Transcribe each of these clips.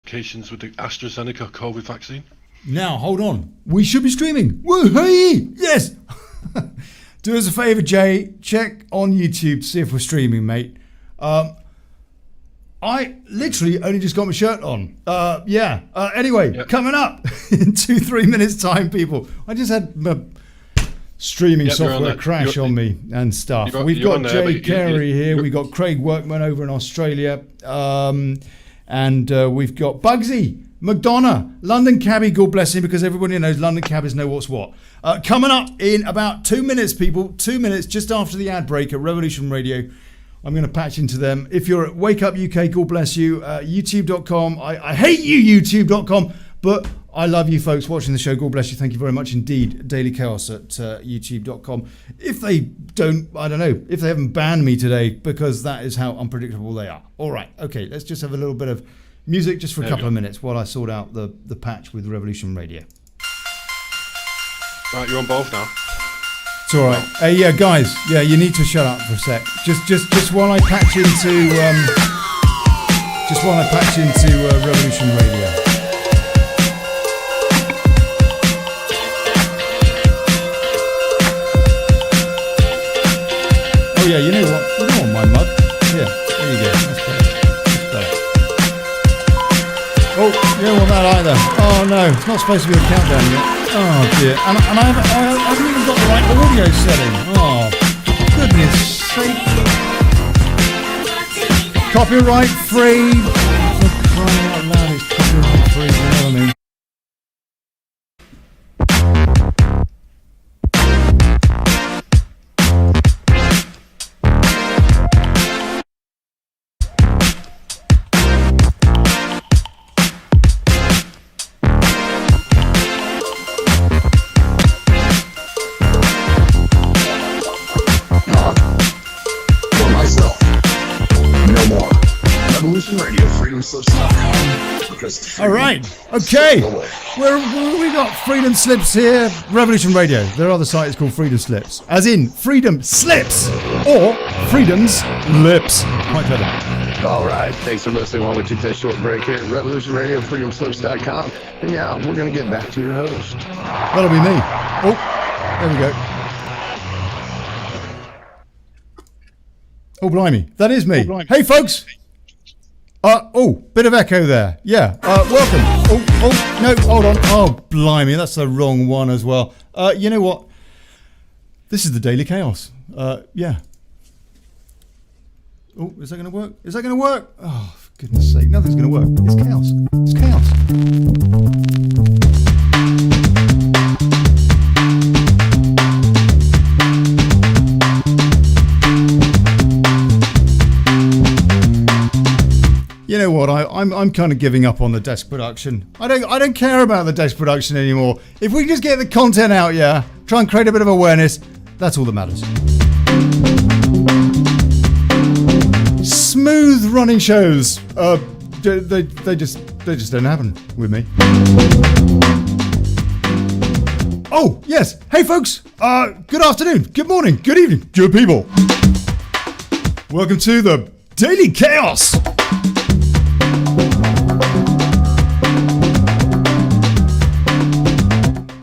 complications with the AstraZeneca COVID vaccine? Now, hold on. We should be streaming. Woo, hey, yes. Do us a favour, Jay. Check on YouTube to see if we're streaming, mate. I literally only just got my shirt on. Anyway, coming up in 2-3 minutes time, people. I just had my streaming software crash on me and stuff. We've got Jay Carey here. We've got Craig Workman over in Australia. And we've got Bugsy Mcdonagh, London cabbie, God bless him, because everybody knows London cabbies know what's what. Coming up in about 2 minutes, people. 2 minutes just after the ad break at Revolution Radio. I'm going to patch into them. If you're at Wake Up UK, God bless you. YouTube.com. I hate you, YouTube.com. But I love you folks watching the show. God bless you. Thank you very much indeed. Daily Chaos at YouTube.com. If they don't, I don't know, if they haven't banned me today, because that is how unpredictable they are. All right. Okay. Let's just have a little bit of music just for a couple of minutes while I sort out the patch with Revolution Radio. Right. You're on both now. It's all right. Hey, yeah, guys. Yeah, you need to shut up for a sec. Just while I patch into Revolution Radio. Oh yeah, you know what? You don't want my mug. Yeah, there you go. That's better. Oh, you don't want that either. Oh no, it's not supposed to be a countdown yet. Oh dear. And I haven't even got the right audio setting. Oh, goodness sake. Copyright free. For crying out loud, it's copyright free, you know what I mean? All right, okay. We got Freedom Slips here. Revolution Radio. Their other site is called Freedom Slips, as in Freedom Slips or Freedom's Lips. Quite clever. All right, thanks for listening while we take that short break here at Revolution Radio, freedomslips.com. And yeah, we're going to get back to your host. That'll be me. Oh, there we go. Oh, blimey. That is me. Hey, folks. Bit of echo there. Yeah, welcome. No, hold on. Oh, blimey, that's the wrong one as well. You know what? This is the Daily Chaos. Yeah. Oh, is that going to work? Is that going to work? Oh, for goodness sake, nothing's going to work. It's chaos. It's chaos. You know what? I'm kind of giving up on the desk production. I don't care about the desk production anymore. If we just get the content out, yeah, try and create a bit of awareness. That's all that matters. Smooth running shows. They just don't happen with me. Oh yes. Hey folks. Good afternoon. Good morning. Good evening. Good people. Welcome to the Daily Chaos.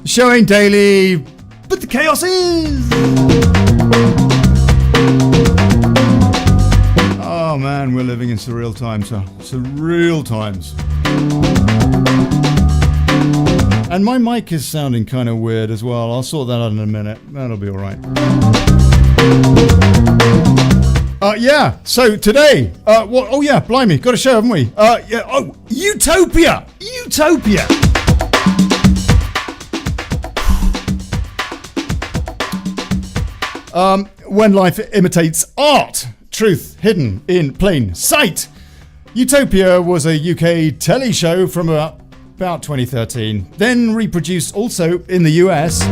Show ain't daily, but the chaos is. Oh man, we're living in surreal times, huh? Surreal times. And my mic is sounding kind of weird as well. I'll sort that out in a minute. That'll be all right. Yeah. So today, what? Oh yeah, blimey, got a show, haven't we? Yeah. Oh, Utopia. When life imitates art, truth hidden in plain sight. Utopia was a UK telly show from about 2013, then reproduced also in the US,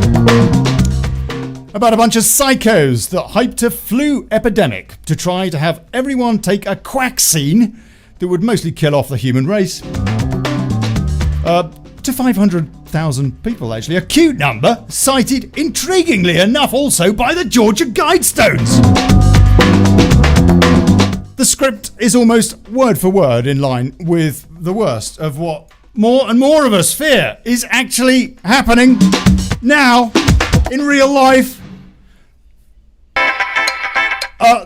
about a bunch of psychos that hyped a flu epidemic to try to have everyone take a quackcine that would mostly kill off the human race. To 500,000 people, actually. A cute number, cited, intriguingly enough, also by the Georgia Guidestones. The script is almost word for word in line with the worst of what more and more of us fear is actually happening now in real life.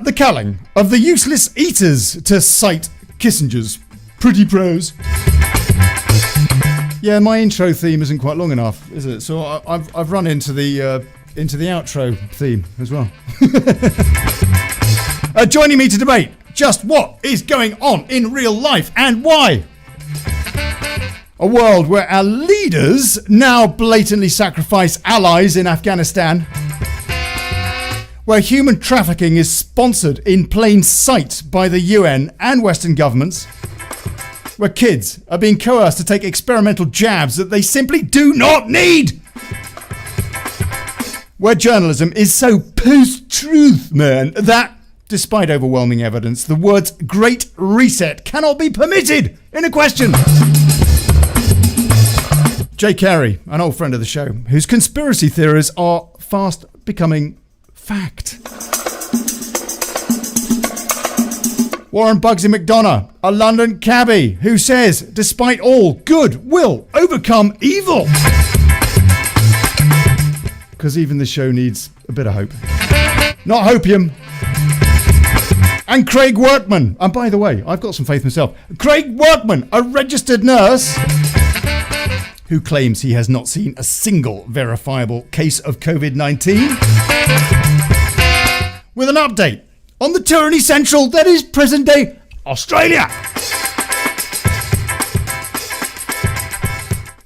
The culling of the useless eaters, to cite Kissinger's pretty prose. Yeah, my intro theme isn't quite long enough, is it? So I've run into the outro theme as well. Joining me to debate just what is going on in real life and why. A world where our leaders now blatantly sacrifice allies in Afghanistan. Where human trafficking is sponsored in plain sight by the UN and Western governments. Where kids are being coerced to take experimental jabs that they simply do not need. Where journalism is so post-truth, man, that, despite overwhelming evidence, the words Great Reset cannot be permitted in a question. Carey, an old friend of the show, whose conspiracy theories are fast becoming fact. Warren Bugsy Mcdonagh, a London cabbie, who says, despite all, good will overcome evil. Because even the show needs a bit of hope. Not hopium. And Craig Workman, and by the way, I've got some faith myself. Craig Workman, a registered nurse, who claims he has not seen a single verifiable case of COVID-19. With an update on the Tyranny Central that is present-day Australia.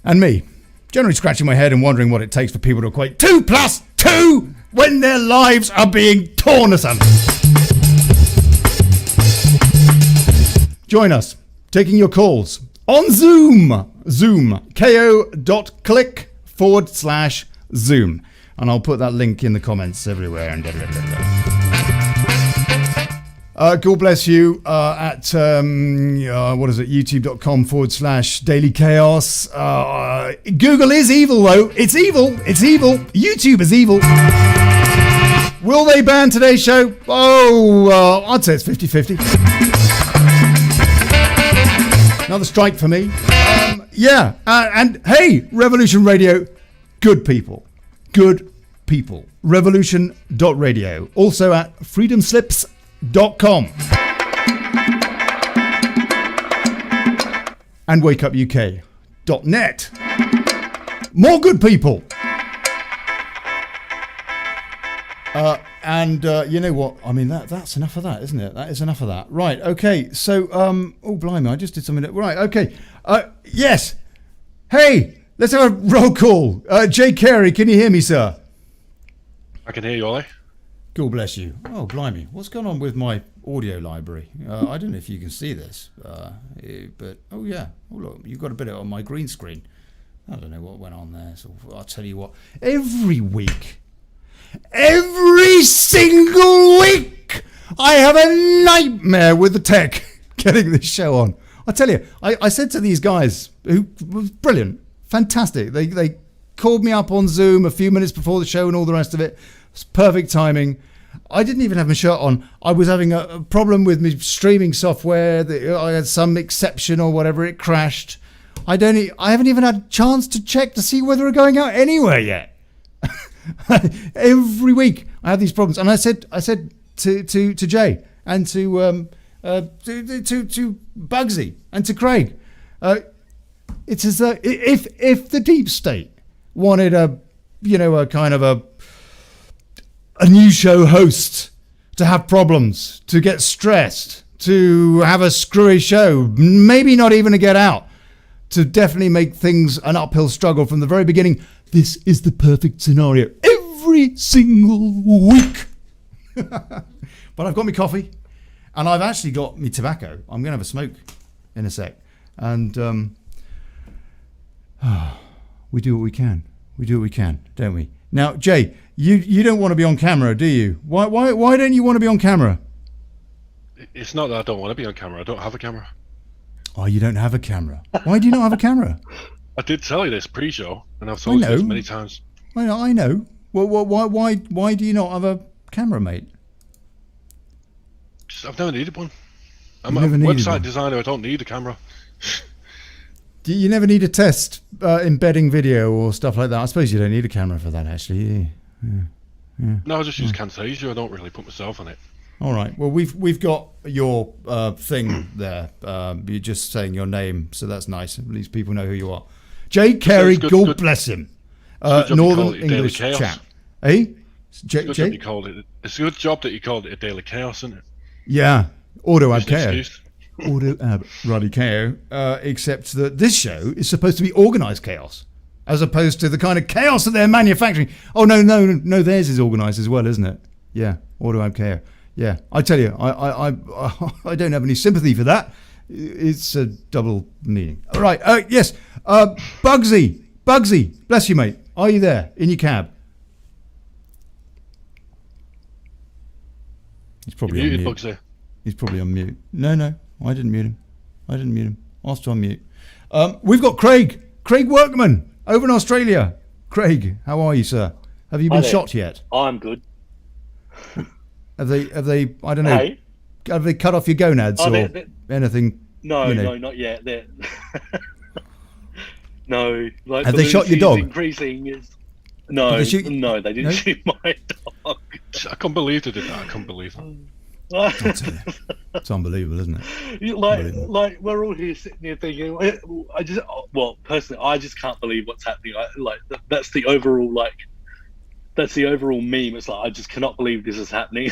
And me, generally scratching my head and wondering what it takes for people to equate 2 + 2 when their lives are being torn asunder. Join us, taking your calls on Zoom. Zoom, ko.click/Zoom. And I'll put that link in the comments everywhere. And God bless you at, youtube.com/Daily Chaos. Google is evil, though. It's evil. It's evil. YouTube is evil. Will they ban today's show? Oh, I'd say it's 50-50. Another strike for me. And hey, Revolution Radio, good people. Good people. Revolution.radio. Also at freedomslips.com. And wakeupuk.net. More good people. You know what? I mean, that's enough of that, isn't it? That is enough of that. Right, okay. So, oh, blimey, I just did something. Right, okay. Yes. Hey, let's have a roll call. Carey, can you hear me, sir? I can hear you, Ollie. God bless you. Oh, blimey. What's going on with my audio library? I don't know if you can see this, but, oh, yeah. Oh, look, you've got a bit on my green screen. I don't know what went on there. So I'll tell you what. Every single week, I have a nightmare with the tech getting this show on. I tell you, I said to these guys, who was brilliant, fantastic. They called me up on Zoom a few minutes before the show and all the rest of it. It's perfect timing. I didn't even have my shirt on. I was having a problem with my streaming software. I had some exception or whatever. It crashed. I haven't even had a chance to check to see whether we're going out anywhere yet. Every week I have these problems, and I said to Jay and to Bugsy and to Craig, it's as though if the deep state wanted a kind of a news show host to have problems, to get stressed, to have a screwy show, maybe not even to get out, to definitely make things an uphill struggle from the very beginning, this is the perfect scenario every single week. But I've got my coffee, and I've actually got my tobacco. I'm going to have a smoke in a sec. And we do what we can. We do what we can, don't we? Now, Jay, you don't want to be on camera, do you? Why don't you want to be on camera? It's not that I don't want to be on camera. I don't have a camera. Oh, you don't have a camera. Why do you not have a camera? I did tell you this pre-show, and I've told you this many times. I know. Well, why do you not have a camera, mate? I've never needed one. I'm a website designer. I don't need a camera. Do you never need to test embedding video or stuff like that? I suppose you don't need a camera for that, actually. Yeah. No, I just use Camtasia. I don't really put myself on it. All right. Well, we've got your thing there. You're just saying your name, so that's nice. At least people know who you are. Jay Carey, God bless him. Northern English chap. Eh? It's a good job that you called it a daily chaos, isn't it? Yeah. Auto ab chaos. Auto ab ruddy chaos. Except that this show is supposed to be organised chaos, as opposed to the kind of chaos that they're manufacturing. Oh no, theirs is organised as well, isn't it? Yeah. Auto ab chaos. Yeah. I tell you, I don't have any sympathy for that. It's a double meaning. All right. Yes. Bugsy, bless you, mate. Are you there in your cab? He's probably on mute. Bugsy. He's probably on mute. No, I didn't mute him. Asked to unmute. We've got Craig Workman over in Australia. Craig, how are you, sir? Have you been shot yet? I'm good. Have they? I don't know. Hey? Have they cut off your gonads or anything? No, not yet. No, like have they shot your dog? Increasing is no, they didn't shoot my dog. I can't believe they did that. I can't believe that. It's unbelievable, isn't it? Like we're all here sitting here thinking. Personally, I just can't believe what's happening. That's the overall meme. It's like I just cannot believe this is happening.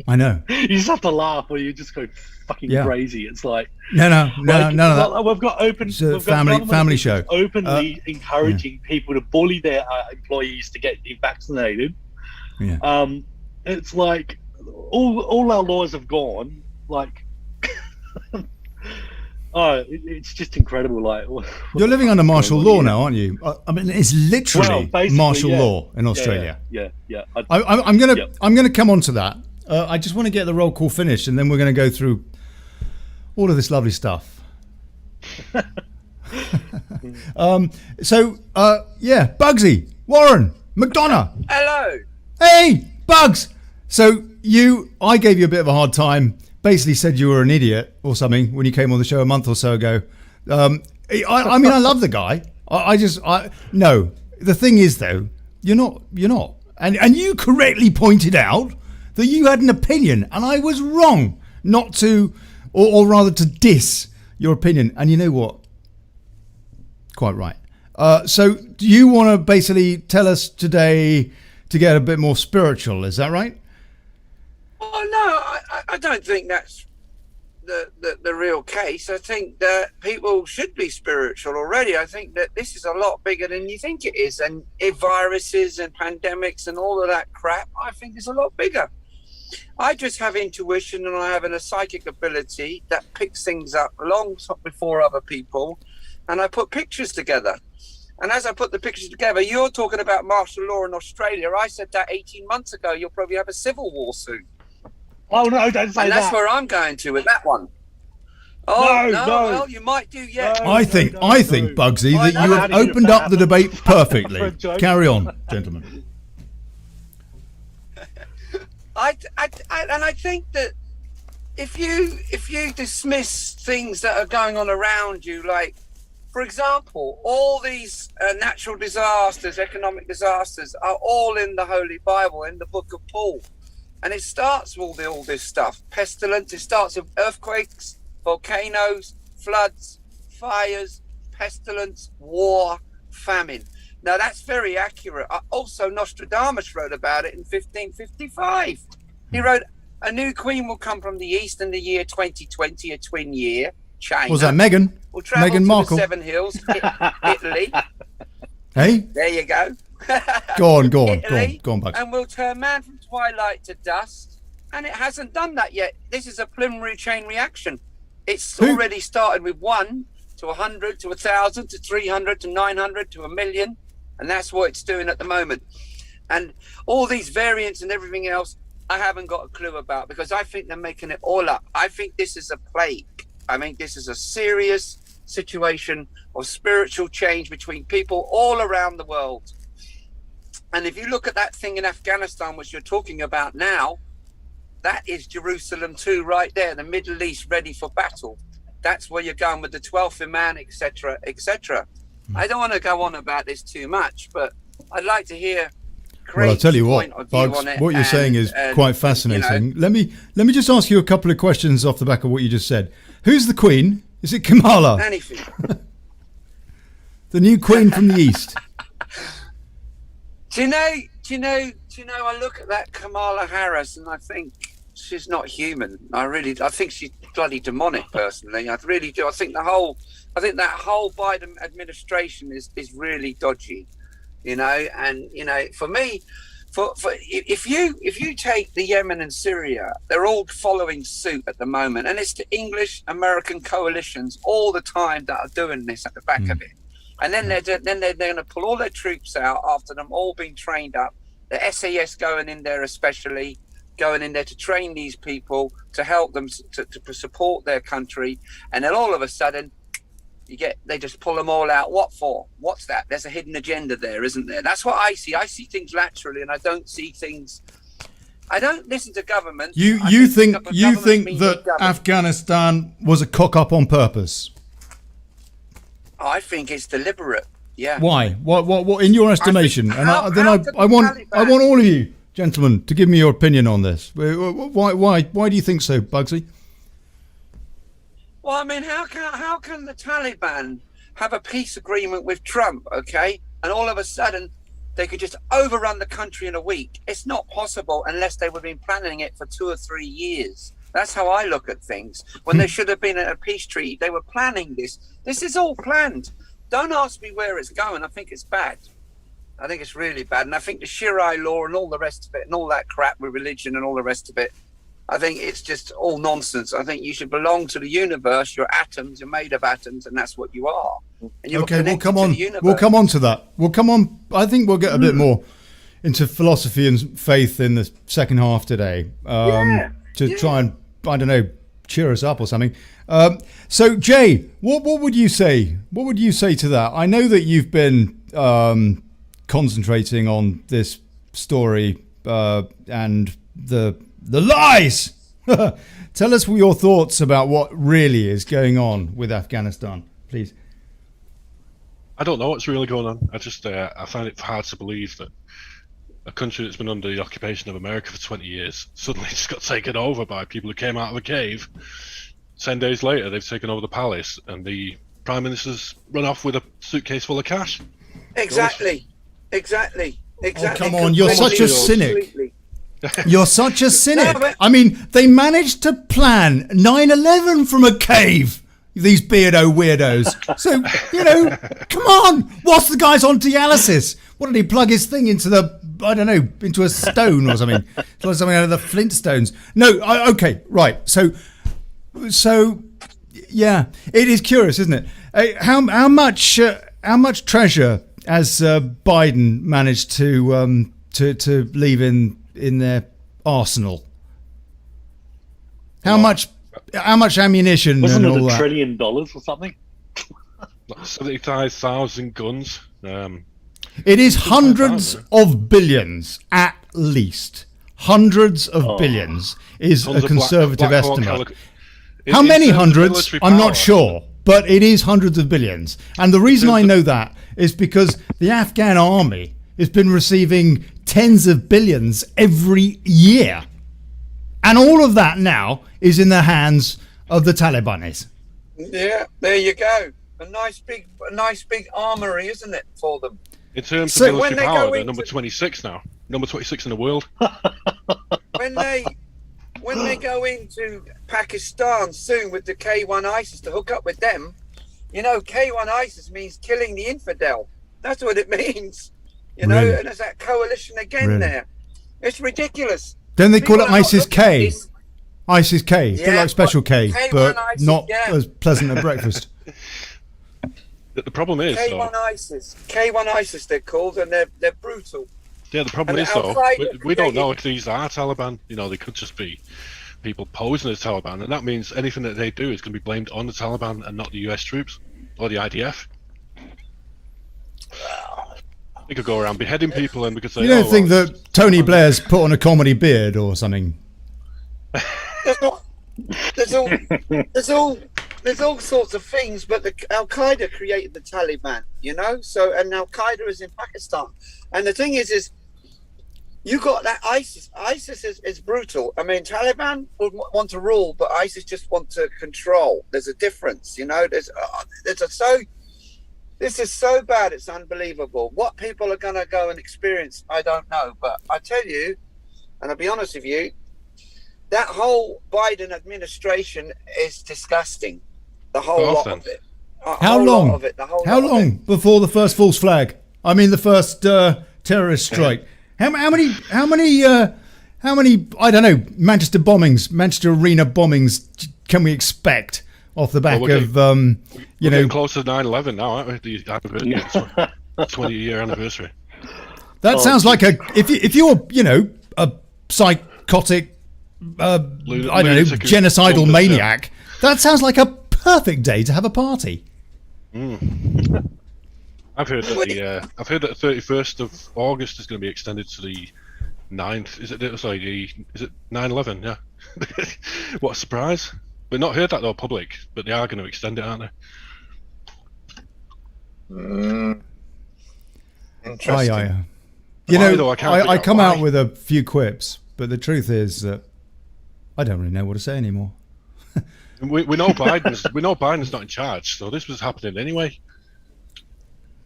I know. You just have to laugh, or you just go fucking crazy. It's like no, none of that. We've got family show openly encouraging people to bully their employees to get vaccinated. Yeah. It's like all our laws have gone. Like, it's just incredible. Like, you're living under martial law now, aren't you? I mean, it's literally martial law in Australia. Yeah. I'm gonna come on to that. I just want to get the roll call finished, and then we're going to go through all of this lovely stuff. Bugsy, Warren, Mcdonagh. Hello. Hey, Bugs. So I gave you a bit of a hard time. Basically said you were an idiot or something when you came on the show a month or so ago. I mean, I love the guy. No. The thing is, though, you're not. And you correctly pointed out that you had an opinion, and I was wrong not to, or rather to diss your opinion. And you know what? Quite right. So do you want to basically tell us today to get a bit more spiritual? Is that right? Oh, no, I don't think that's the real case. I think that people should be spiritual already. I think that this is a lot bigger than you think it is. And if viruses and pandemics and all of that crap, I think it's a lot bigger. I just have intuition, and I have a psychic ability that picks things up long before other people, and I put pictures together. And as I put the pictures together, you're talking about martial law in Australia. I said that 18 months ago. You'll probably have a civil war soon. Oh, no, don't say that. And that's where I'm going to with that one. Oh, no. Well, you might do yet. I think, Bugsy, that you have opened up the debate perfectly. Carry on, gentlemen. I think that if you dismiss things that are going on around you, like, for example, all these natural disasters, economic disasters, are all in the Holy Bible, in the Book of Paul. And it starts with all this stuff. Pestilence, it starts with earthquakes, volcanoes, floods, fires, pestilence, war, famine. Now, that's very accurate. Also, Nostradamus wrote about it in 1555. He wrote, a new queen will come from the east in the year 2020, a twin year. China. Was that Meghan? Will travel Meghan to Markle? the Seven Hills, Italy. Hey? There you go. Go on, Bugs. And will turn man from twilight to dust. And it hasn't done that yet. This is a preliminary chain reaction. It's already started with 1 to 100 to 1,000 to 300 to 900 to 1,000,000. And that's what it's doing at the moment. And all these variants and everything else, I haven't got a clue about, because I think they're making it all up. I think this is a plague. I mean, this is a serious situation of spiritual change between people all around the world. And if you look at that thing in Afghanistan, which you're talking about now, that is Jerusalem too, right there, the Middle East ready for battle. that's where you're going with the 12th man, etc., etc. I don't want to go on about this too much, but I'd like to hear. Well, I'll tell you what, Bugs, what you're saying is quite fascinating. Let me just ask you a couple of questions off the back of what you just said. Who's the Queen? Is it Kamala? Anything. The new Queen from the East. Do you know, I look at that Kamala Harris and I think she's not human. I think she's bloody demonic, personally. I really do. I think that whole Biden administration is really dodgy, and for me, if you take the Yemen and Syria, they're all following suit at the moment, and it's the English American coalitions all the time that are doing this at the back of it. And then they're going to pull all their troops out after them all being trained up. The SAS going in there, especially going in there to train these people to help them to support their country. And then all of a sudden, they just pull them all out. What for? What's that? There's a hidden agenda there, isn't there? That's what I see. I see things laterally, and I don't see things. I don't listen to government. You think that Afghanistan was a cock up on purpose? I think it's deliberate. Yeah. Why? What in your estimation? I want all of you, gentlemen, to give me your opinion on this. Why do you think so, Bugsy? Well, I mean, how can the Taliban have a peace agreement with Trump, okay, and all of a sudden they could just overrun the country in a week? It's not possible unless they would have been planning it for 2 or 3 years. That's how I look at things. When there should have been a peace treaty, they were planning this. This is all planned. Don't ask me where it's going. I think it's bad. I think it's really bad. And I think the Sharia law and all the rest of it and all that crap with religion and all the rest of it, I think it's just all nonsense. I think you should belong to the universe. You're atoms. You're made of atoms, and that's what you are. And you're we'll come on. We'll come on to that. We'll come on. I think we'll get a bit more into philosophy and faith in the second half today. Try and, I don't know, cheer us up or something. So, Jay, what would you say? What would you say to that? I know that you've been concentrating on this story and the lies. Tell us your thoughts about what really is going on with Afghanistan, please. I don't know what's really going on. I just I find it hard to believe that a country that's been under the occupation of America for 20 years suddenly just got taken over by people who came out of a cave. 10 days later, they've taken over the palace, and the Prime Minister's run off with a suitcase full of cash. Exactly. Oh, come on, you're such a cynic. You're such a cynic. No, I mean, they managed to plan 9/11 from a cave, these beardo weirdos. So, come on. Whilst the guy's on dialysis, what did he plug his thing into into a stone or something? Like something out of the Flintstones. No, okay, right. So, yeah, it is curious, isn't it? How much treasure has Biden managed to leave in their arsenal? How much ammunition? Wasn't and it all $1 that? trillion or something? 75,000 guns. It is hundreds of billions, at least. Hundreds of billions is a conservative estimate. How many hundreds? I'm not sure, but it is hundreds of billions. And the reason I know that is because the Afghan army has been receiving tens of billions every year. And all of that now is in the hands of the Talibanis. Yeah, there you go. A nice big armory, isn't it, for them? In terms of military power, they're number 26 now. Number 26 in the world. When they go into Pakistan soon with the K1 ISIS to hook up with them, K1 ISIS means killing the infidel. That's what it means. And there's that coalition again there. It's ridiculous. Then they call it ISIS K. ISIS K. It's a bit like Special K, but ISIS, not as pleasant at breakfast. The problem is, K1 ISIS they're called, and they're brutal. Yeah, the problem is, though, we don't know if these are Taliban. They could just be people posing as Taliban, and that means anything that they do is going to be blamed on the Taliban and not the US troops or the IDF. They could go around beheading people, and we could say, you don't think that Tony Blair's put on a comedy beard or something? There's all there's all sorts of things, but Al Qaeda created the Taliban, you know. So, and Al Qaeda is in Pakistan, and the thing is you got that ISIS. ISIS is brutal. I mean, Taliban would want to rule, but ISIS just want to control. There's a difference, you know. This is so bad, it's unbelievable. What people are going to go and experience, I don't know. But I tell you, and I'll be honest with you, that whole Biden administration is disgusting. The whole lot of it. How long? How long before the first false flag? I mean, the first terrorist strike. How many? I don't know. Manchester Arena bombings can we expect off the back of getting close to 9/11 now, aren't we? The 20-year anniversary. That sounds like if you're a psychotic genocidal maniac. That sounds like a perfect day to have a party. I've heard that the 31st of August is going to be extended to the 9th. Is it 9/11? Yeah. What a surprise! We've not heard that though public, but they are going to extend it, aren't they? Interesting. I come out with a few quips, but the truth is that I don't really know what to say anymore. we know Biden's not in charge, so this was happening anyway.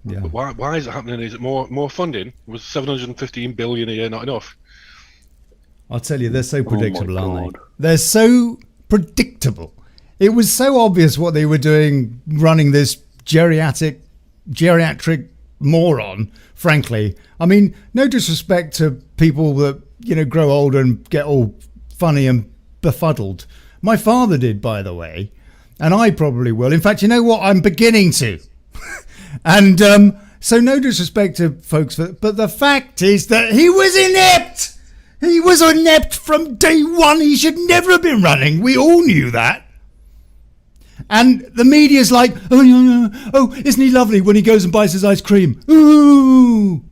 Yeah. But why is it happening? Is it more funding? Was 715 billion a year not enough? I'll tell you, they're so predictable, aren't they? They're so predictable. It was so obvious what they were doing, running this geriatric moron, frankly. I mean, no disrespect to people that, grow old and get all funny and befuddled. My father did, by the way, and I probably will. In fact, you know what? I'm beginning to. And so no disrespect to folks, but the fact is that he was inept. He was inept from day one. He should never have been running. We all knew that. And the media's like, oh, isn't he lovely when he goes and buys his ice cream? Ooh.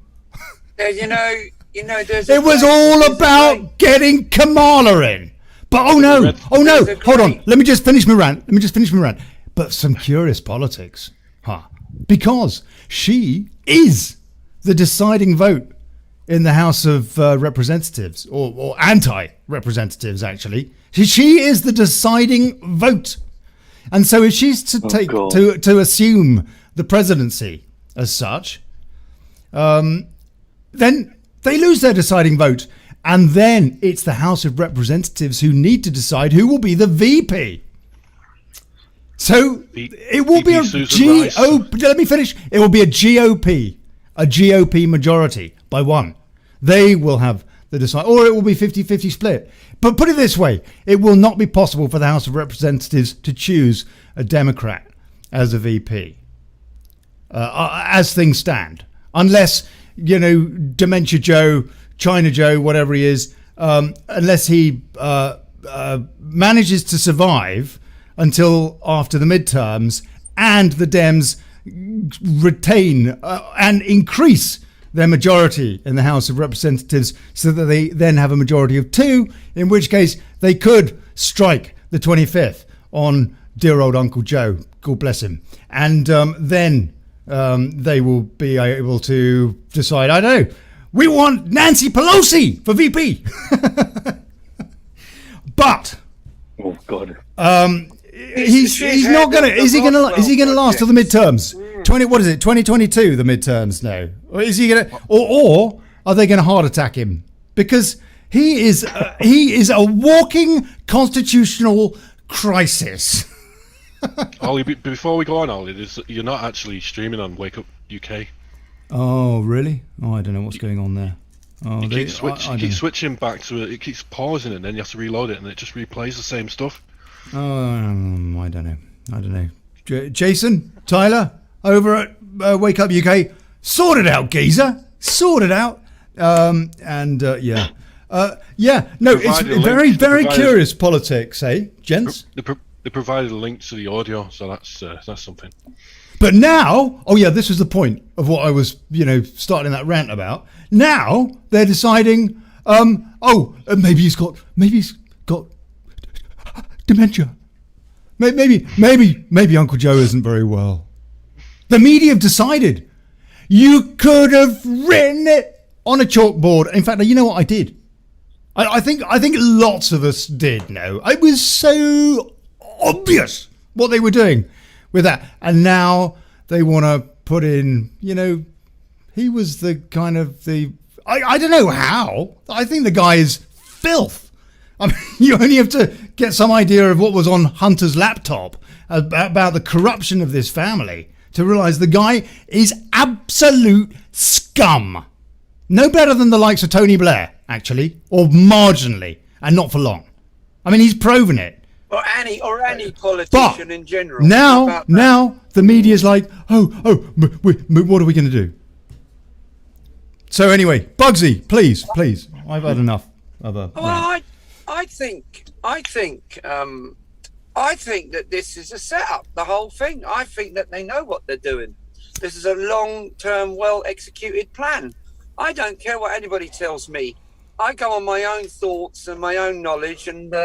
Yeah, it was all about getting Kamala in. But oh no, hold on. Let me just finish my rant. But some curious politics, because she is the deciding vote in the House of Representatives, or anti-representatives, actually. She is the deciding vote. And so if she's to assume the presidency as such, then they lose their deciding vote. And then it's the House of Representatives who need to decide who will be the VP. So it will be a GOP. Let me finish. It will be a GOP majority by one. They will have the decide, or it will be 50-50 split. But put it this way, it will not be possible for the House of Representatives to choose a Democrat as a VP, as things stand, unless Dementia Joe, China Joe, whatever he is, unless he manages to survive until after the midterms and the Dems retain and increase their majority in the House of Representatives so that they then have a majority of two, in which case they could strike the 25th on dear old Uncle Joe, God bless him. And then they will be able to decide, I don't know, we want Nancy Pelosi for VP. But oh God. He's not gonna. Is he gonna last till the midterms? 2022, the midterms now. Or is he gonna? Or are they gonna heart attack him? Because he is a walking constitutional crisis. Ollie, before we go on, Ollie, you're not actually streaming on Wake Up UK. Oh really? Oh, I don't know what's going on there. Oh, you keep switching back to it. It keeps pausing, and then you have to reload it, and it just replays the same stuff. Oh, I don't know. Jason, Tyler, over at Wake Up UK, sort it out, geezer. Sort it out. Yeah. No, it's very, very curious politics, eh, gents? They provided a link to the audio, so that's something. But now, this was the point of what I was, starting that rant about. Now they're deciding, maybe he's got dementia. Maybe Uncle Joe isn't very well. The media have decided. You could have written it on a chalkboard. In fact, you know what I did? I think lots of us did know. It was so obvious what they were doing with that. And now they want to put in, he was the kind of I don't know how. I think the guy is filth. I mean, you only have to get some idea of what was on Hunter's laptop about the corruption of this family to realise the guy is absolute scum. No better than the likes of Tony Blair, actually, or marginally, and not for long. I mean, he's proven it. Or any politician in general. Now the media's like, what are we going to do? So anyway, Bugsy, please, I've had enough of a. Well, I think that this is a setup. The whole thing. I think that they know what they're doing. This is a long-term, well-executed plan. I don't care what anybody tells me. I go on my own thoughts and my own knowledge, and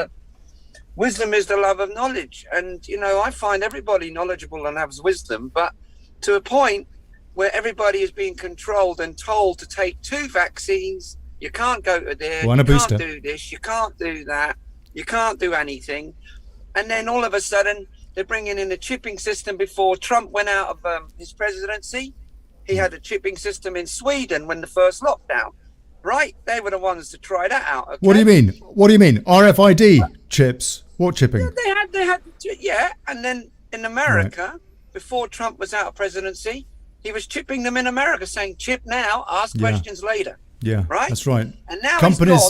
wisdom is the love of knowledge. And, I find everybody knowledgeable and has wisdom, but to a point where everybody is being controlled and told to take 2 vaccines, you can't go to there, you can't do this, you can't do that, you can't do anything. And then all of a sudden, they're bringing in a chipping system. Before Trump went out of his presidency, he had a chipping system in Sweden when the first lockdown, right? They were the ones to try that out. Okay? What do you mean? RFID chips? What chipping? Yeah, they had, yeah. And then in America, before Trump was out of presidency, he was chipping them in America, saying, chip now, ask questions later. Yeah, right. That's right. And now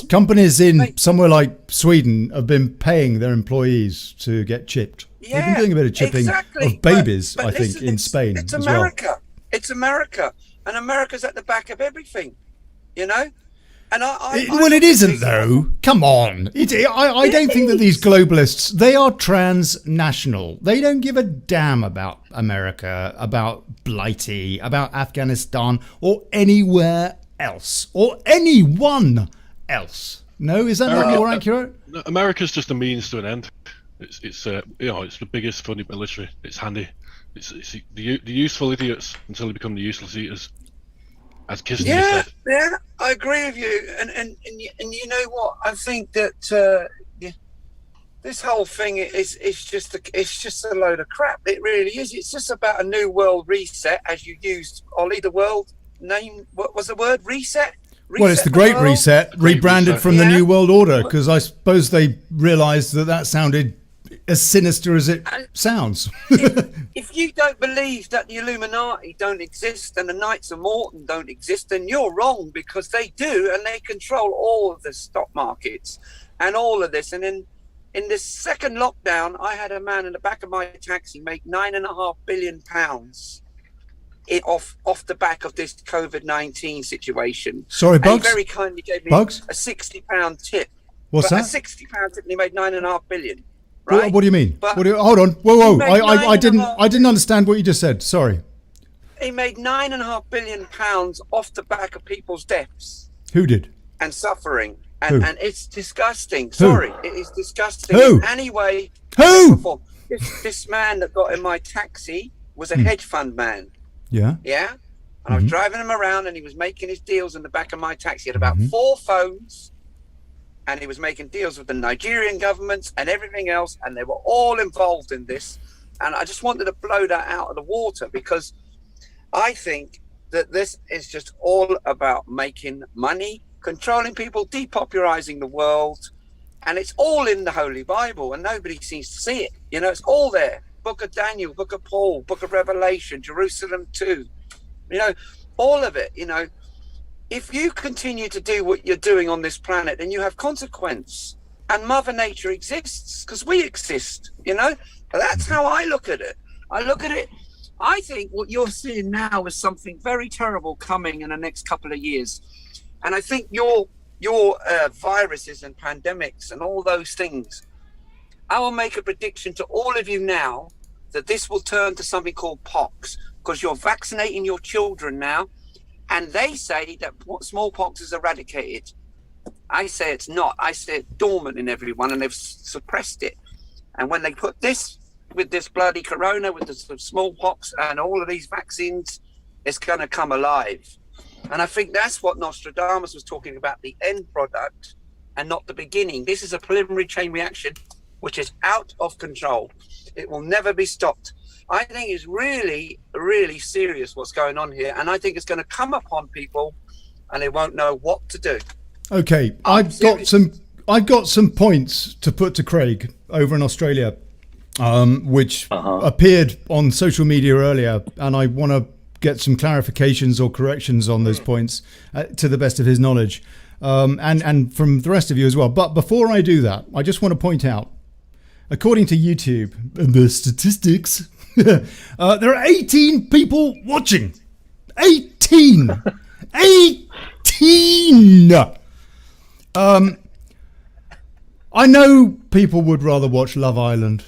companies in somewhere like Sweden have been paying their employees to get chipped. Yeah, they've been doing a bit of chipping of babies, but I think, in Spain it's as America. well. It's America, and America's at the back of everything, And it isn't though. Come on, I don't think that these globalists, they are transnational. They don't give a damn about America, about Blighty, about Afghanistan, or anywhere else, or anyone else. No, is that not more accurate? America's just a means to an end. It's it's the biggest funny military. It's handy. It's the useful idiots until they become the useless eaters. As Kissinger said. Yeah, I agree with you. And you know what? I think that this whole thing is just a load of crap. It really is. It's just about a new world reset, as you used, Ollie. The world name. What was the word? Reset. Well, it's the Great Reset, rebranded from the New World Order, because I suppose they realised that sounded as sinister as it sounds. If you don't believe that the Illuminati don't exist and the Knights of Morton don't exist, then you're wrong, because they do, and they control all of the stock markets and all of this. And in this second lockdown, I had a man in the back of my taxi make £9.5 billion off the back of this COVID-19 situation. Sorry, Bugs? He very kindly gave me Bugs? a £60 tip. What's that? A £60 tip, and he made £9.5 billion. Right? What do you mean? Hold on. Whoa. I didn't understand what you just said. Sorry. He made £9.5 billion off the back of people's deaths. Who did? And suffering. Who? And it's disgusting. Sorry, it is disgusting. Who? Anyway, who? This man that got in my taxi was a hedge fund man. Yeah. Yeah. And I was driving him around, and he was making his deals in the back of my taxi. He had about 4 phones, and he was making deals with the Nigerian governments and everything else, and they were all involved in this. And I just wanted to blow that out of the water, because I think that this is just all about making money, controlling people, depopularizing the world, and it's all in the Holy Bible, and nobody seems to see it. It's all there. Book of Daniel, Book of Paul, Book of Revelation, Jerusalem 2, all of it. If you continue to do what you're doing on this planet, then you have consequence, and Mother Nature exists because we exist. That's how I look at it. I think what you're seeing now is something very terrible coming in the next couple of years, and I think your viruses and pandemics and all those things, I will make a prediction to all of you now that this will turn to something called pox, because you're vaccinating your children now, and they say that smallpox is eradicated. I say it's not. I say it's dormant in everyone, and they've suppressed it. And when they put this this bloody corona, with the smallpox and all of these vaccines, it's going to come alive. And I think that's what Nostradamus was talking about, the end product and not the beginning. This is a preliminary chain reaction which is out of control. It will never be stopped. I think it's really, really serious what's going on here. And I think it's going to come upon people and they won't know what to do. Okay, I've got some points to put to Craig over in Australia, which appeared on social media earlier, and I want to get some clarifications or corrections on those points to the best of his knowledge, and from the rest of you as well. But before I do that, I just want to point out, according to YouTube and the statistics, there are 18 people watching. 18! 18! I know people would rather watch Love Island.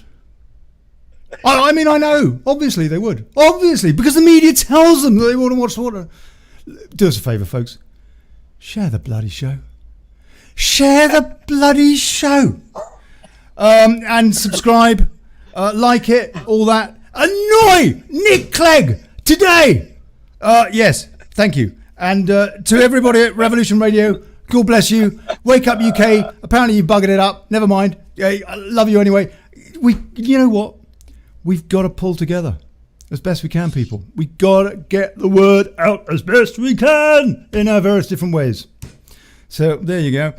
I mean, I know. Obviously, they would. Obviously, because the media tells them that they want to watch water. Do us a favour, folks. Share the bloody show. Share the bloody show. And subscribe. Like it. All that. Annoy Nick Clegg today. Yes, thank you. And to everybody at Revolution Radio, God bless you. Wake up, UK. Apparently you buggered it up. Never mind. I love you anyway. You know what? We've got to pull together as best we can, people. We got to get the word out as best we can in our various different ways. So there you go.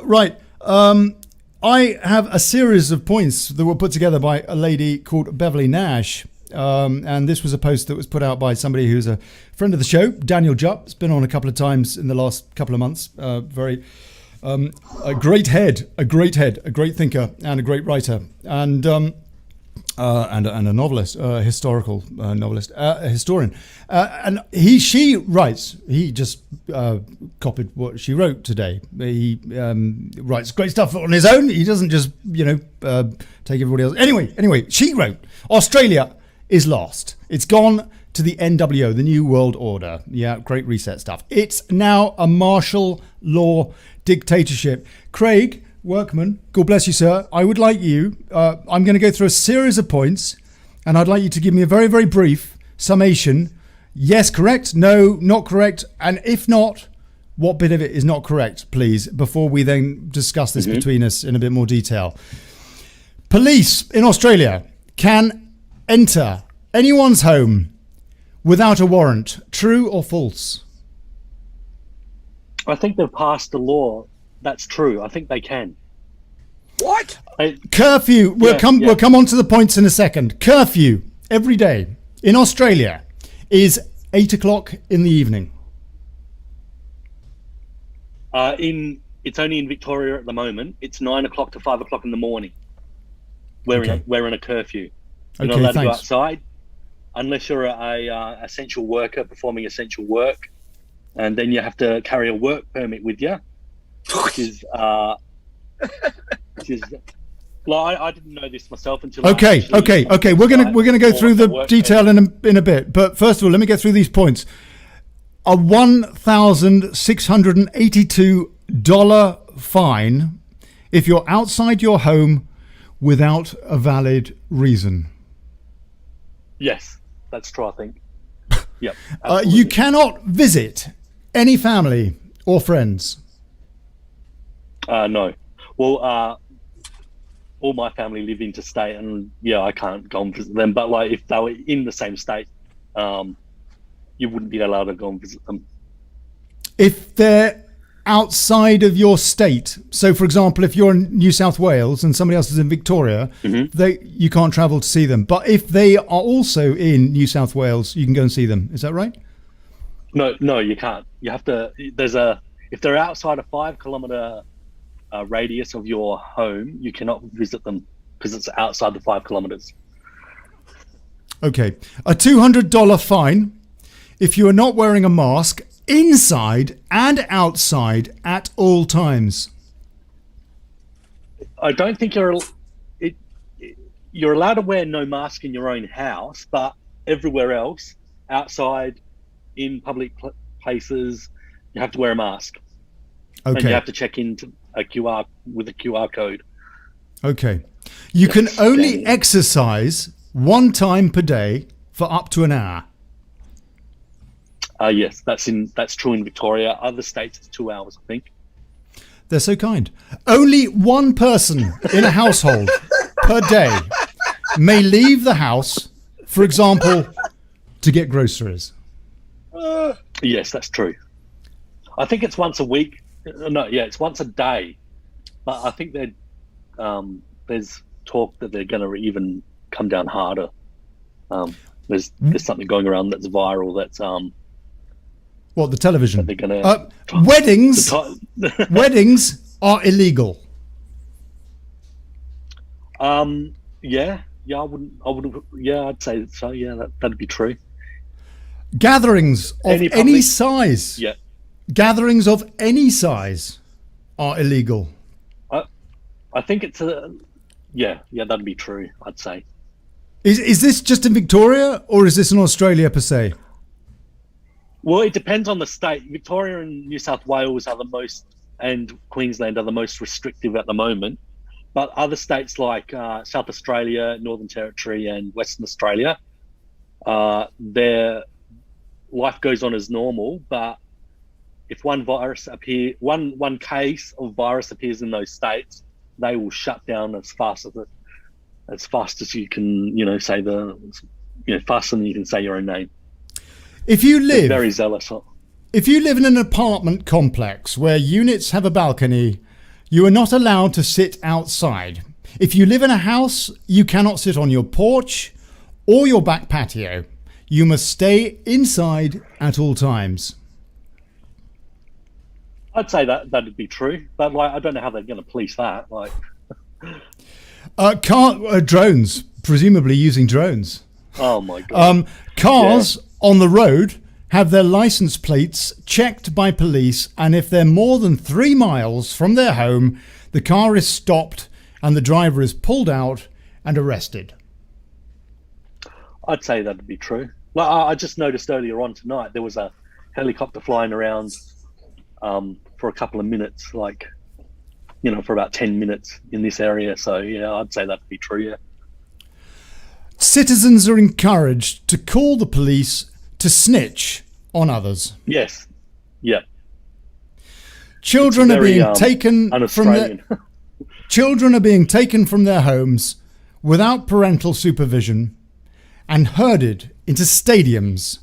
Right. I have a series of points that were put together by a lady called Beverly Nash. And this was a post that was put out by somebody who's a friend of the show, Daniel Jupp. It's been on a couple of times in the last couple of months. A great head, a great thinker, and a great writer, and a novelist, historical novelist, a historian. And she writes. He just copied what she wrote today. He writes great stuff on his own. He doesn't just take everybody else. Anyway, she wrote, Australia is lost. It's gone to the NWO, the New World Order. Yeah, Great Reset stuff. It's now a martial law dictatorship. Craig Workman, God bless you, sir. I would like you, I'm going to go through a series of points, and I'd like you to give me a very, very brief summation. Yes, correct. No, not correct. And if not, what bit of it is not correct, please, before we then discuss this between us in a bit more detail. Police in Australia can enter anyone's home without a warrant. True or false? I think they've passed a law. That's true. I think they can. What? Curfew. We'll come on to the points in a second. Curfew every day in Australia is 8 o'clock in the evening. It's only in Victoria at the moment. It's 9 o'clock to 5 o'clock in the morning. We're in a curfew. You're not allowed to go outside unless you're a essential worker performing essential work, and then you have to carry a work permit with you, which is well, I didn't know this myself until. Okay. We're gonna go through the detail in a bit, but first of all, let me get through these points. A $1,682 fine if you're outside your home without a valid reason. Yes, that's true, I think. Yep. You cannot visit any family or friends. No. Well, all my family live interstate, and I can't go and visit them. But like, if they were in the same state, you wouldn't be allowed to go and visit them. If they're outside of your state, so for example, if you're in New South Wales and somebody else is in Victoria, you can't travel to see them. But if they are also in New South Wales, you can go and see them. Is that right? No, you can't. You have to. If they're outside a 5 kilometre radius of your home, you cannot visit them because it's outside the 5 kilometres. Okay, a $200 fine if you are not wearing a mask inside and outside at all times. I don't think you're allowed to wear no mask in your own house, but everywhere else, outside, in public places, you have to wear a mask. Okay. And you have to check into a QR code. Okay. You can only exercise 1 time per day for up to an hour. Yes, that's true in Victoria. Other states, it's 2 hours, I think. They're so kind. Only 1 person in a household per day may leave the house, for example, to get groceries. Yes, that's true. I think it's once a week. No, yeah, it's once a day. But I think there's talk that they're going to even come down harder. There's something going around that's viral. That's what, the television? They're gonna weddings are illegal. Yeah, I wouldn't. Yeah, I'd say so. Yeah, that'd be true. Gatherings of any size. Yeah. Gatherings of any size are illegal. I think it's yeah, that'd be true, I'd say. Is this just in Victoria, or is this in Australia per se? Well, it depends on the state. Victoria and New South Wales are the most, and Queensland are the most restrictive at the moment. But other states like South Australia, Northern Territory, and Western Australia, their life goes on as normal. But if one case of virus appears in those states, they will shut down as fast as you can, say faster than you can say your own name. If you live, they're very zealous. If you live in an apartment complex where units have a balcony, you are not allowed to sit outside. If you live in a house, you cannot sit on your porch or your back patio. You must stay inside at all times. I'd say that'd be true, but I don't know how they're going to police that. Drones, presumably using drones. Oh my god! Cars on the road have their license plates checked by police, and if they're more than 3 miles from their home, the car is stopped and the driver is pulled out and arrested. I'd say that'd be true. I just noticed earlier on tonight there was a helicopter flying around for a couple of minutes, for about 10 minutes in this area. So yeah, I'd say that'd be true. Yeah. Citizens are encouraged to call the police to snitch on others. Yes. Yeah. Children are being taken from their homes without parental supervision and herded into stadiums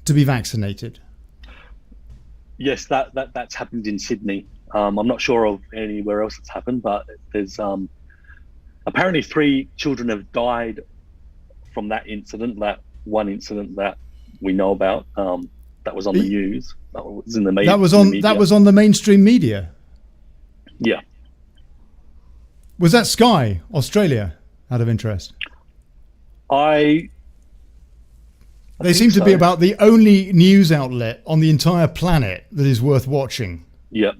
to be vaccinated. Yes, that's happened in Sydney. I'm not sure of anywhere else it's happened, but there's apparently 3 children have died from that incident. That one incident that we know about, that was on the news. That was in the media. That was on the mainstream media. Yeah. Was that Sky Australia? Out of interest. They seem to be about the only news outlet on the entire planet that is worth watching. Yeah.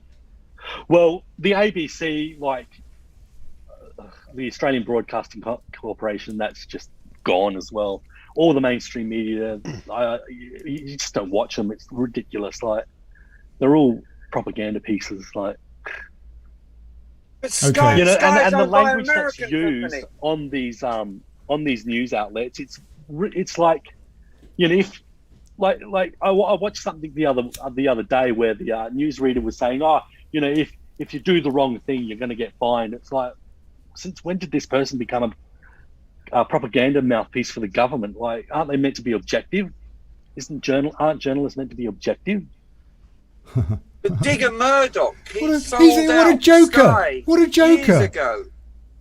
Well, the ABC, the Australian Broadcasting Corporation, that's just gone as well. All the mainstream media, you just don't watch them. It's ridiculous. They're all propaganda pieces. But Sky, and the language that's used on these news outlets, it's like, if I watched something the other day where the newsreader was saying, if you do the wrong thing, you're going to get fined. It's like, since when did this person become a propaganda mouthpiece for the government? Aren't they meant to be objective? Aren't journalists meant to be objective? But Digger Murdoch, what a joker! Sky what a joker!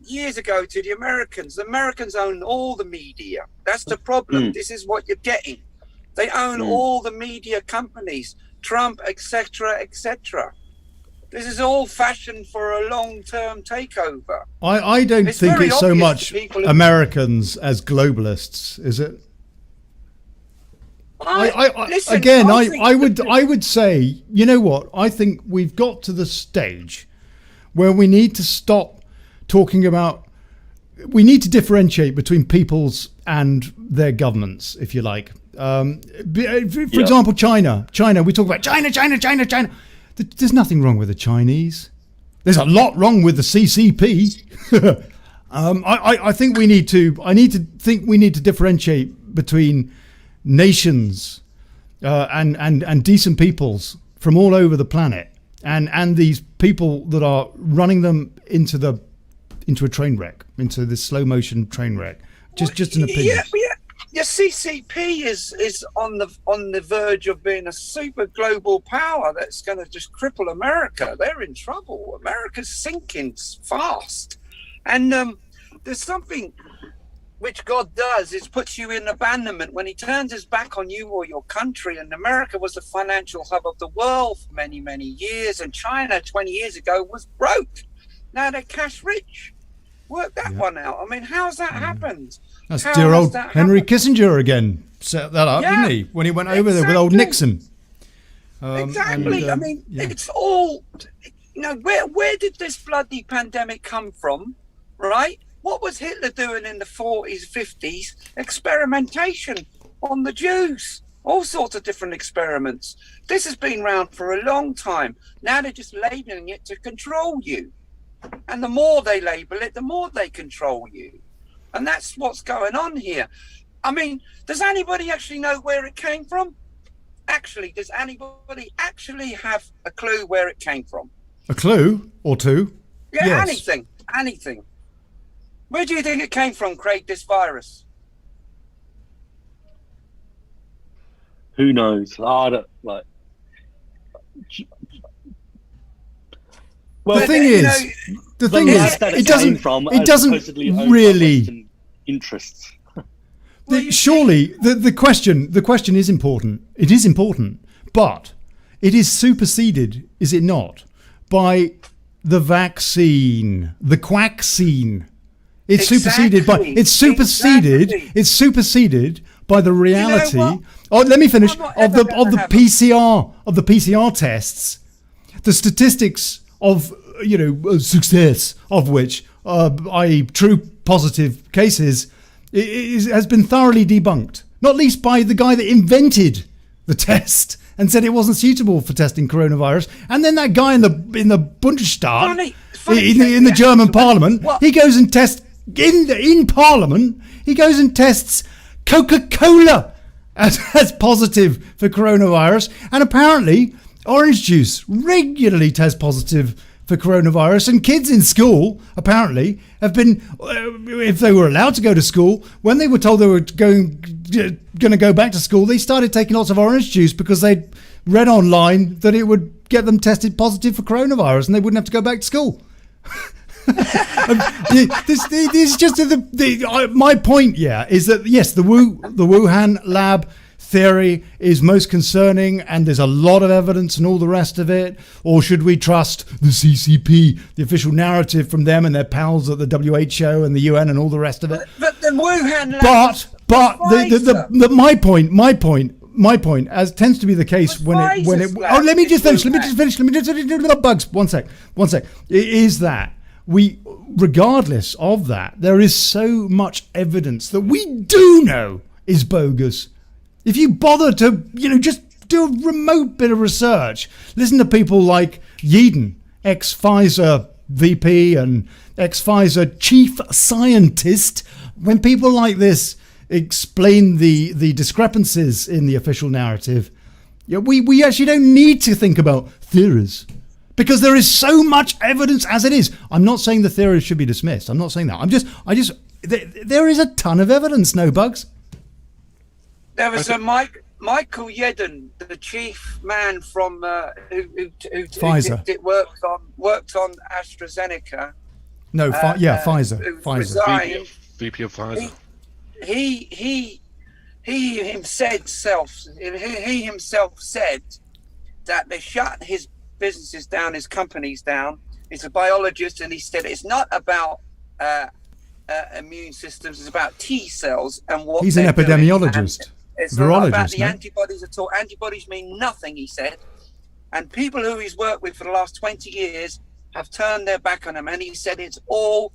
Years ago to the Americans. The Americans own all the media. That's the problem. This is what you're getting. They own all the media companies, Trump, etc., etc. This is all fashioned for a long-term takeover. I don't think it's so much Americans as globalists, is it? I would say, you know what? I think we've got to the stage where we need to stop talking about. We need to differentiate between peoples and their governments, if you like. For example, China. We talk about China. There's nothing wrong with the Chinese. There's a lot wrong with the CCP. I think we need to. I need to think we need to differentiate between nations and decent peoples from all over the planet, and these people that are running them into a train wreck, into this slow motion train wreck. Just an opinion. Yeah, CCP is on the verge of being a super global power that's going to just cripple America. They're in trouble. America's sinking fast, and there's something which God does is puts you in abandonment when He turns His back on you or your country. And America was the financial hub of the world for many, many years, and China 20 years ago was broke. Now they're cash rich. Work that one out. I mean, how's that happened? That's dear old Henry Kissinger again set that up, didn't he? When he went over there with old Nixon. Exactly. I mean, it's all, where did this bloody pandemic come from, right? What was Hitler doing in the 40s, 50s? Experimentation on the Jews. All sorts of different experiments. This has been around for a long time. Now they're just labeling it to control you. And the more they label it, the more they control you. And that's what's going on here. I mean, does anybody actually know where it came from? Actually, does anybody actually have a clue where it came from? A clue or two? Yeah, yes. Anything. Where do you think it came from, Craig, this virus? Who knows? Well, the thing is, it doesn't really interests. Surely the question is important. It is important, but it is superseded, is it not, by the vaccine, the quackcine. It's superseded by the reality. Let me finish of the PCR tests, the statistics of success of which, i.e., true positive cases, has been thoroughly debunked. Not least by the guy that invented the test and said it wasn't suitable for testing coronavirus. And then that guy in the Bundestag, in the German Parliament, he goes and tests in Parliament. He goes and tests Coca-Cola as positive for coronavirus, and apparently orange juice regularly tests positive for coronavirus, and kids in school apparently have been, if they were allowed to go to school, when they were told they were going to go back to school, they started taking lots of orange juice because they'd read online that it would get them tested positive for coronavirus and they wouldn't have to go back to school. This is just my point. Is that yes, the Wuhan lab theory is most concerning, and there's a lot of evidence and all the rest of it. Or should we trust the CCP, the official narrative from them and their pals at the WHO and the UN and all the rest of it? But the Wuhan lab. But my point, as tends to be the case when it. Let me just finish. Bugs, one sec. Is that we, regardless of that, there is so much evidence that we do know is bogus. If you bother to, just do a remote bit of research, listen to people like Yeadon, ex-Pfizer VP and ex-Pfizer chief scientist, when people like this explain the discrepancies in the official narrative, we actually don't need to think about theories. Because there is so much evidence as it is. I'm not saying the theories should be dismissed. I'm not saying that. There is a ton of evidence, no Bugs. There was a Michael Yeadon, the chief man from who Pfizer. worked on AstraZeneca. No, Pfizer. Resigned. VP of Pfizer. He himself said that they shut his businesses down, his companies down. He's a biologist, and he said it's not about immune systems, it's about T cells and what he's an epidemiologist. It's not about the antibodies at all. Antibodies mean nothing, he said. And people who he's worked with for the last 20 years have turned their back on him. And he said it's all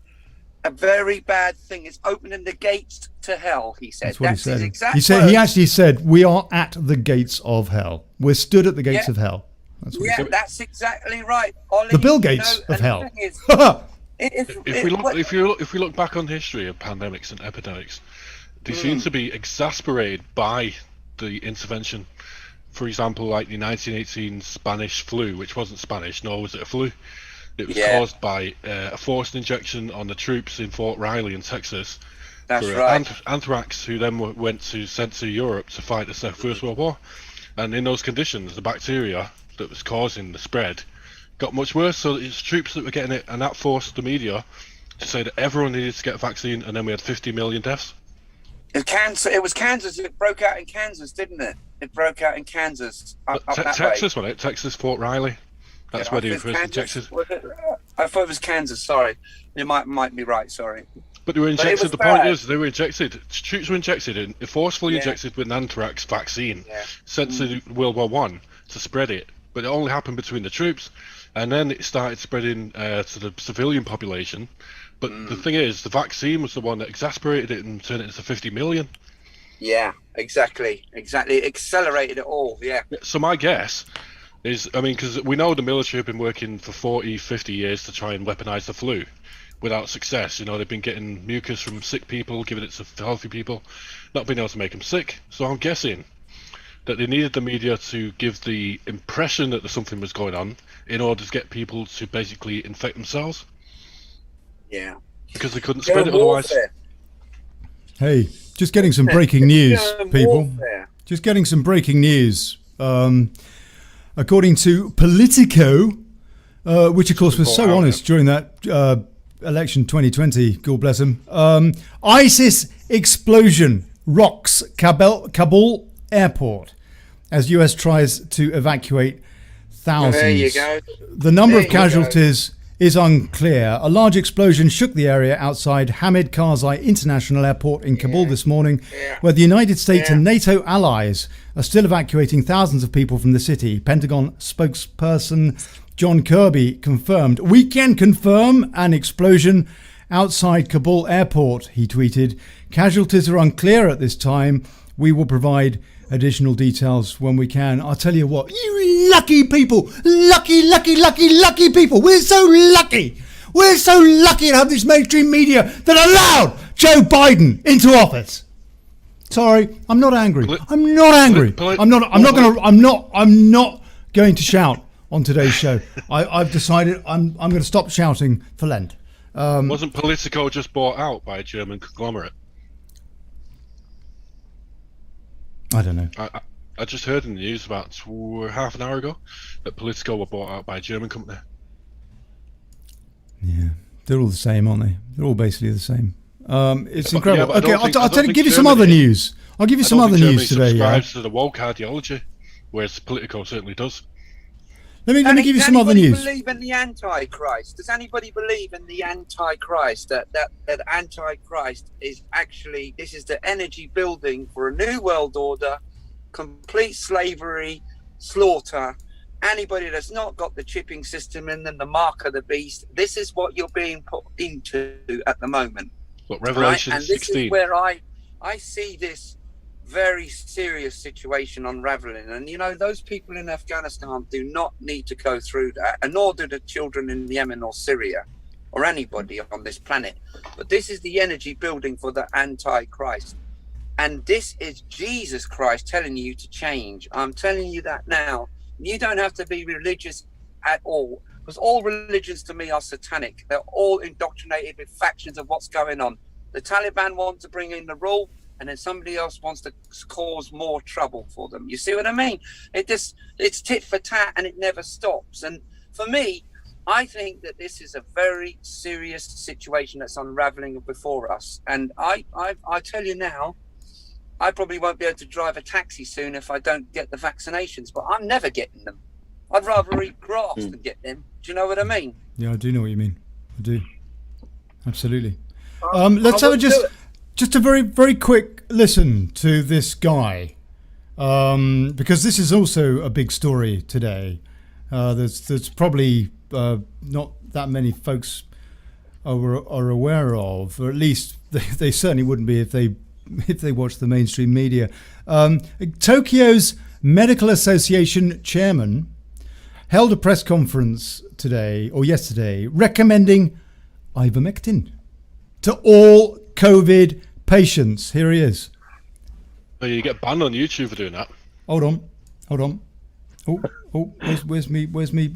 a very bad thing. It's opening the gates to hell, he said. That's what he said. His exact words. He actually said, we are at the gates of hell. We're stood at the gates of hell. That's what he said. That's exactly right. Ollie, the Bill Gates of hell. If we look back on history of pandemics and epidemics, they seem to be exasperated by the intervention. For example, like the 1918 Spanish flu, which wasn't Spanish, nor was it a flu. It was caused by a forced injection on the troops in Fort Riley in Texas. That's right. Anthrax, who then sent to Europe to fight the First World War. And in those conditions, the bacteria that was causing the spread got much worse. So it's troops that were getting it, and that forced the media to say that everyone needed to get a vaccine, and then we had 50 million deaths. It was Kansas. It broke out in Kansas, didn't it? It broke out in Kansas. Texas, wasn't it? Texas, Fort Riley. That's where they first injected. I thought it was Kansas. Sorry, you might be right. Sorry. But they were injected. The point is, they were injected. Troops were injected, forcefully injected with an anthrax vaccine, sent to World War One to spread it. But it only happened between the troops, and then it started spreading to the civilian population. But the thing is, the vaccine was the one that exasperated it and turned it into 50 million. Yeah, exactly. It accelerated it all. Yeah. So my guess is, because we know the military have been working for 40, 50 years to try and weaponize the flu. Without success. They've been getting mucus from sick people, giving it to healthy people, not being able to make them sick. So I'm guessing that they needed the media to give the impression that something was going on in order to get people to basically infect themselves. Yeah. Because they couldn't spread it otherwise. Hey, just getting some breaking news, people. Just getting some breaking news. According to Politico, which of course was so honest during that election 2020, God bless him. ISIS explosion rocks Kabul airport as US tries to evacuate thousands. There you go. The number of casualties is unclear. A large explosion shook the area outside Hamid Karzai International Airport in Kabul this morning, where the United States and NATO allies are still evacuating thousands of people from the city. Pentagon spokesperson John Kirby confirmed, "We can confirm an explosion outside Kabul airport," he tweeted. "Casualties are unclear at this time. We will provide additional details when we can." I'll tell you what, you lucky people, lucky people. We're so lucky. We're so lucky to have this mainstream media that allowed Joe Biden into office. Sorry, I'm not angry. I'm not angry. I'm not going to shout on today's show. I've decided I'm going to stop shouting for Lent. Wasn't Politico just bought out by a German conglomerate? I don't know. I just heard in the news about half an hour ago that Politico were bought out by a German company. Yeah, they're all the same, aren't they? They're all basically the same. It's incredible. Yeah, okay, I'll give you some other news. I'll give you some other news today. Subscribes to the woke ideology, whereas Politico certainly does. Let me give you some other news. Does anybody believe in the Antichrist? Does anybody believe in the Antichrist? That Antichrist is actually, this is the energy building for a new world order, complete slavery, slaughter. Anybody that's not got the chipping system in them, the mark of the beast, this is what you're being put into at the moment. What, Revelation 16? And this is where I see this very serious situation unraveling. And those people in Afghanistan do not need to go through that, and nor do the children in Yemen or Syria or anybody on this planet. But this is the energy building for the Antichrist, and this is Jesus Christ telling you to change. I'm telling you that now. You don't have to be religious at all, because all religions to me are satanic. They're all indoctrinated with factions of what's going on. The Taliban want to bring in the rule, and then somebody else wants to cause more trouble for them. You see what I mean? It's tit for tat, and it never stops. And for me, I think that this is a very serious situation that's unraveling before us. And I tell you now, I probably won't be able to drive a taxi soon if I don't get the vaccinations, but I'm never getting them. I'd rather eat grass than get them. Do you know what I mean? Yeah, I do know what you mean. I do. Absolutely. Let's have just a very, very quick listen to this guy, because this is also a big story today. There's probably not that many folks are aware of, or at least they certainly wouldn't be if they watch the mainstream media. Tokyo's Medical Association chairman held a press conference today or yesterday recommending ivermectin to all COVID patients. Here he is. Oh, you get banned on YouTube for doing that. Hold on. Where's me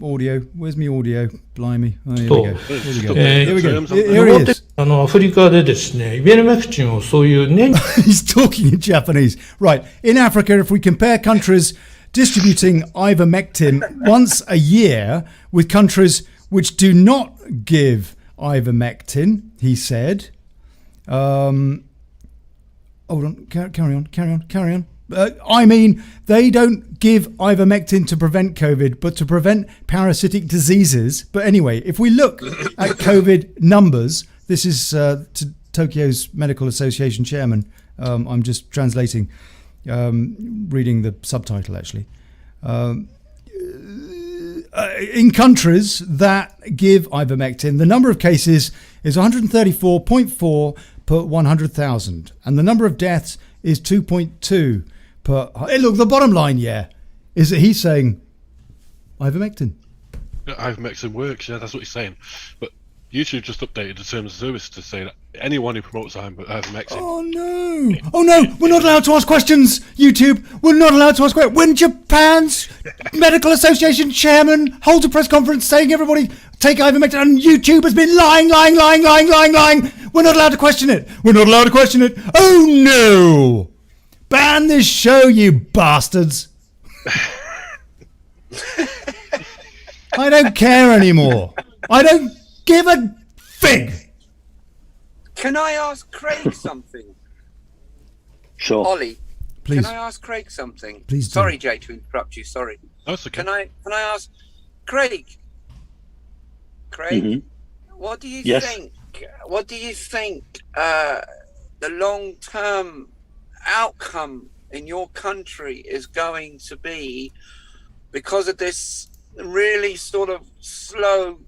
audio? Where's me audio? Blimey. Oh, here we go. Here we go. Here he is. アフリカでですね、イベルメクチンをそういう年 He's talking in Japanese. Right. In Africa, if we compare countries distributing ivermectin once a year with countries which do not give ivermectin, he said. Hold on. Carry on. I mean, they don't give ivermectin to prevent COVID, but to prevent parasitic diseases. But anyway, if we look at COVID numbers, this is Tokyo's Medical Association chairman. I'm just translating, reading the subtitle actually. In countries that give ivermectin, the number of cases is 134.4 per 100,000, and the number of deaths is 2.2 per. Hey, look, the bottom line, is that he's saying ivermectin. Ivermectin works, yeah, that's what he's saying. But YouTube just updated the terms of service to say that anyone who promotes ivermectin. Oh no! We're not allowed to ask questions, YouTube. We're not allowed to ask questions. When Japan's Medical Association chairman holds a press conference saying everybody take ivermectin, and YouTube has been lying. We're not allowed to question it. Oh no! Ban this show, you bastards! I don't care anymore. I don't give a fig. Can I ask Craig something? Sure. Ollie, please. Can I ask Craig something? Please do. Sorry, Jay, to interrupt you. Sorry. That's okay. Can I ask Craig? Mm-hmm. What do you Yes. think? What do you think the long-term outcome in your country is going to be because of this really sort of slow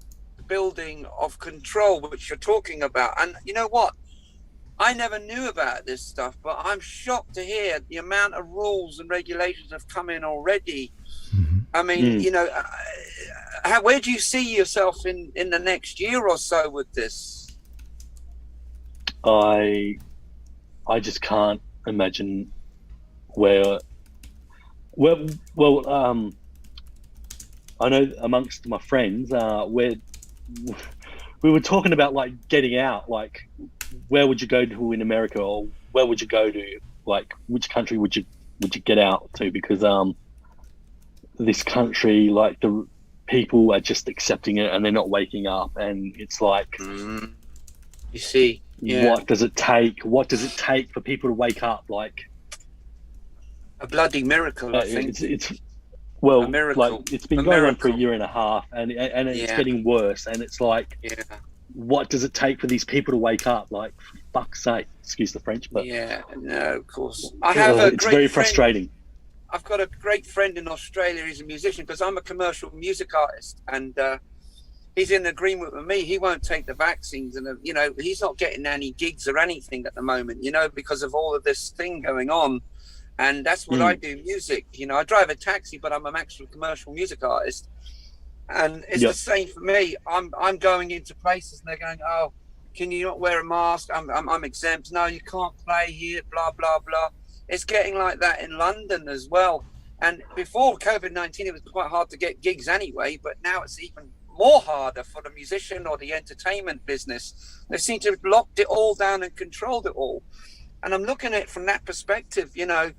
building of control which you're talking about? And you know what, I never knew about this stuff, but I'm shocked to hear the amount of rules and regulations have come in already. I mean, you know, where do you see yourself in the next year or so with this? I just can't imagine where. Well, I know amongst my friends, we were talking about like getting out. Like, where would you go to in America, or where would you go to? Like, which country would you get out to? Because this country, like, the people are just accepting it and they're not waking up, and it's like, you see, what does it take? What does it take for people to wake up? Like a bloody miracle, I think. It's well, a miracle. like, it's been going on for a year and a half, and it's getting worse. And it's like, what does it take for these people to wake up? Like, for fuck's sake, excuse the French, but no, of course. I have a it's great very friend. frustrating. I've got a great friend in Australia. He's a musician, because I'm a commercial music artist, and he's in agreement with me. He won't take the vaccines, and you know, he's not getting any gigs or anything at the moment, you know, because of all of this thing going on. And that's what I do, music. You know, I drive a taxi, but I'm an actual commercial music artist. And it's the same for me. I'm going into places and they're going, oh, can you not wear a mask? I'm exempt. No, you can't play here, blah, blah, blah. It's getting like that in London as well. And before COVID-19, it was quite hard to get gigs anyway, but now it's even more harder for the musician or the entertainment business. They seem to have locked it all down and controlled it all. And I'm looking at it from that perspective. You know,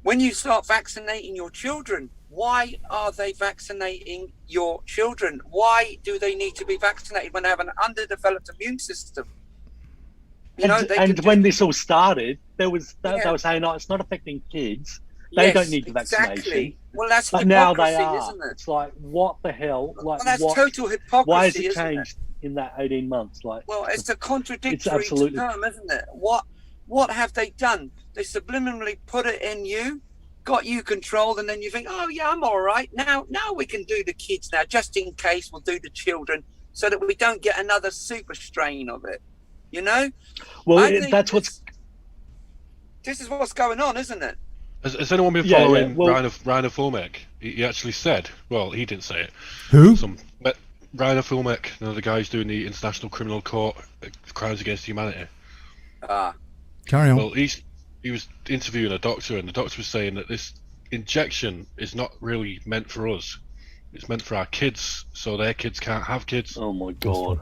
when you start vaccinating your children, why are they vaccinating your children? Why do they need to be vaccinated when they have an underdeveloped immune system? You know, when this all started, they were saying, "Oh, it's not affecting kids. They don't need the vaccination." Well, that's but hypocrisy, now they are. isn't it? It's like, what the hell? Like, well, that's total hypocrisy. Why has it changed in that 18 months? Like, well, it's a contradictory term, isn't it? What have they done? They subliminally put it in you, got you controlled, and then you think, oh yeah, I'm all right. Now we can do the kids now, just in case we'll do the children, so that we don't get another super strain of it. You know? Well, this is what's going on, isn't it? Has anyone been following Ryan of Formek? He actually said, well, he didn't say it. Who? Rainer Fulmek, the guy who's doing the International Criminal Court Crimes Against Humanity. Carry on. Well, he was interviewing a doctor, and the doctor was saying that this injection is not really meant for us. It's meant for our kids, so their kids can't have kids. Oh my god!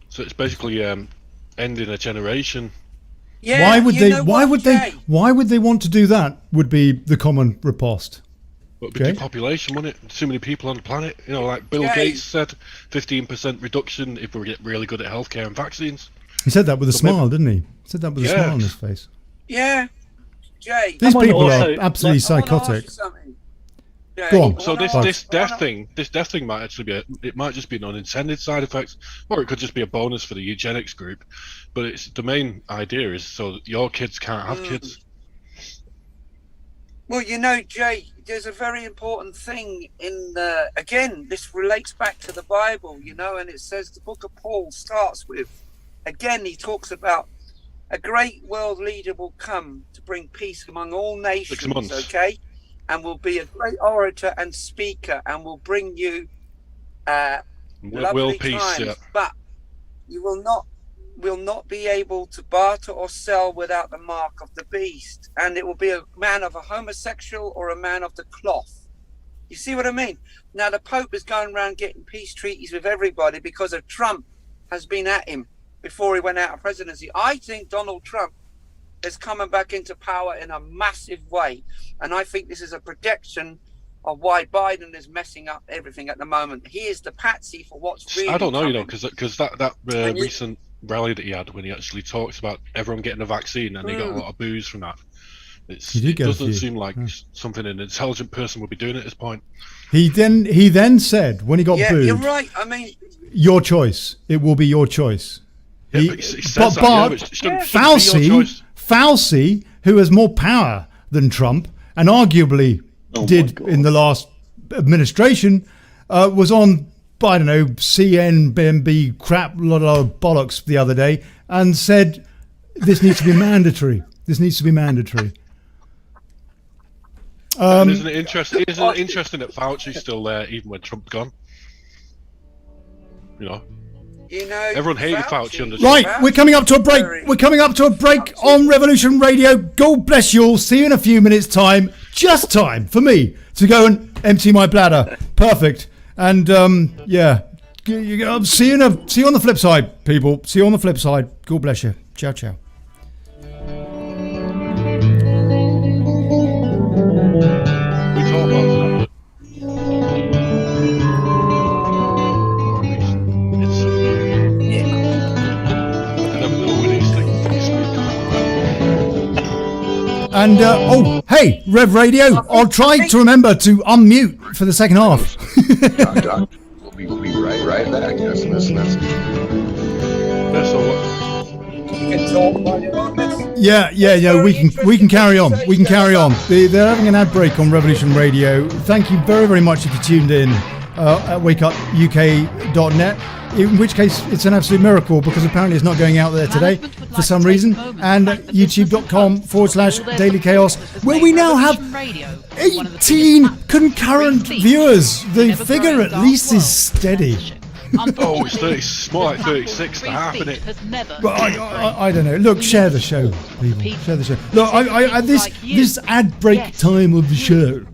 So it's basically ending a generation. Yeah. Why would they want to do that? Would be the common riposte. But with depopulation, wouldn't it? Too many people on the planet. Like Bill Gates said, 15% reduction if we get really good at healthcare and vaccines. He said that with a smile, didn't he? He said that with a smile on his face. Yeah, Jay. These people are absolutely psychotic. Go on. So this death thing might actually be it might just be an unintended side effect, or it could just be a bonus for the eugenics group. But the main idea is so that your kids can't have kids. Well, Jay, there's a very important thing again, this relates back to the Bible, and it says the book of Paul starts with, again, he talks about a great world leader will come to bring peace among all nations, okay? And will be a great orator and speaker and will bring you lovely times. Yeah. But you will not be able to barter or sell without the mark of the beast. And it will be a man of a homosexual or a man of the cloth. You see what I mean? Now, the Pope is going around getting peace treaties with everybody because of Trump has been at him before he went out of presidency. I think Donald Trump is coming back into power in a massive way. And I think this is a projection of why Biden is messing up everything at the moment. He is the patsy for what's really I don't know, coming. because that recent rally that he had when he actually talks about everyone getting a vaccine and he got a lot of boos from that. It doesn't seem like something an intelligent person would be doing at this point. He then said when he got booed, you're right. I mean, your choice. It will be your choice. Yeah, Fauci, who has more power than Trump and arguably did in the last administration, was on, I don't know, CNBC crap, lot of bollocks the other day and said this needs to be mandatory. This needs to be mandatory. Isn't it interesting that Fauci's still there even when Trump's gone? Everyone hated Fauci on the show. Right, we're coming up to a break. We're coming up to a break on Revolution Radio. God bless you all. See you in a few minutes' time. Just time for me to go and empty my bladder. Perfect. And see you on the flip side, people. See you on the flip side. God bless you. Ciao, ciao. We talk about And hey, Rev Radio, I'll try to remember to unmute for the second half. We'll be right back. Yes, Yeah. We can carry on. We can carry on. They're having an ad break on Revolution Radio. Thank you very, very much if you tuned in at wakeupuk.net. In which case, it's an absolute miracle because apparently it's not going out there today for some reason. And youtube.com/Daily Chaos, where we now have 18 concurrent viewers. The figure at least is steady. It's more like 36 to half, isn't it? Well, I don't know. Look, share the show, people. Share the show. Look, this ad break time of the show,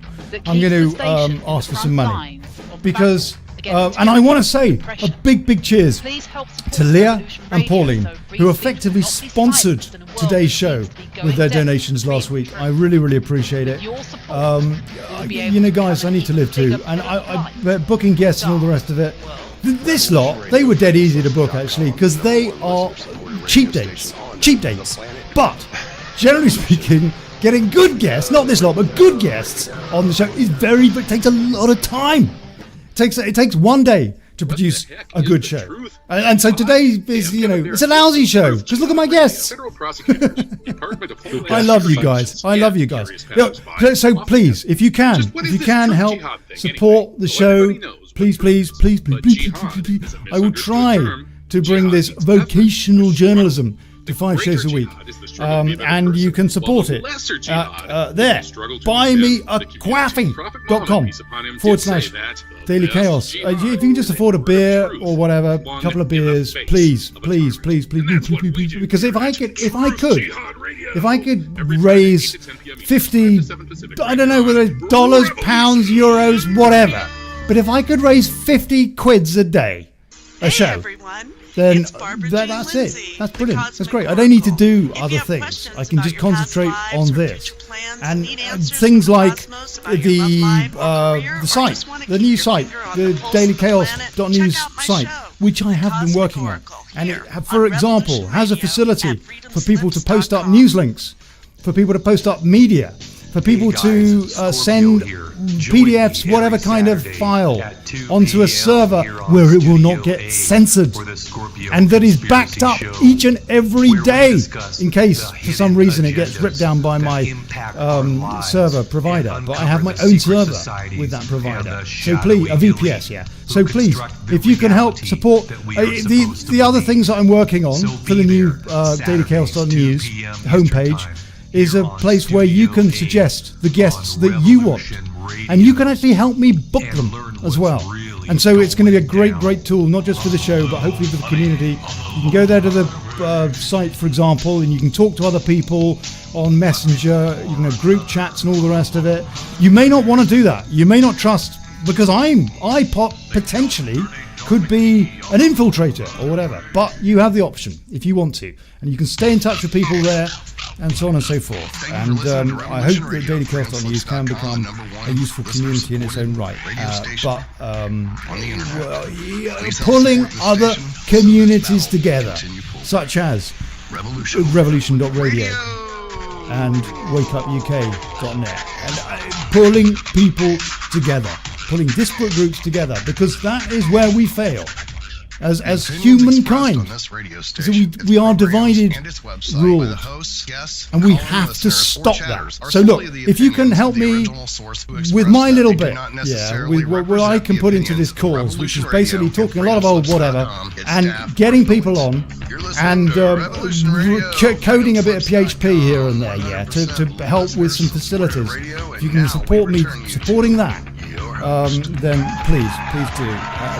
I'm going to ask for some money because. And I want to say a big cheers to Leah and Pauline, who effectively sponsored today's show with their donations last week. I really appreciate it. Guys, I need to live too, and I booking guests and all the rest of it. This lot, they were dead easy to book actually, because they are cheap dates. But generally speaking, getting good guests, not this lot, but good guests on the show it takes a lot of time. It takes one day to produce a good show, and so today is it's a lousy show because look at my guests. I love you guys. So please, if you can help support the show, please. I will try to bring this vocational journalism to 5 shows a week. And you can support it there. buymeaquaffy.com/Daily Chaos. If you can just afford a beer or whatever, a couple of beers, please, because if I could raise 50, I don't know whether it's dollars, pounds, euros, whatever, but if I could raise 50 quids a day, a show, everyone. Then that's it. That's brilliant. That's great. I don't need to do other things. I can just concentrate on this. And things like the site, the new site, the dailychaos.news site, which I have been working on. And it, for example, has a facility for people to post up news links, for people to post up media, for people to send PDFs, whatever kind of file, onto a server where it will not get censored, and that is backed up each and every day in case for some reason it gets ripped down by my server provider. But I have my own server with that provider, so please, a VPS, yeah. So please, if you can help support the other things that I'm working on for the new dailychaos.news homepage, is a place where you can suggest the guests that you want, and you can actually help me book them as well. And so it's going to be a great tool, not just for the show, but hopefully for the community. You can go there to the site, for example, and you can talk to other people on Messenger, you can have group chats and all the rest of it. You may not want to do that. You may not trust, because I potentially could be an infiltrator or whatever, but you have the option if you want to, and you can stay in touch with people there, and so on and so forth. And I hope that dailychaos.news can become a useful community in its own right. Pulling other communities together, such as revolution.radio and wakeupuk.net, and we people together, pulling disparate groups together, because that is where we fail as humankind. So we are divided, ruled, and we have to stop that. So look, if you can help me with my little bit, with what I can put into this cause, which is basically talking a lot of old whatever, and getting people on, and coding a bit of PHP here and there, to help with some facilities. If you can support me supporting that, then please do.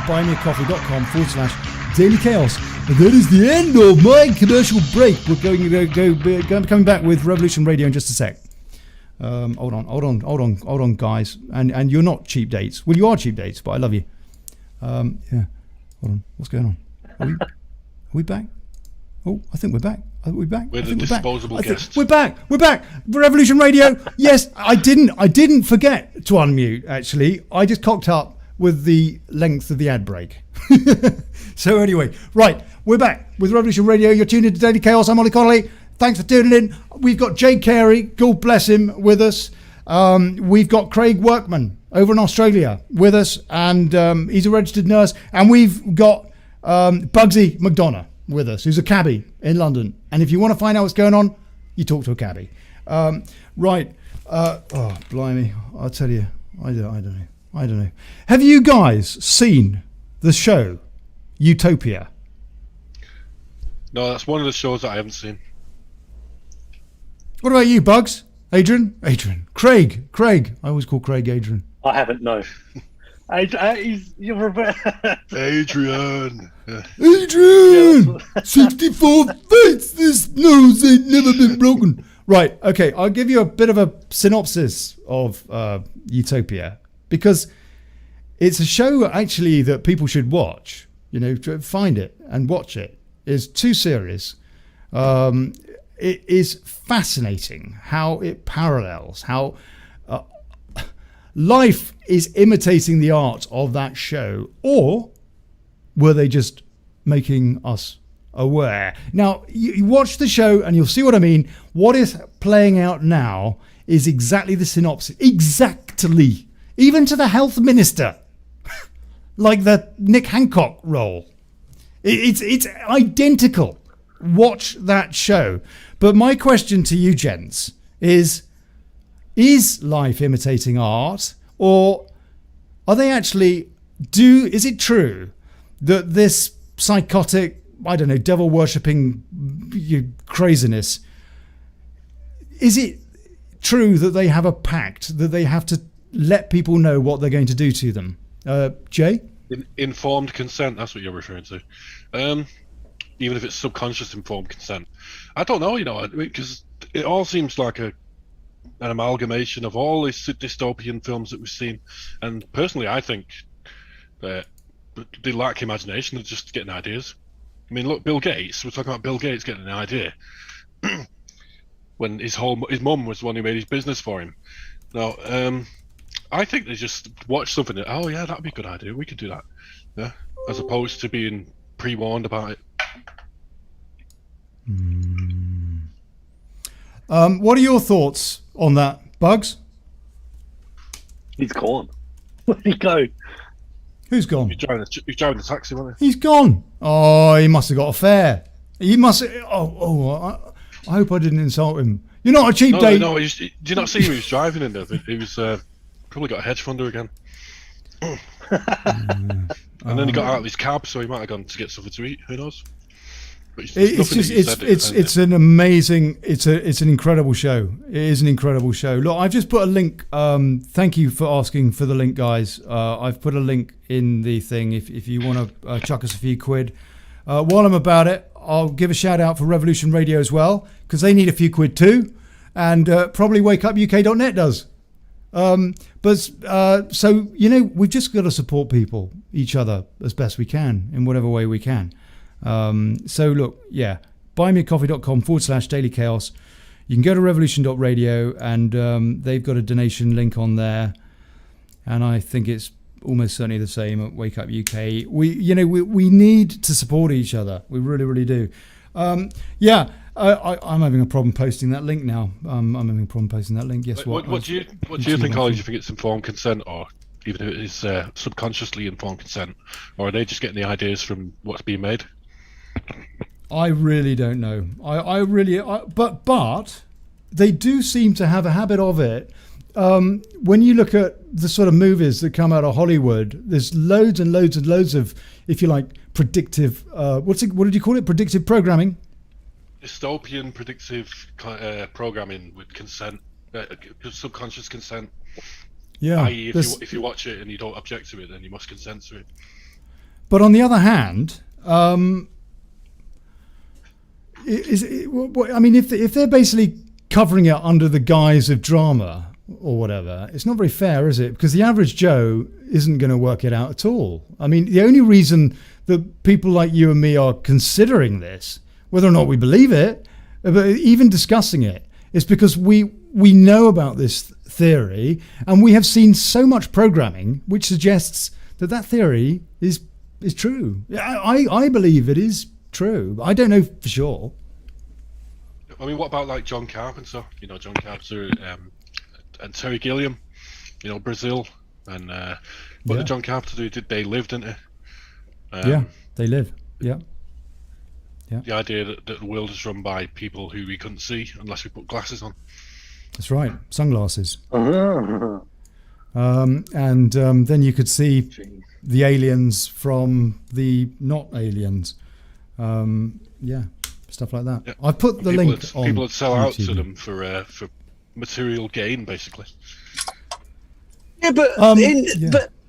buymeacoffee.com/Daily Chaos. And that is the end of my commercial break. We're going to coming back with Revolution Radio in just a sec. Hold on, guys. And you're not cheap dates. Well, you are cheap dates, but I love you. Hold on. What's going on? Are we back? Oh, I think we're back. Are we back? We're the disposable guests. We're back. Revolution Radio. Yes, I didn't forget to unmute, actually. I just cocked up with the length of the ad break. So anyway, right, we're back with Revolution Radio. You're tuned into Daily Chaos. I'm Ollie Connolly. Thanks for tuning in. We've got Jay Carey, God bless him, with us. We've got Craig Workman over in Australia with us, and he's a registered nurse. And we've got Bugsy Mcdonagh with us, who's a cabbie in London. And if you want to find out what's going on, you talk to a cabbie. Right. Oh, blimey. I'll tell you. I don't know. Have you guys seen the show Utopia? No, that's one of the shows that I haven't seen. What about you, Bugs? Adrian? Craig. I always call Craig Adrian. I haven't, no. Adrian! 64 fates, this nose ain't never been broken. Right, okay, I'll give you a bit of a synopsis of Utopia, because it's a show actually that people should watch. Find it and watch it. It's 2 series. It is fascinating how it parallels, how life is imitating the art of that show, or were they just making us aware? Now, you watch the show and you'll see what I mean. What is playing out now is exactly the synopsis. Exactly. Even to the health minister. Like the Nick Hancock role. It's identical. Watch that show. But my question to you gents is life imitating art, or are they actually is it true that this psychotic I don't know, devil worshipping craziness. Is it true that they have a pact, that they have to let people know what they're going to do to them? Jay? Informed consent, that's what you're referring to. Even if it's subconscious informed consent. I don't know, because it all seems like an amalgamation of all these dystopian films that we've seen. And personally, I think that they lack imagination. They're just getting ideas. I mean, look, Bill Gates, we're talking about Bill Gates getting an idea. When his mum was the one who made his business for him. Now, I think they just watch something that, oh yeah, that'd be a good idea, we could do that. Yeah, as opposed to being pre-warned about it. What are your thoughts on that, Bugs? He's gone. Where'd he go? Who's gone? He's driving the taxi, wasn't he? He's gone. Oh, he must have got a fare. He must. I hope I didn't insult him. You're not a cheap date. No. Did you not see who he was driving in there? He was probably got a hedge funder again. And then he got out of his cab, so he might have gone to get something to eat. Who knows? It's an amazing, it's an incredible show. It is an incredible show. Look, I've just put a link. Thank you for asking for the link, guys. I've put a link in the thing if you want to chuck us a few quid. While I'm about it, I'll give a shout out for Revolution Radio as well, because they need a few quid too, and probably wakeupuk.net does. So we've just got to support people, each other, as best we can in whatever way we can. So look, buymeacoffee.com/Daily Chaos. You can go to revolution.radio and they've got a donation link on there, and I think it's almost certainly the same at Wake Up UK. We need to support each other. We really do. I'm having a problem posting that link now. I'm having a problem posting that link. Guess what? What do you think, Ollie? Do you think it's informed consent, or even if it is subconsciously informed consent, or are they just getting the ideas from what's being made? I really don't know. But they do seem to have a habit of it. When you look at the sort of movies that come out of Hollywood, there's loads and loads and loads of, if you like, predictive. What did you call it? Predictive programming. Dystopian predictive programming with consent, subconscious consent. Yeah. I.e., if you watch it and you don't object to it, then you must consent to it. But on the other hand, if they're basically covering it under the guise of drama or whatever, it's not very fair, is it? Because the average Joe isn't going to work it out at all. I mean, the only reason that people like you and me are considering this, whether or not we believe it, but even discussing it, is because we know about this theory, and we have seen so much programming which suggests that theory is true. I believe it is true. I don't know for sure. I mean, what about like John Carpenter? John Carpenter and Terry Gilliam, Brazil, and what did John Carpenter do? Did they live, didn't they? They live. Yeah. The idea that the world is run by people who we couldn't see unless we put glasses on. That's right, sunglasses. And then you could see the aliens from the not aliens. Stuff like that. Yeah. I put the link on. People would sell out to them for material gain, basically. Yeah, but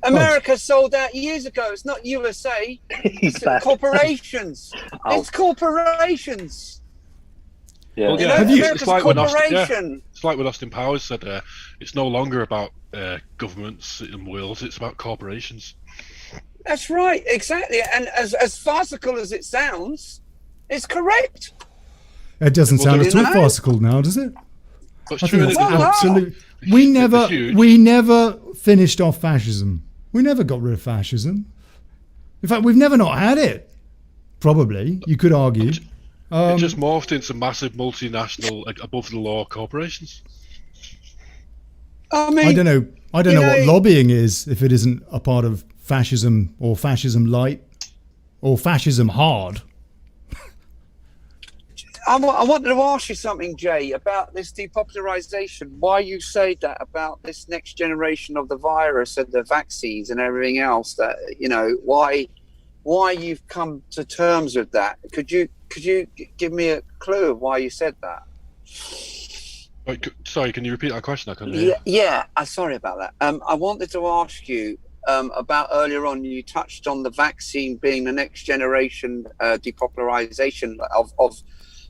America sold out years ago. It's not USA. It's corporations. It's corporations. Yeah. Well, it's like when Austin Powers said, it's no longer about governments and wills, it's about corporations. That's right, exactly. And as farcical as it sounds, it's correct. It doesn't sound at all farcical now, does it? I think it's absolute. We never finished off fascism. We never got rid of fascism. In fact, we've never not had it. Probably, you could argue. It just morphed into massive multinational, above the law corporations. I mean, I don't know what lobbying is if it isn't a part of fascism or fascism light or fascism hard. I wanted to ask you something, Jay, about this depopularization. Why you say that about this next generation of the virus and the vaccines and everything else? That why why you've come to terms with that. Could you give me a clue of why you said that? Sorry, can you repeat that question? I couldn't hear. Yeah. Sorry about that. I wanted to ask you about earlier on. You touched on the vaccine being the next generation depopularization of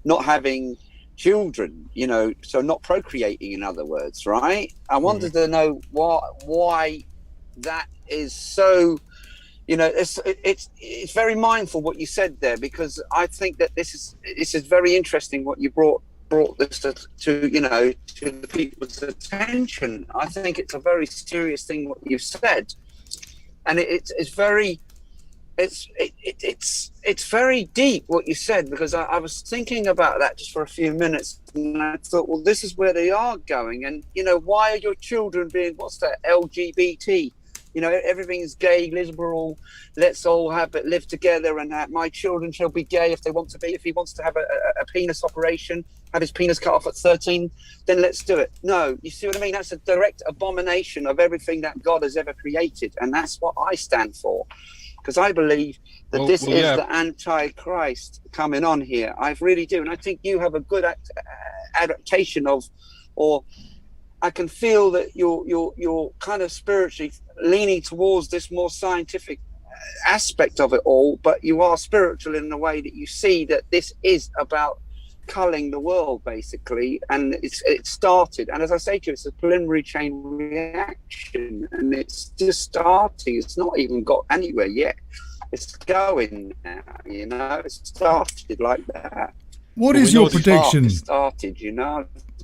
not having children. So not procreating, in other words, right? I wanted to know why that is so. It's very mindful what you said there, because I think that this is very interesting what you brought this to the people's attention. I think it's a very serious thing what you've said, and it's very deep what you said, because I was thinking about that just for a few minutes, and I thought, well, this is where they are going, and why are your children being LGBT? Everything is gay, liberal. Let's all live together, and my children shall be gay if they want to be. If he wants to have a penis operation, have his penis cut off at 13, then let's do it. No, you see what I mean? That's a direct abomination of everything that God has ever created, and that's what I stand for, because I believe that this is the Antichrist coming on here. I really do, and I think you have a good adaptation of, or I can feel that you're kind of spiritually leaning towards this more scientific aspect of it all, but you are spiritual in the way that you see that this is about culling the world, basically, and it started. And as I say to you, it's a preliminary chain reaction, and it's just starting. It's not even got anywhere yet. It's going now. It started like that. What is your prediction? Started,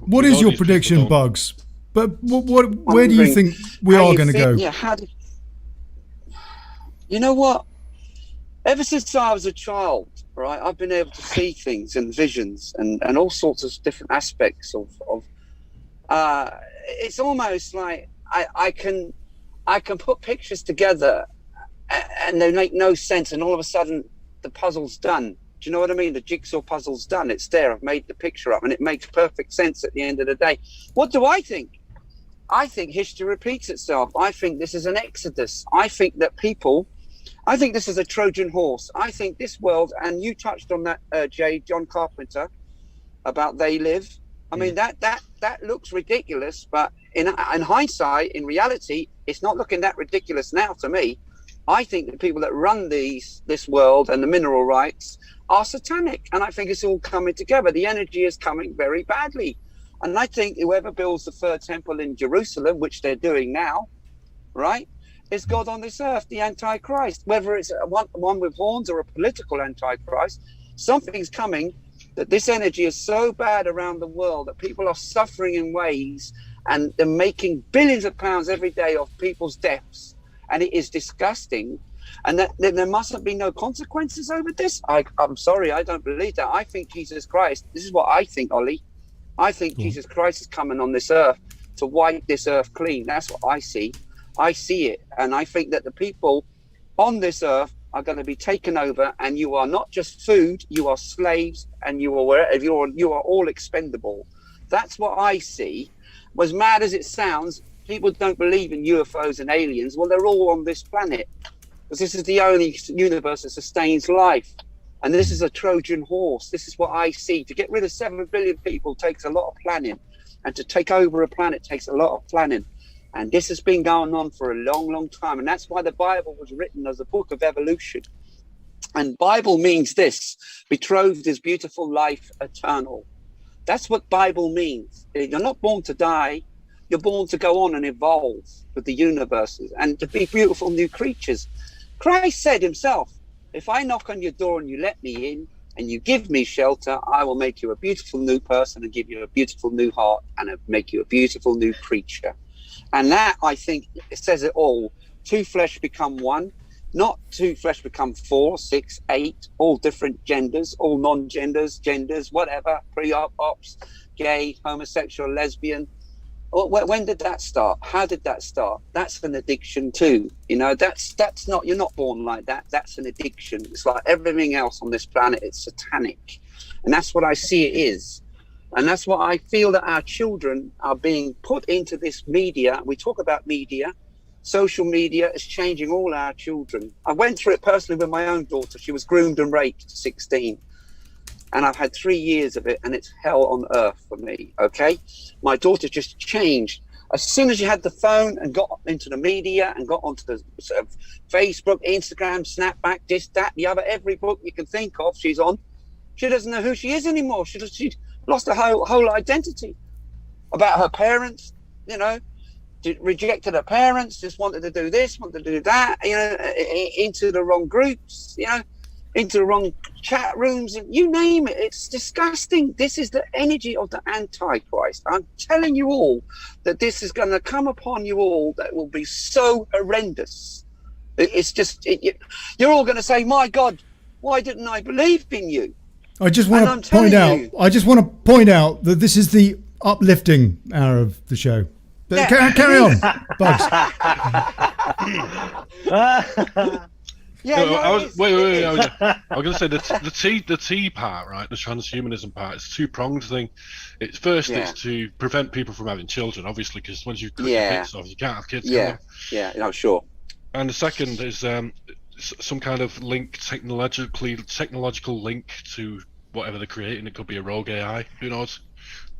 What is your prediction, Bugs? But where do you think we are going to go? Yeah, you know what? Ever since I was a child, right, I've been able to see things and visions and all sorts of different aspects of it's almost like I can put pictures together and they make no sense, and all of a sudden the puzzle's done. Do you know what I mean? The jigsaw puzzle's done. It's there. I've made the picture up, and it makes perfect sense at the end of the day. What do I think? I think history repeats itself. I think this is an exodus. I think that I think this is a Trojan horse. I think this world, and you touched on that, John Carpenter, about They Live. I mean, that looks ridiculous, but in hindsight, in reality, it's not looking that ridiculous now to me. I think the people that run this world and the mineral rights are satanic, and I think it's all coming together. The energy is coming very badly, and I think whoever builds the third temple in Jerusalem, which they're doing now, right, is God on this earth, the Antichrist. Whether it's one with horns or a political Antichrist, something's coming. That this energy is so bad around the world that people are suffering in ways, and they're making billions of pounds every day off people's deaths, and it is disgusting. And that there mustn't be no consequences over this. I'm sorry, I don't believe that. I think Jesus Christ, this is what I think, Ollie. I think Jesus Christ is coming on this earth to wipe this earth clean. That's what I see. I see it. And I think that the people on this earth are going to be taken over, and you are not just food, you are slaves, and you are all expendable. That's what I see. As mad as it sounds, people don't believe in UFOs and aliens. Well, they're all on this planet, because this is the only universe that sustains life. And this is a Trojan horse. This is what I see. To get rid of 7 billion people takes a lot of planning. And to take over a planet takes a lot of planning. And this has been going on for a long, long time. And that's why the Bible was written as a book of evolution. And Bible means this: betrothed is beautiful, life eternal. That's what Bible means. You're not born to die. You're born to go on and evolve with the universes and to be beautiful new creatures. Christ said himself, if I knock on your door and you let me in and you give me shelter, I will make you a beautiful new person and give you a beautiful new heart and make you a beautiful new creature. And that, I think, it says it all. 2 flesh become one, not 2 flesh become 4, 6, 8, all different genders, all non-genders, genders, whatever, pre-op, ops, gay, homosexual, lesbian. When did that start? How did that start? That's an addiction too. That's not, you're not born like that. That's an addiction. It's like everything else on this planet. It's satanic. And that's what I see it is. And that's what I feel that our children are being put into this media. We talk about media. social media is changing all our children. I went through it personally with my own daughter. She was groomed and raped at 16. And I've had 3 years of it, and it's hell on earth for me, okay? My daughter just changed. As soon as she had the phone and got into the media and got onto the sort of Facebook, Instagram, Snapback, this, that, the other, every book you can think of, she's on. She doesn't know who she is anymore. She lost her whole identity about her parents, you know, rejected her parents, just wanted to do this, wanted to do that, you know, into the wrong groups, you know, into the wrong chat rooms, and you name it. It's disgusting. This is the energy of the Antichrist. I'm telling you all that this is going to come upon you all that will be so horrendous. It's just, you're all going to say, my God, why didn't I believe in you? I just want to point out, that this is the uplifting hour of the show. Yeah. Carry on, Bugs. Yeah, I was going to say the T part, right? The transhumanism part. It's a two-pronged thing. It's first, it's to prevent people from having children, obviously, because once you cut your kids off, you can't have kids. No, sure. And the second is some kind of link, technological link to whatever they're creating. It could be a rogue AI, who knows,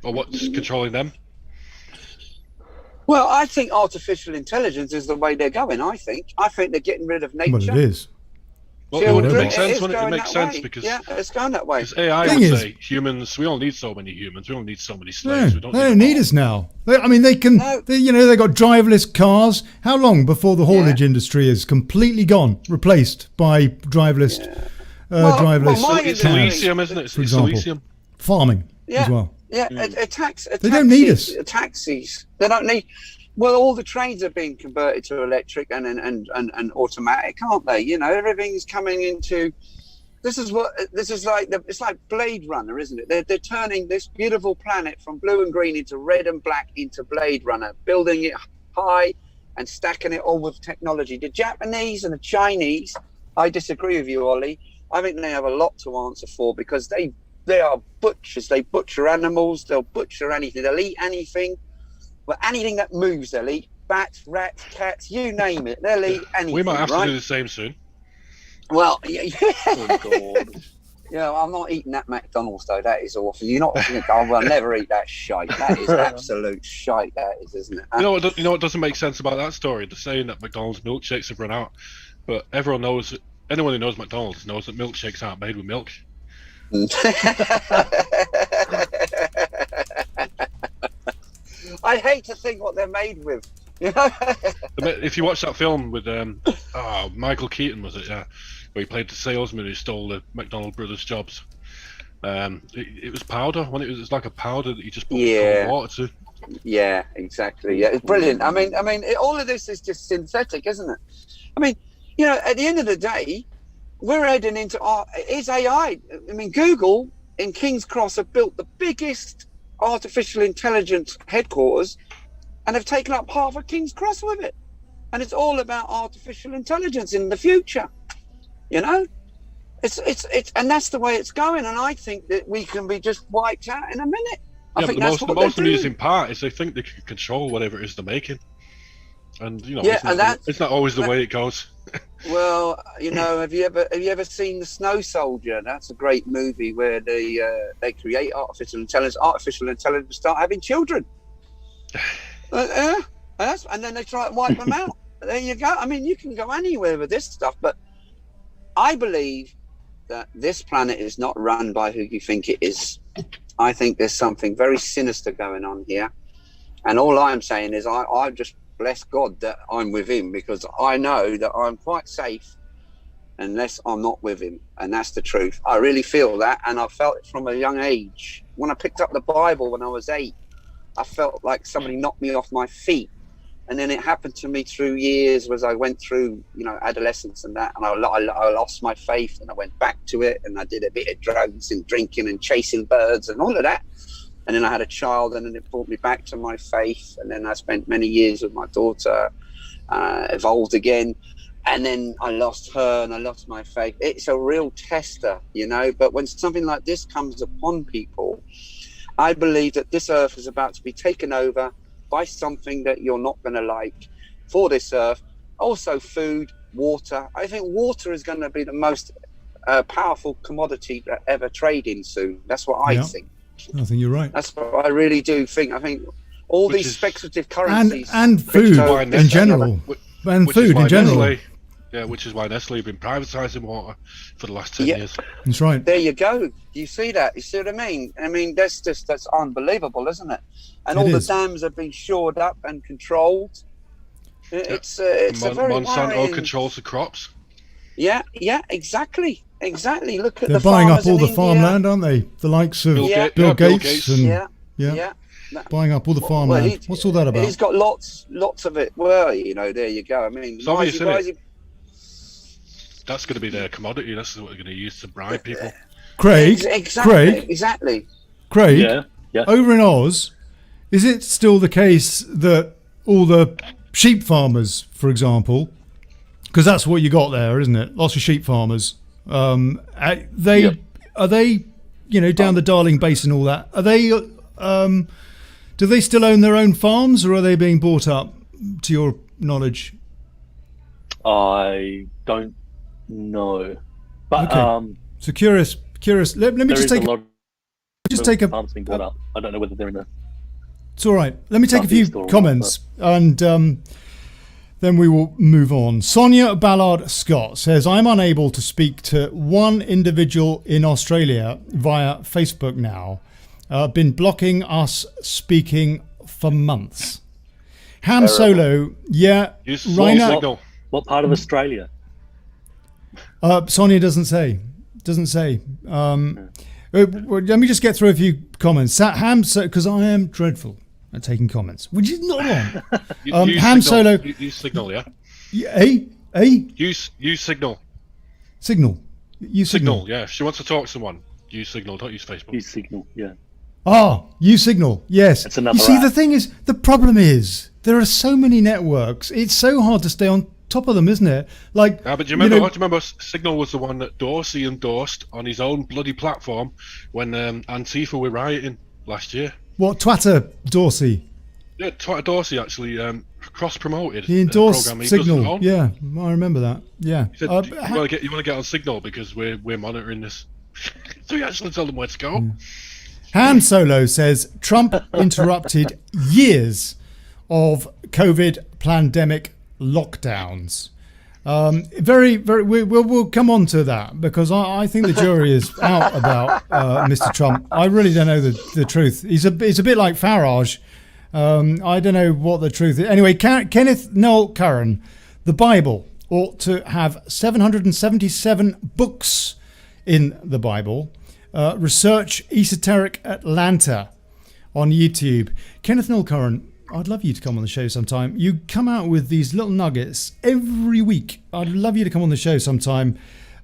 or what's controlling them. Well, I think artificial intelligence is the way they're going. I think they're getting rid of nature. Well, it is. Well, it makes sense, it makes sense because it's going that way. Because AI would say humans. We only need so many humans. We only need so many slaves. They don't need us now. I mean, they can. No. They got driverless cars. How long before the haulage industry is completely gone, replaced by driverless? It's Elysium, isn't it? It's Elysium. Farming as well. Yeah, they don't need us. Taxis. They don't need. Well, all the trains are being converted to electric and automatic, aren't they? You know, everything's coming into. It's like Blade Runner, isn't it? They're turning this beautiful planet from blue and green into red and black into Blade Runner, building it high and stacking it all with technology. The Japanese and the Chinese, I disagree with you, Ollie. I think they have a lot to answer for because they are butchers. They butcher animals. They'll butcher anything. They'll eat anything. Well, anything that moves, they'll eat. Bats, rats, cats, you name it. They'll eat anything. We might have to do the same soon. Well, oh God. Yeah, I'm not eating that McDonald's though. That is awful. You're not going to go, I'll never eat that shite. That is absolute shite. That is, isn't it? You know what doesn't make sense about that story? They're saying that McDonald's milkshakes have run out, but everyone knows. Anyone who knows McDonald's knows that milkshakes aren't made with milk. I hate to think what they're made with. You know? If you watch that film with Michael Keaton, was it? Yeah, where he played the salesman who stole the McDonald brothers' jobs. It was powder. When it was like a powder that you just put cold water to. Yeah, exactly. Yeah, it's brilliant. I mean, all of this is just synthetic, isn't it? I mean, you know, at the end of the day, we're heading into it's AI. I mean, Google in King's Cross have built the biggest artificial intelligence headquarters and have taken up half of King's Cross with it. And it's all about artificial intelligence in the future. You know? It's and that's the way it's going. And I think that we can be just wiped out in a minute. I think that's what the most amusing part is they think they can control whatever it is they're making. And you know, it's not always the way it goes. Well, you know, have you ever seen The Snow Soldier? That's a great movie where they create artificial intelligence start having children. And then they try and wipe them out. There you go. I mean, you can go anywhere with this stuff, but I believe that this planet is not run by who you think it is. I think there's something very sinister going on here. And all I'm saying is I just bless God that I'm with him, because I know that I'm quite safe unless I'm not with him. And that's the truth. I really feel that. And I felt it from a young age. When I picked up the Bible when I was 8, I felt like somebody knocked me off my feet. And then it happened to me through years as I went through, you know, adolescence and that. And I lost my faith and I went back to it. And I did a bit of drugs and drinking and chasing birds and all of that. And then I had a child, and then it brought me back to my faith. And then I spent many years with my daughter, evolved again. And then I lost her and I lost my faith. It's a real tester, you know. But when something like this comes upon people, I believe that this earth is about to be taken over by something that you're not going to like. for this earth. Also food, water. I think water is going to be the most powerful commodity that ever trading soon. That's what I think. I think you're right. That's what I really do think. I think all these speculative currencies and food in general, and food in general. Which is why Nestle have been privatising water for the last 10 years. That's right. There you go. You see that? You see what I mean? I mean, that's unbelievable, isn't it? And all the dams have been shored up and controlled. It's a very Monsanto worrying... controls the crops. Yeah, exactly. Look at they're buying up all the farmland, aren't they? The likes of Bill Gates and buying up all the farmland. What's all that about? He's got lots of it. Well, there you go. I mean, that's going to be their commodity. That's what they're going to use to bribe people. Craig, exactly. Craig, over in Oz, is it still the case that all the sheep farmers, for example, because that's what you got there, isn't it? Lots of sheep farmers. Are they down the Darling Basin, all that? Are they? Do they still own their own farms, or are they being bought up? To your knowledge, I don't know. But so curious. Let me just take a. Farms being bought up. I don't know whether they're in the. It's all right. Let me take a few comments and then we will move on. Sonia Ballard Scott says, I'm unable to speak to one individual in Australia via Facebook now. Been blocking us speaking for months. Ham Solo, Rainer. What part of Australia? Sonia doesn't say. Let me just get through a few comments. Because I am dreadful at taking comments, which is not on. Ham Solo. Use Signal, yeah? Use Signal. Signal. Use Signal. Yeah. She wants to talk to someone. Use Signal, don't use Facebook. Use Signal, yeah. Use Signal, yes. That's another You see, app. the problem is, there are so many networks. It's so hard to stay on top of them, isn't it? Like, but do you remember Signal was the one that Dorsey endorsed on his own bloody platform when Antifa were rioting last year. What, Twitter Dorsey? Yeah, Twitter Dorsey actually cross-promoted. He endorsed Signal. Yeah, I remember that. Yeah. He said, you want to get on Signal because we're monitoring this. So he actually told them where to go. Han Solo says Trump interrupted years of COVID pandemic lockdowns. Very. We'll come on to that because I think the jury is out about Mr. Trump. I really don't know the truth. He's a bit like Farage. I don't know what the truth is. Anyway, Kenneth Noel Curran, the Bible ought to have 777 books in the Bible. Research Esoteric Atlanta on YouTube. Kenneth Noel Curran, I'd love you to come on the show sometime. You come out with these little nuggets every week. I'd love you to come on the show sometime.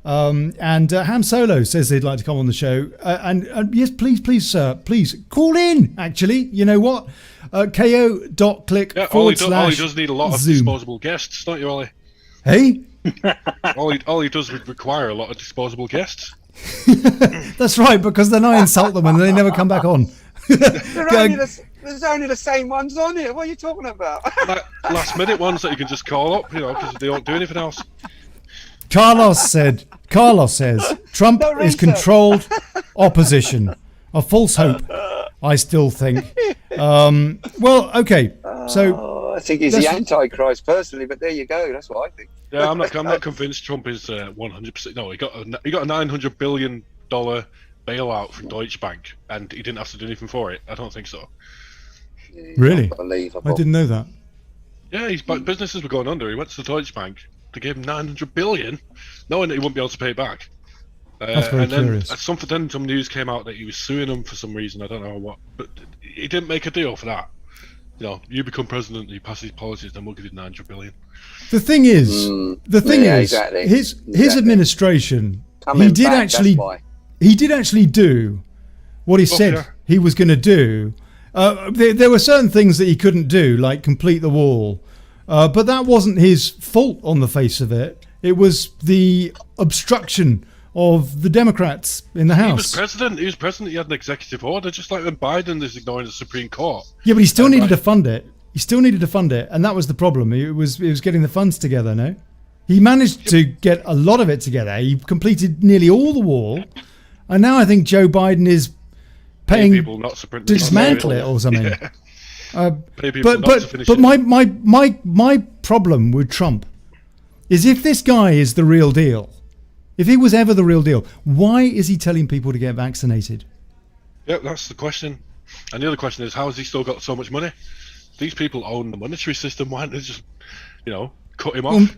And Ham Solo says they'd like to come on the show. And yes, please, sir, please call in. Actually, you know what? ko.click / Ollie does need a lot of disposable guests, don't you, Ollie? Hey? Ollie does require a lot of disposable guests. That's right, because then I insult them and they never come back on. There's only the same ones on here. What are you talking about? Last minute ones that you can just call up, because they don't do anything else. Carlos says Trump is controlled opposition. A false hope, I still think. Well, okay. So I think he's the Antichrist personally, but there you go. That's what I think. Yeah, I'm not convinced Trump is 100%. No, he got a $900 billion bailout from Deutsche Bank, and he didn't have to do anything for it. I don't think so. Really? I didn't know that. Yeah, businesses were going under. He went to the Deutsche Bank. They gave him $900 billion, knowing that he wouldn't be able to pay it back. That's very curious. Then some news came out that he was suing them for some reason. I don't know what, but he didn't make a deal for that. You become president, you pass these policies, then we'll give you $900 billion. The thing is, exactly. his administration, he did actually do what he said he was going to do. There were certain things that he couldn't do, like complete the wall, but that wasn't his fault on the face of it. It was the obstruction of the Democrats in the House. He was president. He had an executive order, just like when Biden is ignoring the Supreme Court. Yeah, but he still needed to fund it. He still needed to fund it, and that was the problem. It was getting the funds together. No, he managed to get a lot of it together. He completed nearly all the wall, and now I think Joe Biden is paying people not to dismantle it or something. Yeah. But my problem with Trump is if this guy is the real deal, if he was ever the real deal, why is he telling people to get vaccinated? Yeah, that's the question. And the other question is, how has he still got so much money? These people own the monetary system. Why don't they just, cut him off?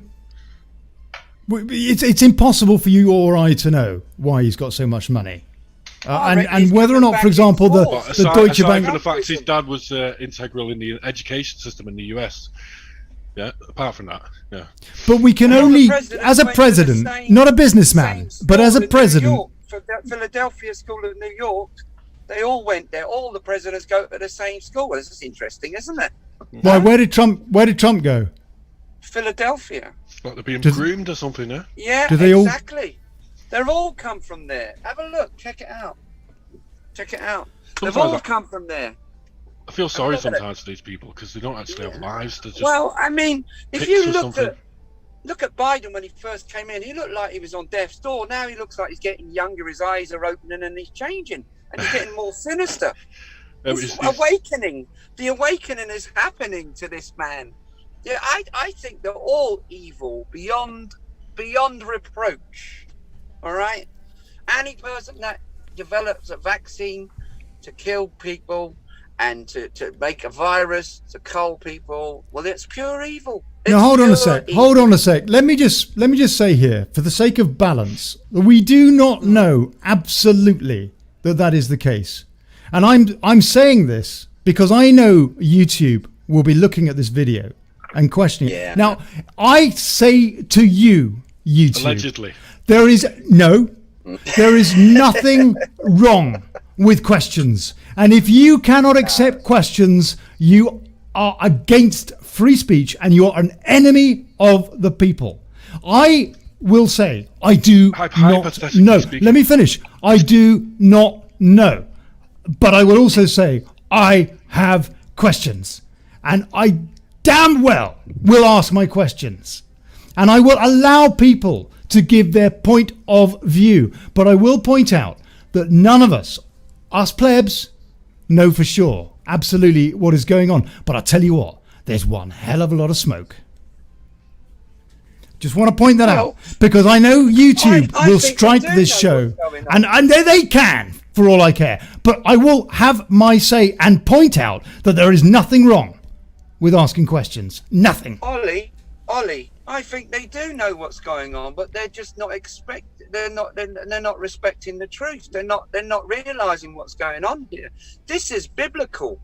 It's impossible for you or I to know why he's got so much money. And whether or not, for example, the Deutsche Bank... Aside from the fact his dad was integral in the education system in the US. Yeah, apart from that, yeah. But we can only, as a president, not a businessman, but as a president... Philadelphia School of New York, they all went there. All the presidents go to the same school. This is interesting, isn't it? Why? Where did Trump go? Philadelphia. Like they're being groomed or something, yeah? Yeah, exactly. They've all come from there. Have a look. Check it out. They've all come from there. I feel sorry sometimes for these people because they don't actually have lives. They're just I mean, if you look at Biden when he first came in, he looked like he was on death's door. Now he looks like he's getting younger. His eyes are opening and he's changing. And he's getting more sinister. It's awakening. The awakening is happening to this man. Yeah, I think they're all evil beyond reproach. All right? Any person that develops a vaccine to kill people and to make a virus to cull people, well, it's pure evil. Now hold on a sec. Let me just say here, for the sake of balance, we do not know absolutely that is the case. And I'm saying this because I know YouTube will be looking at this video and questioning it. Now, I say to you, YouTube, allegedly, there is nothing wrong with questions. And if you cannot accept questions, you are against free speech and you are an enemy of the people. I will say, I do not know. Let me finish. I do not know. But I will also say, I have questions. And I damn well will ask my questions. And I will allow people to give their point of view. But I will point out that none of us plebs, know for sure absolutely what is going on. But I'll tell you what, there's one hell of a lot of smoke. Just want to point that out because I know YouTube will strike this show and they can for all I care. But I will have my say and point out that there is nothing wrong with asking questions. Nothing. Ollie, I think they do know what's going on, but they're just not they're not respecting the truth. They're not realizing what's going on here. This is biblical.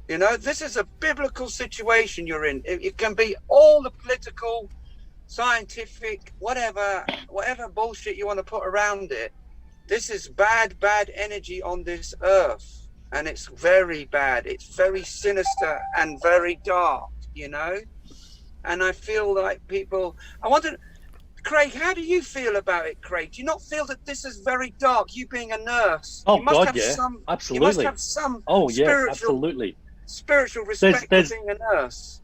This is a biblical situation you're in. It can be all the political, scientific, whatever bullshit you want to put around it. This is bad energy on this earth, and it's very bad. It's very sinister and very dark, and I feel like Craig, how do you feel about it, Craig? Do you not feel that this is very dark? You being a nurse, absolutely. You must have some spiritual respect for being a nurse.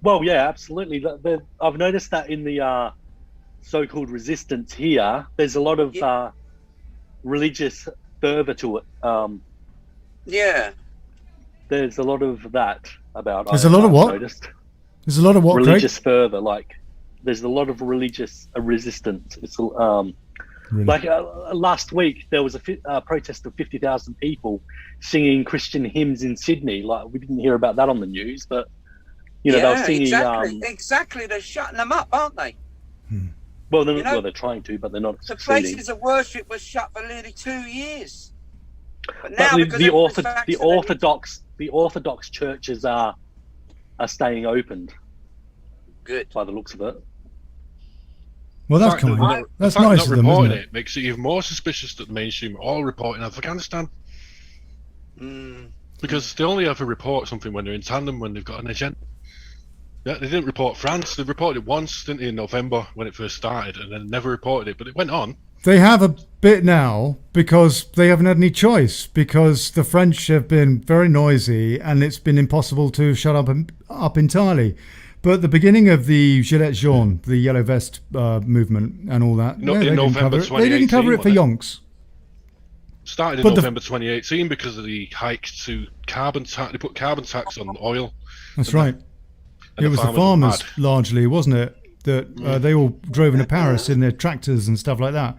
Well, yeah, absolutely. I've noticed that in the so-called resistance here, there's a lot of religious fervor to it. There's a lot of that about. There's a lot of what? There's a lot of what? Religious fervor, like there's a lot of religious resistance. It's really? Like last week there was a protest of 50,000 people singing Christian hymns in Sydney. Like we didn't hear about that on the news, but they were singing. Exactly. They're shutting them up, aren't they? Well, they're trying to, but they're not. The places of worship was shut for nearly 2 years. But now, the Orthodox churches are staying open. Good. By the looks of it. Well, that's kind. That's nice of them, isn't it? Makes it even more suspicious that the mainstream are all reporting Afghanistan. Because they only ever report something when they're in tandem, when they've got an agenda. Yeah, they didn't report France. They reported it once, didn't they, in November when it first started, and then never reported it. But it went on. They have a bit now because they haven't had any choice, because the French have been very noisy and it's been impossible to shut up entirely. But the beginning of the Gilets jaunes, the yellow vest movement and all that, No, in November 2018, they didn't cover it for yonks. Started in November 2018 because of the hike to carbon tax. They put carbon tax on oil. That's right. It was the farmers largely, wasn't it? That they all drove into Paris in their tractors and stuff like that.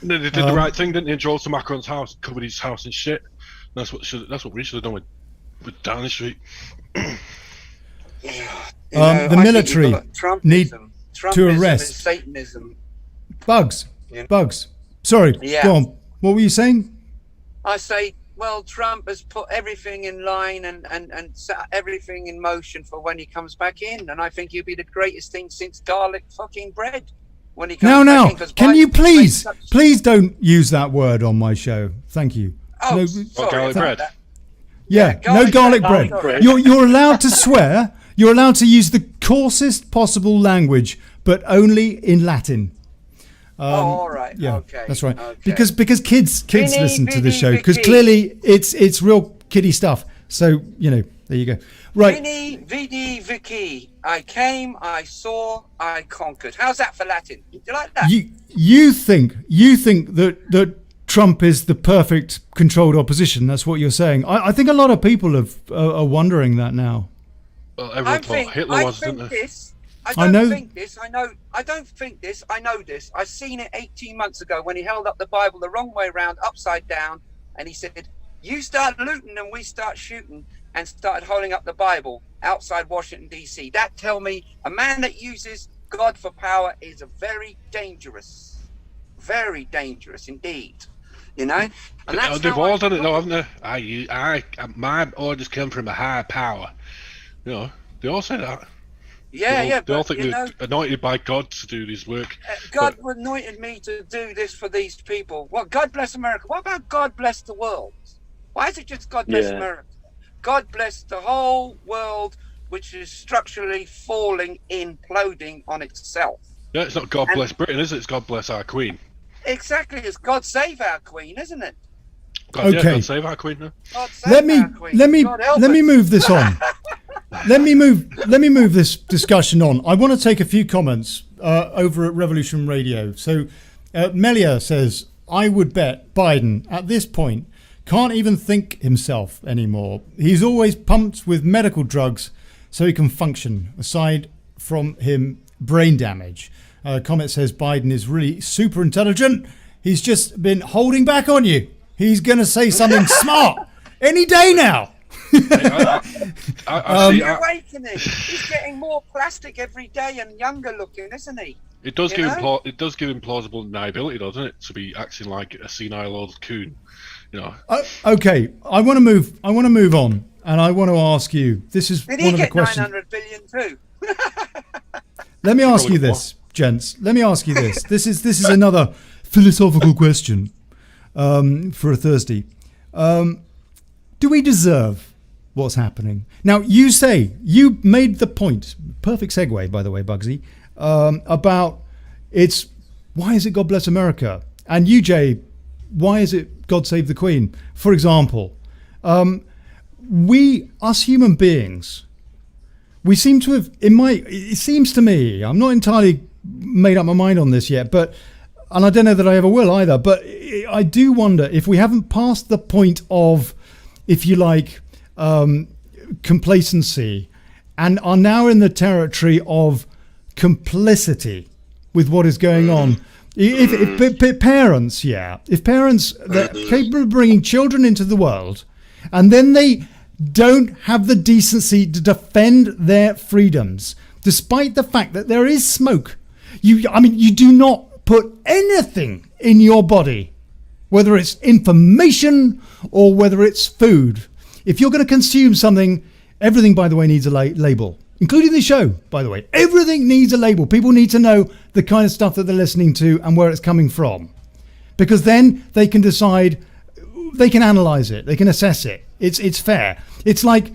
They did the right thing, didn't they? Drove to Macron's house, covered his house in shit. That's what we should have done with Downing Street. The military need to arrest Satanism. Bugs. Sorry, go on. What were you saying? I say, well, Trump has put everything in line and set everything in motion for when he comes back in, and I think he'll be the greatest thing since garlic fucking bread when he comes back in. Can you please don't use that word on my show? Thank you. Oh, no, sorry, garlic bread. Yeah, no garlic bread. You're allowed to swear. You're allowed to use the coarsest possible language, but only in Latin. All right. Yeah, okay. That's right. Okay. Because kids listen to the show, because clearly it's real kiddie stuff. So there you go. Right. Vidi Vici. I came, I saw, I conquered. How's that for Latin? Do you like that? You think that Trump is the perfect controlled opposition? That's what you're saying. I think a lot of people are wondering that now. Well, everyone thought Hitler was, didn't they? I don't think this. I know this. I seen it 18 months ago when he held up the Bible the wrong way around, upside down, and he said, "You start looting and we start shooting," and started holding up the Bible outside Washington D.C. That tell me a man that uses God for power is a very dangerous indeed. And that's they've all done it though, haven't they? My orders come from a higher power. They all say that. They all think they're anointed by God to do this work. God anointed me to do this for these people. Well, God bless America. What about God bless the world? Why is it just God bless America? God bless the whole world, which is structurally falling, imploding on itself. Yeah, it's not God bless Britain, is it? It's God bless our Queen. Exactly, it's God save our Queen, isn't it? God save our Queen. No? Let me move this on. Let me move this discussion on. I want to take a few comments over at Revolution Radio. So Melia says, I would bet Biden at this point can't even think himself anymore. He's always pumped with medical drugs so he can function, aside from him brain damage. Comment says Biden is really super intelligent. He's just been holding back on you. He's going to say something smart any day now. He's awakening. He's getting more plastic every day and younger looking, isn't he? It does give him plausible deniability, doesn't it, to be acting like a senile old coon. Okay, I want to move on, and I want to ask you. This is one of the questions. Did he get 900 billion too? Let me ask you this, gents. Let me ask you this. This is another philosophical question for a Thursday. Do we deserve what's happening? Now, you made the point, perfect segue, by the way, Bugsy, about why is it God bless America? And you, Jay, why is it God save the Queen? For example, us human beings, we seem to have, it seems to me, I'm not entirely made up my mind on this yet, and I don't know that I ever will either, but I do wonder if we haven't passed the point of, if you like, complacency, and are now in the territory of complicity with what is going on. If parents that are capable of bringing children into the world, and then they don't have the decency to defend their freedoms, despite the fact that there is smoke. You do not put anything in your body, whether it's information or whether it's food. If you're going to consume something, everything, by the way, needs a label, including the show, by the way. Everything needs a label. People need to know the kind of stuff that they're listening to and where it's coming from, because then they can decide, they can analyze it, they can assess it. It's fair. It's like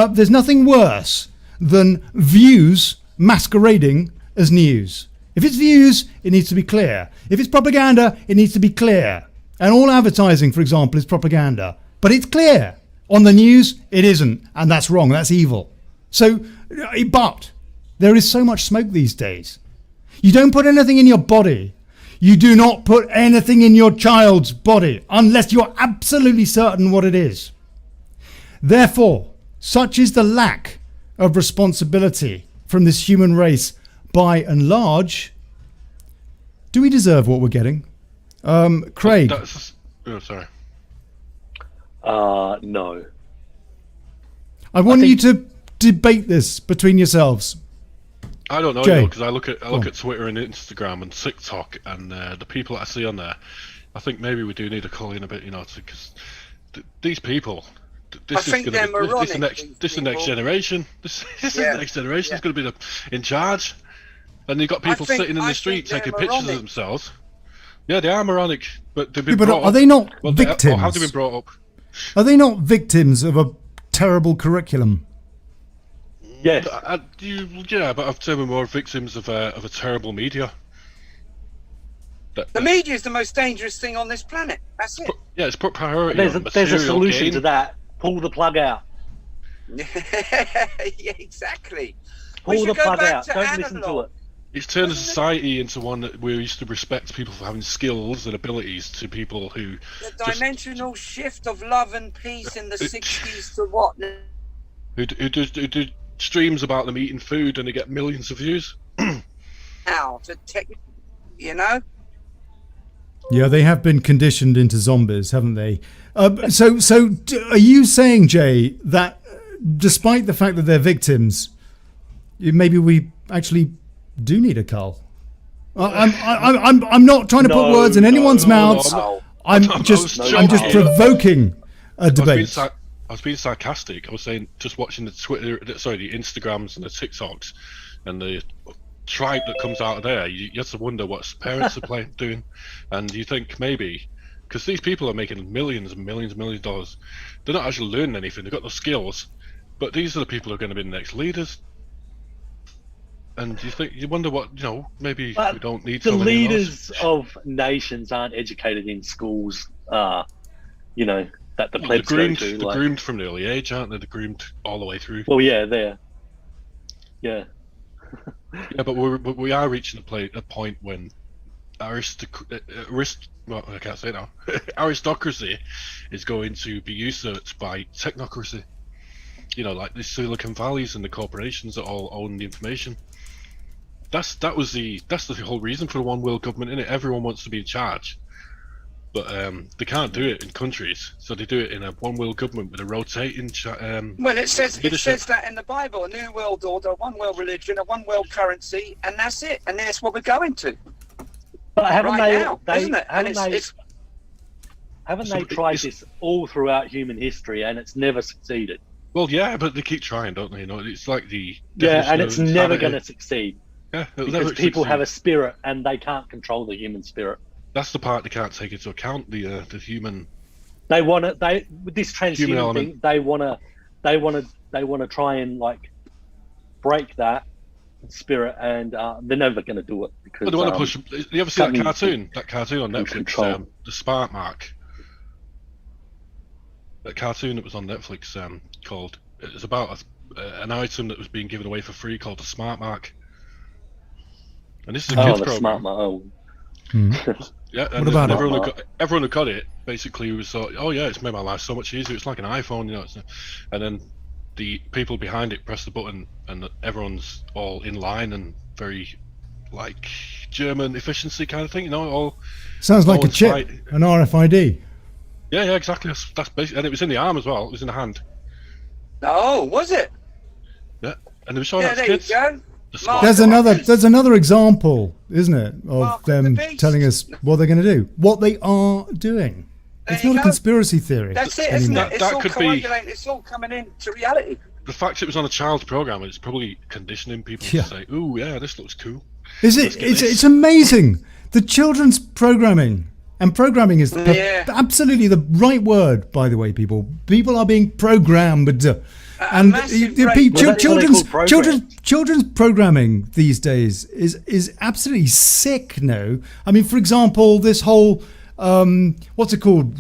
there's nothing worse than views masquerading as news. If it's views, it needs to be clear. If it's propaganda, it needs to be clear. And all advertising, for example, is propaganda. But it's clear. On the news, it isn't. And that's wrong. That's evil. So, but there is so much smoke these days. You don't put anything in your body. You do not put anything in your child's body unless you're absolutely certain what it is. Therefore, such is the lack of responsibility from this human race by and large. Do we deserve what we're getting? Craig. Sorry. No. I want you to debate this between yourselves. I don't know, Jay. because I look at Twitter and Instagram and TikTok and the people that I see on there. I think maybe we do need to call in a bit, because these people. This is the next generation. This is the next generation is going to be in charge, and you've got people sitting in the street taking pictures of themselves. Yeah, they are moronic, but they've been brought up. Are they not victims? Or have they been brought up? Are they not victims of a terrible curriculum? Yes. But I've said we're more victims of a terrible media. The media is the most dangerous thing on this planet. That's it. Yeah, it's put priority. There's a solution to that. Pull the plug out. Yeah, exactly. Pull the plug out. Don't listen to it. It's turned society into one that we used to respect people for having skills and abilities to people who... The dimensional shift of love and peace in the 60s to what? Who do streams about them eating food and they get millions of views. How? Yeah, they have been conditioned into zombies, haven't they? So are you saying, Jay, that despite the fact that they're victims, maybe we actually do need a cull? I'm not trying to put words in anyone's mouths. I'm just provoking a debate. I was being sarcastic. I was saying just watching the Instagrams and the TikToks and the tribe that comes out of there. You have to wonder what parents are doing, and you think maybe. Because these people are making millions and millions and millions of dollars. They're not actually learning anything. They've got the skills. But these are the people who are going to be the next leaders. And you wonder what, maybe we don't need the leaders of nations aren't educated in schools, that the plebs go to. They're groomed from an early age, aren't they? They're groomed all the way through. Well, yeah, they're. Yeah. Yeah, but we are reaching a point when I can't say it now. Aristocracy is going to be usurped by technocracy. Like the Silicon Valleys and the corporations that all own the information. That's the whole reason for the one world government, innit? Everyone wants to be in charge, but they can't do it in countries, so they do it in a one world government with a rotating. Well, it says that in the Bible: a new world order, one world religion, a one world currency, and that's it. And that's what we're going to. But haven't they tried this all throughout human history and it's never succeeded? Well, yeah, but they keep trying, don't they? It's like the and it's never going to succeed. Yeah, because people have a spirit and they can't control the human spirit. That's the part they can't take into account. The human. They want to. With this transhuman thing, they want to try and break that spirit, and they're never going to do it because they want to push. You ever see that cartoon? That cartoon on Netflix, the Spark Mark. That cartoon that was on Netflix, called. It was about an item that was being given away for free called the Smart Mark. And this is a kids program. Yeah, and everyone who got it basically was thought, oh yeah, it's made my life so much easier. It's like an iPhone, and then the people behind it press the button, and everyone's all in line and very like German efficiency kind of thing, all sounds like a chip, an RFID. Yeah, exactly. That's basically, and it was in the arm as well. It was in the hand. Oh, was it? Yeah, and they were showing that to kids. There's another example, isn't it, of them telling us what they're going to do, what they are doing. It's not a conspiracy theory. That's it, isn't it? It's all coagulating. It's all coming into reality. The fact it was on a child's program, it's probably conditioning people to say, "Ooh, yeah, this looks cool." Is it? It's amazing. The children's programming, and programming is absolutely the right word, by the way, people. People are being programmed. And children's children's programming these days is absolutely sick. No, I mean, for example, this whole what's it called?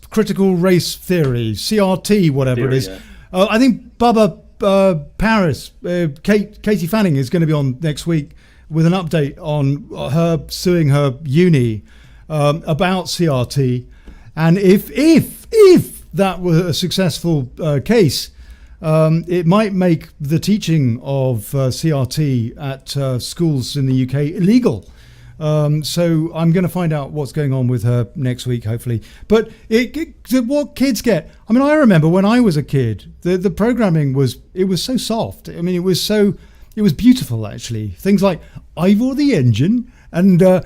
Critical race theory, CRT, whatever it is. Yeah. I think Bubba Paris, Katie Fanning is going to be on next week with an update on her suing her uni about CRT, and if that were a successful case, it might make the teaching of CRT at schools in the UK illegal. So I'm going to find out what's going on with her next week, hopefully. But what kids get, I mean, I remember when I was a kid, the programming was so soft. I mean, it was beautiful, actually. Things like Ivor the Engine. And, I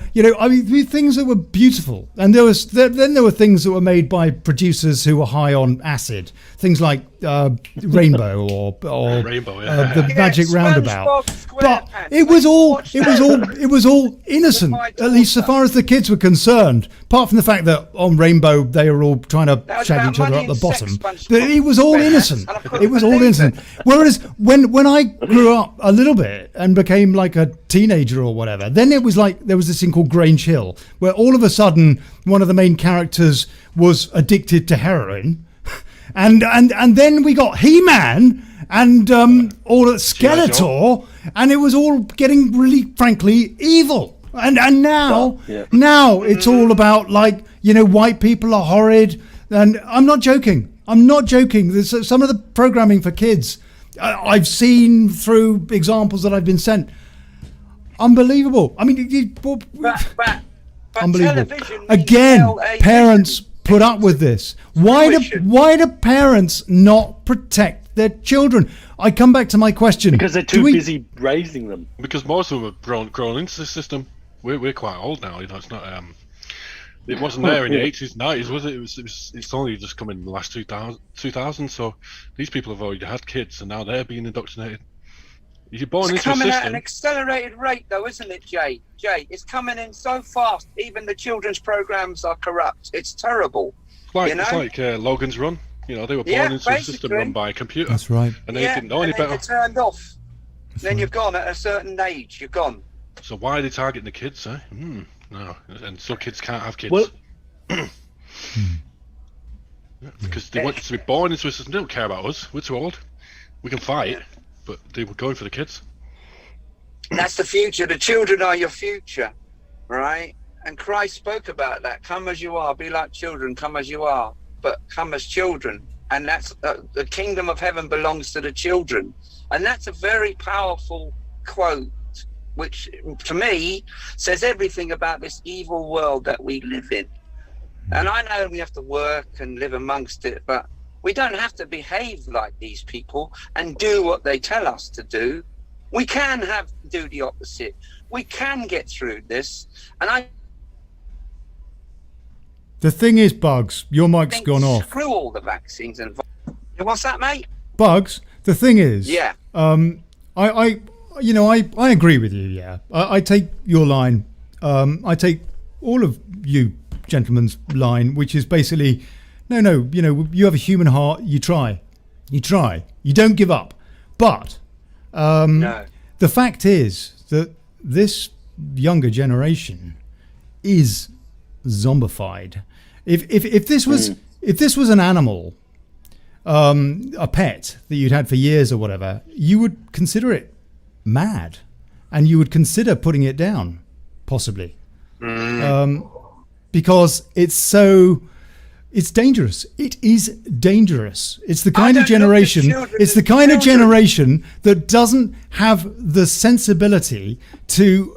mean, things that were beautiful. And there were things that were made by producers who were high on acid. Things like Rainbow or Rainbow, yeah. The Magic Roundabout. But it was all innocent, at least so far as the kids were concerned. Apart from the fact that on Rainbow they were all trying to shag each other up the bottom. It was all innocent. It was all innocent. Whereas when I grew up a little bit and became like a teenager or whatever, then it was like there was this thing called Grange Hill, where all of a sudden one of the main characters was addicted to heroin, and then we got He-Man and all at Skeletor, and it was all getting really, frankly, evil. And now it's all about, like, white people are horrid, and I'm not joking. There's some of the programming for kids I've seen through examples that I've been sent. Unbelievable. I mean, but unbelievable. Again, parents put up with this. Why do parents not protect their children? I come back to my question. Because they're too busy raising them. Because most of them have grown into the system. We're quite old now. It's not. It wasn't there in the 80s, 90s, was it? It's only just come in the last 2000. So these people have already had kids, and now they're being indoctrinated. You're born it's into coming a at an accelerated rate, though, isn't it, Jay? It's coming in so fast. Even the children's programs are corrupt. It's terrible. It's like Logan's Run. They were born into a system run by a computer. That's right. And they didn't know any better. You're turned off. Then you've gone at a certain age. You're gone. So why are they targeting the kids? No, and so kids can't have kids. Well, because they want to be born into a system. They don't care about us. We're too old. We can fight. But they were going for the kids. That's the future. The children are your future, right? And Christ spoke about that. Come as you are, be like children. Come as you are, but come as children. And that's the kingdom of heaven belongs to the children. And that's a very powerful quote, which to me says everything about this evil world that we live in. And I know we have to work and live amongst it, but we don't have to behave like these people and do what they tell us to do. We can do the opposite. We can get through this. And the thing is, Bugs, your mic's gone off. Screw all the vaccines and. What's that, mate? Bugs, the thing is. Yeah. I agree with you. Yeah. I take your line. I take all of you gentlemen's line, which is basically. No, you have a human heart, you try, you don't give up. But the fact is that this younger generation is zombified. If this was an animal, a pet that you'd had for years or whatever, you would consider it mad, and you would consider putting it down, possibly, because it's dangerous. It is dangerous. It's the kind of generation. It's the kind of generation that doesn't have the sensibility to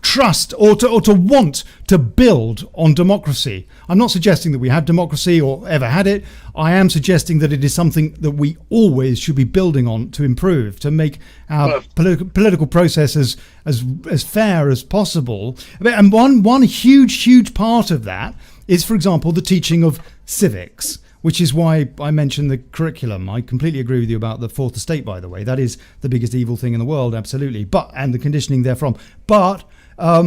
trust or to want to build on democracy. I'm not suggesting that we have democracy or ever had it. I am suggesting that it is something that we always should be building on to improve, to make our political process as fair as possible. And one huge part of that is, for example, the teaching of civics, which is why I mentioned the curriculum. I completely agree with you about the fourth estate, by the way. That is the biggest evil thing in the world, absolutely. And the conditioning therefrom. But at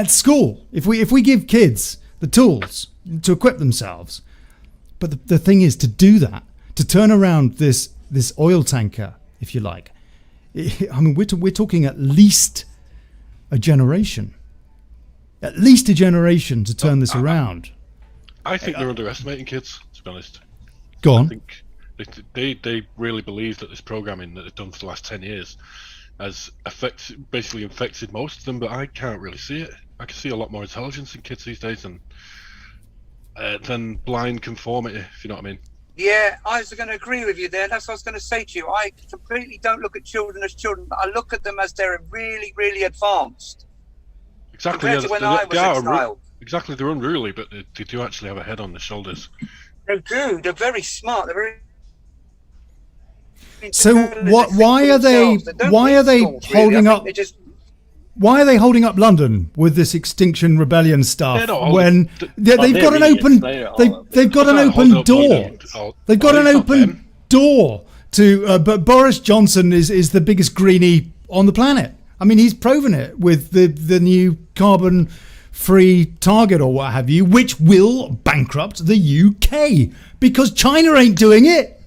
school, if we give kids the tools to equip themselves, but the thing is to do that, to turn around this oil tanker, if you like. I mean, we're talking at least a generation. At least a generation to turn this around. I think they're underestimating kids, to be honest. Go on. I think they really believe that this programming that they've done for the last 10 years has basically infected most of them, but I can't really see it. I can see a lot more intelligence in kids these days than blind conformity, if you know what I mean. Yeah, I was going to agree with you there. That's what I was going to say to you. I completely don't look at children as children. I look at them as they're really, really advanced. Exactly. Compared to when I was a child. Exactly, they're unruly, but they do actually have a head on their shoulders. They do. They're very smart. They're very. So why are they holding up? Why are they holding up London with this Extinction Rebellion stuff when they've got an open they've got an open door? They've got an open door to. But Boris Johnson is the biggest greenie on the planet. I mean, he's proven it with the new carbon-free target or what have you, which will bankrupt the UK because China ain't doing it.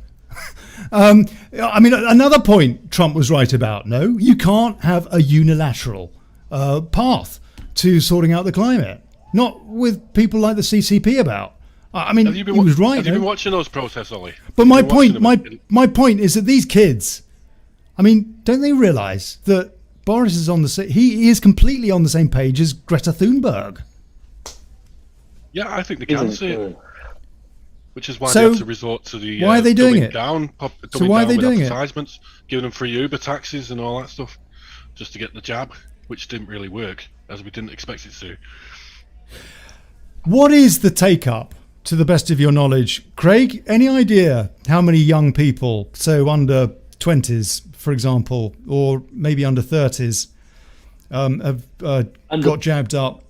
I mean, another point Trump was right about. No, you can't have a unilateral path to sorting out the climate. Not with people like the CCP about. I mean, he was right. Have you been watching those protests, Ollie? But my point is that these kids, I mean, don't they realise that Boris is he is completely on the same page as Greta Thunberg? Yeah, I think they can see it. Which is why they have to resort to the why are they doing it? So why are they doing advertisements, giving them free Uber taxis and all that stuff, just to get the jab, which didn't really work, as we didn't expect it to. What is the take-up, to the best of your knowledge? Craig, any idea how many young people, so under 20s, for example, or maybe under 30s, have got jabbed up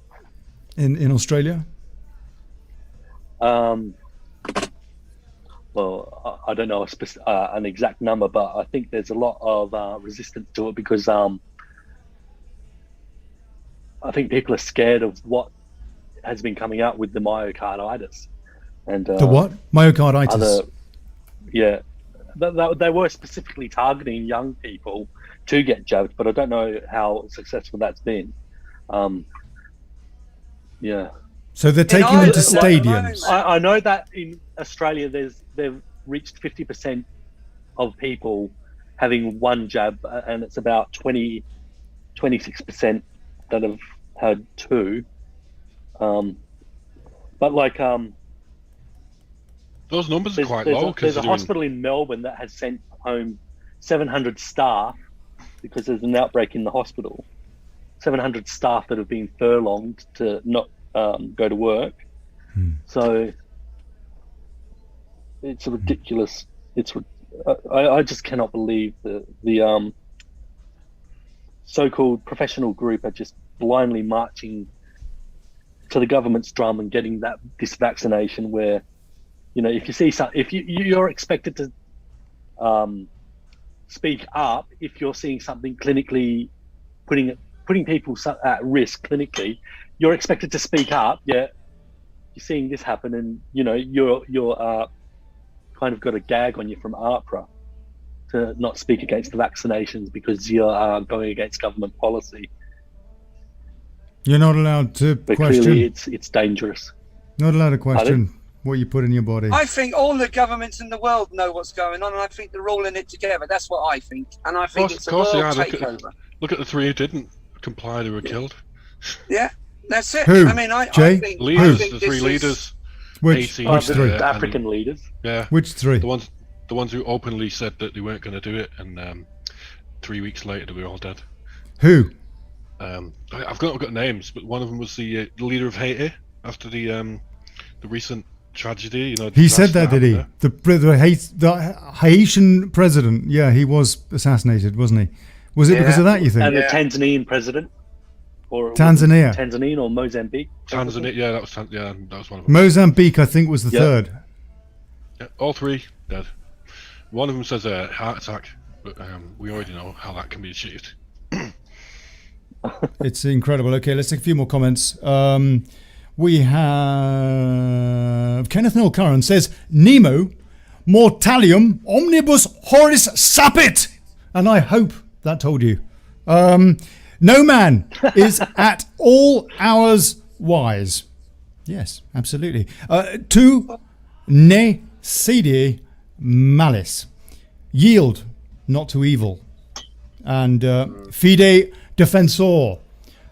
in Australia? Well, I don't know an exact number, but I think there's a lot of resistance to it because I think people are scared of what has been coming out with the myocarditis. And the what? Myocarditis? They were specifically targeting young people to get jabbed, but I don't know how successful that's been. So they're taking them to stadiums. I know that in Australia, they've reached 50% of people having one jab, and it's about 26% that have had two. But like those numbers are quite low. There's a hospital in Melbourne that has sent home 700 staff because there's an outbreak in the hospital. 700 staff that have been furlonged to not go to work. So it's ridiculous. I just cannot believe the so-called professional group are just blindly marching to the government's drum and getting this vaccination where, you know, if you see if you're expected to speak up if you're seeing something clinically putting people at risk clinically, you're expected to speak up. You're seeing this happen, and you know you're kind of got a gag on you from APRA to not speak against the vaccinations because you're going against government policy. You're not allowed to but question. Clearly, it's dangerous. Not allowed to question what you put in your body. I think all the governments in the world know what's going on, and I think they're all in it together. That's what I think, and I think it's a world takeover. Look at the three who didn't comply; they were killed. Yeah, that's it. Who? I mean, I think leaders, the three leaders. Which three? The African leaders. Yeah. Which three? The ones who openly said that they weren't going to do it, and 3 weeks later they were all dead. Who? I've got names, but one of them was the leader of Haiti after the recent tragedy. You know, he said that, did he? The Haitian president. Yeah, he was assassinated, wasn't he? Was it because of that? You think? And the Tanzanian president. Or Tanzania or Mozambique? Tanzania, that was one of them. Mozambique, I think, was the third. Yeah, all three dead. One of them says a heart attack, but we already know how that can be achieved. It's incredible. Okay, let's take a few more comments. We have Kenneth Noel Curran says Nemo mortalium omnibus horis sapit. And I hope that told you. No man is at all hours wise. Yes, absolutely. Tu ne cede malice. Yield not to evil. And fide defensor.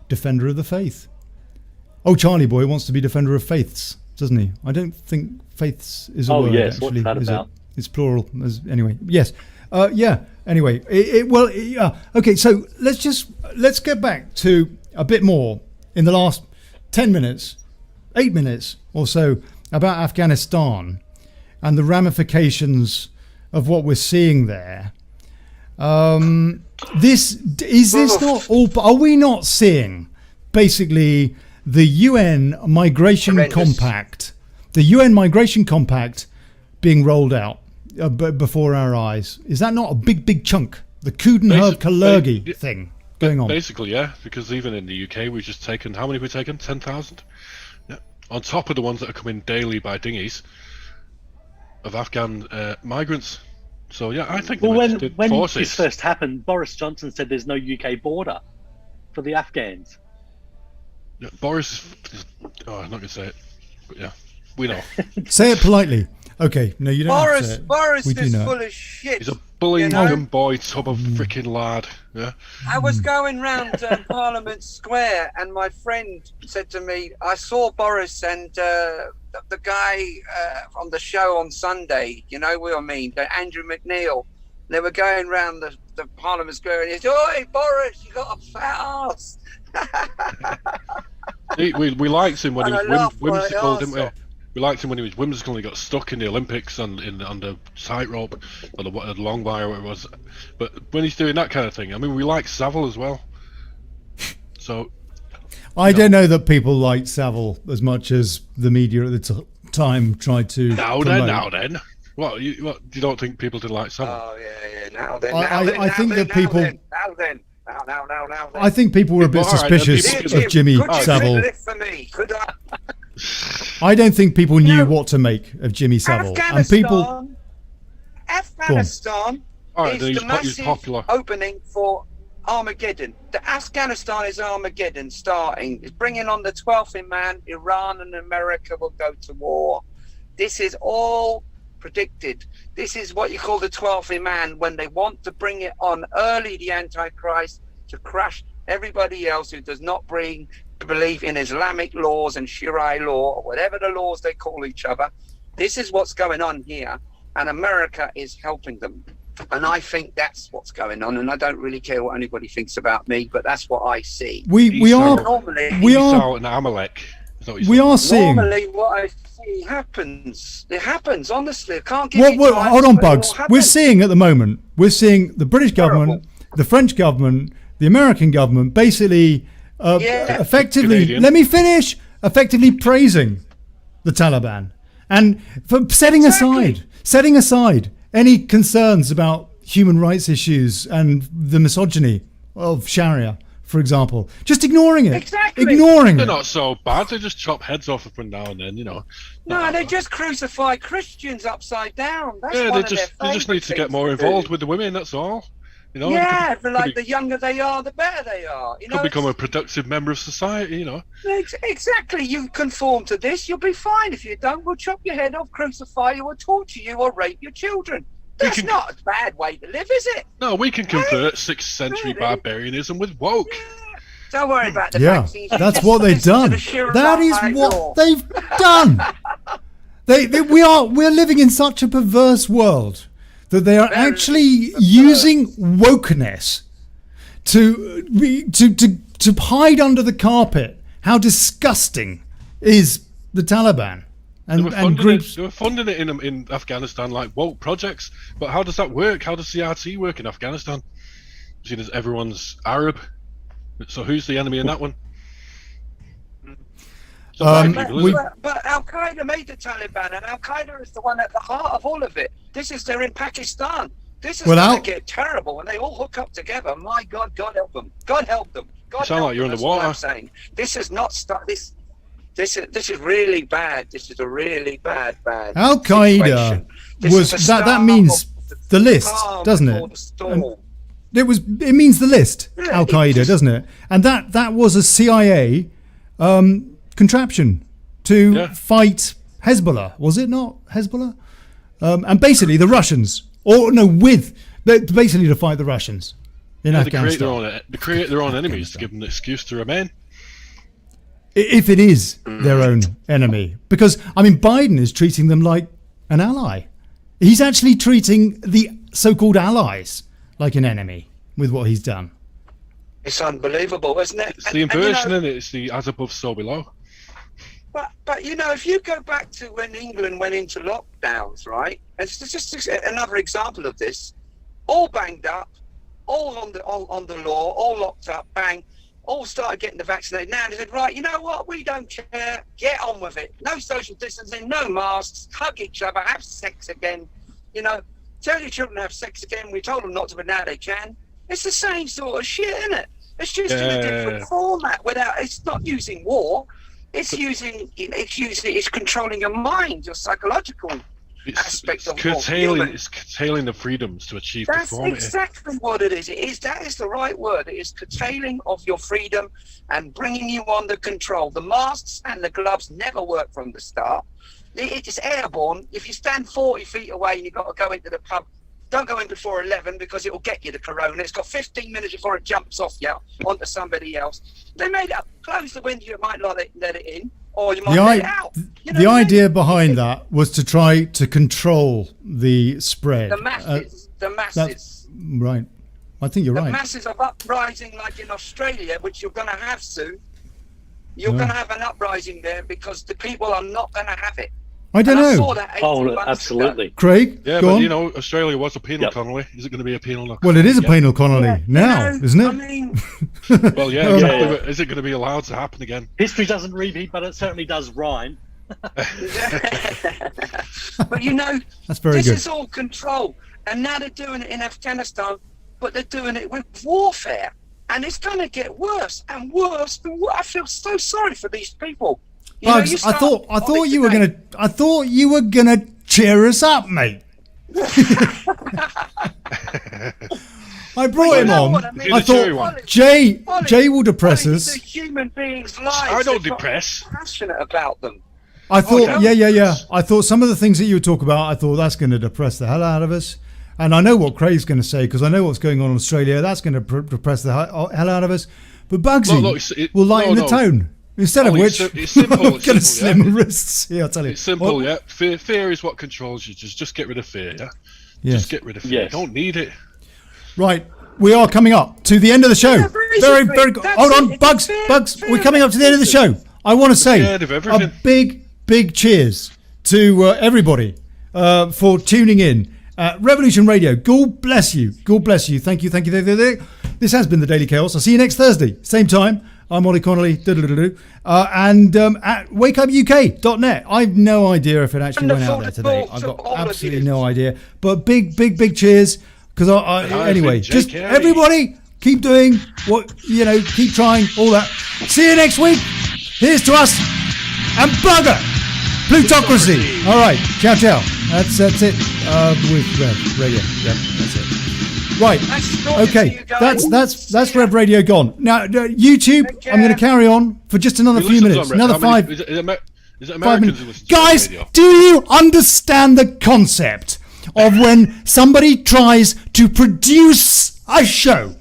Defender of the faith. Oh, Charlie boy wants to be defender of faiths, doesn't he? I don't think faiths is a word. Oh, yes. Actually, What's that about? It's plural. Anyway, yes. Yeah. Anyway, okay. So let's get back to a bit more in the last 10 minutes, 8 minutes or so about Afghanistan and the ramifications of what we're seeing there. This not all? Are we not seeing basically the UN migration compact, the UN migration compact being rolled out before our eyes? Is that not a big chunk? The Coudenhove-Kalergi thing going on. Basically, yeah, because even in the UK, we've just taken, how many have we taken? 10,000? Yeah. On top of the ones that are coming daily by dinghies of Afghan migrants. So, yeah, I think when this first happened, Boris Johnson said there's no UK border for the Afghans. Yeah, Boris is, I'm not going to say it, but yeah, we know. Say it politely. Okay, no, you don't have to say it. Boris is full of shit. He's a bullying young boy tub of freaking lad. Yeah. I was going round Parliament Square, and my friend said to me, I saw Boris and the guy on the show on Sunday, you know what I mean, Andrew McNeil. They were going round the Parliament Square, and he said, "Oi, Boris, you got a fat ass." we liked him when he was whimsical, didn't we? We liked him when he was whimsical and he got stuck in the Olympics on the tightrope or the long wire, whatever it was. But when he's doing that kind of thing, I mean, we like Savile as well. So I don't know that people liked Savile as much as the media at the time tried to. Now then. What you don't think people did like Savile? Oh yeah. Now then. I think that people. Now then. I think people were a bit suspicious of Jimmy Savile. I don't think people knew what to make of Jimmy Savile. Afghanistan is the massive opening for Armageddon. The Afghanistan is Armageddon starting. It's bringing on the 12th in man. Iran and America will go to war. This is all predicted. This is what you call the 12th in man, when they want to bring it on early, the Antichrist, to crush everybody else who does not believe in Islamic laws and Sharia law, or whatever the laws they call each other. This is what's going on here, and America is helping them. And I think that's what's going on, and I don't really care what anybody thinks about me, but that's what I see. We are an Amalek. We are seeing. Normally, what I see happens. It happens, honestly. I can't give you time. Hold on, Bugs. We're seeing at the moment. We're seeing the British government, the French government, the American government, basically, effectively. Canadian. Let me finish. Effectively praising the Taliban, and for setting aside any concerns about human rights issues and the misogyny of Sharia, for example. Just ignoring it. Exactly. They're not so bad. They just chop heads off up and down and then, you know. No, they just crucify Christians upside down. That's they just need to get more involved with the women, that's all. You know, the younger they are, the better they are. You know, could become a productive member of society, you know. Exactly. You conform to this, you'll be fine. If you don't, we'll chop your head off, crucify you, or torture you, or rape your children. That's not a bad way to live, is it? No, we can convert 6th century barbarianism with woke. Yeah. Don't worry about the vaccines. That's what they've done. That is what they've done. We're living in such a perverse world that they are actually using wokeness to hide under the carpet how disgusting is the Taliban. And groups. They were funding it in Afghanistan like woke projects, but how does that work? How does CRT work in Afghanistan? Seeing as everyone's Arab, so who's the enemy in that one? But Al Qaeda made the Taliban, and Al Qaeda is the one at the heart of all of it. They're in Pakistan. This is going to get terrible when they all hook up together. My God, God help them. God help them. God sound help like you're them. underwater. That's what I'm saying. This is not this. This is really bad. This is a really bad. Al Qaeda was that means the list, doesn't it? It means the list. Yeah, Al Qaeda, doesn't it? And that was a CIA contraption to fight Hezbollah, was it not Hezbollah? And basically the Russians, basically to fight the Russians in Afghanistan. They create their own enemies to give them an excuse to remain. If it is their own enemy. Because, I mean, Biden is treating them like an ally. He's actually treating the so-called allies like an enemy with what he's done. It's unbelievable, isn't it? It's the inversion, isn't it? It's the as above, so below. But you know, if you go back to when England went into lockdowns, right? It's just another example of this. All banged up, all on the law, all locked up, bang. All started getting the vaccinated. Now they said, right, you know what? We don't care. Get on with it. No social distancing, no masks. Hug each other. Have sex again. You know, tell your children to have sex again. We told them not to, but now they can. It's the same sort of shit, isn't it? It's just in a different format. It's not using war. It's controlling your mind, your psychological aspect of war. It's curtailing the freedoms to achieve conformity. That's exactly what it is. That is the right word. It is curtailing of your freedom and bringing you under control. The masks and the gloves never work from the start. It is airborne. If you stand 40 feet away and you've got to go into the pub, don't go in before 11 because it will get you the corona. It's got 15 minutes before it jumps off you onto somebody else. They made it up. Close the window. You might let it in, or you might let it out. You know the idea behind that was to try to control the spread. The masses. Right. I think you're right. The masses are uprising like in Australia, which you're going to have soon. You're going to have an uprising there because the people are not going to have it. I don't know. Absolutely. Craig, yeah, go but on. you know, Australia was a penal colony. Is it going to be a penal colony? Well, it is a penal colony now, isn't it? I mean, well, yeah, exactly. But is it going to be allowed to happen again? History doesn't repeat, but it certainly does rhyme. But you know, that's very this good. is all control, and now they're doing it in Afghanistan, but they're doing it with warfare, and it's going to get worse and worse. I feel so sorry for these people. Bugs, I thought you were gonna cheer us up, mate. I brought him on. I thought Jay will depress us. Human beings' lives. I don't depress. Passionate about them. I thought, yeah. I thought some of the things that you would talk about, I thought that's going to depress the hell out of us. And I know what Craig's going to say because I know what's going on in Australia. That's going to depress the hell out of us. But Bugsy will lighten the tone. Instead of which, it's simple. We're going to slim wrists. Yeah, I'll tell you. It's simple, yeah. Fear is what controls you. Just get rid of fear, yeah? Yes. Just get rid of fear. Yes. Don't need it. Right. We are coming up to the end of the show. Very good. Hold on, Bugs. We're coming up to the end of the show. I want to say a big cheers to everybody for tuning in. Revolution Radio, God bless you. God bless you. Thank you. This has been the Daily Chaos. I'll see you next Thursday, same time. I'm Ollie Connolly, and at wakeupuk.net. I've no idea if it actually went out there today. I've got absolutely no idea. But big cheers, because anyway, just everybody keep doing what keep trying all that. See you next week. Here's to us and bugger plutocracy. All right, ciao. That's it with Rev Radio. Yep, that's it. Right. Okay. That's Rev Radio gone. Now YouTube. I'm going to carry on for just another few minutes. Another 5. Is it Americans who listen to Guys, radio? do you understand the concept of when somebody tries to produce a show?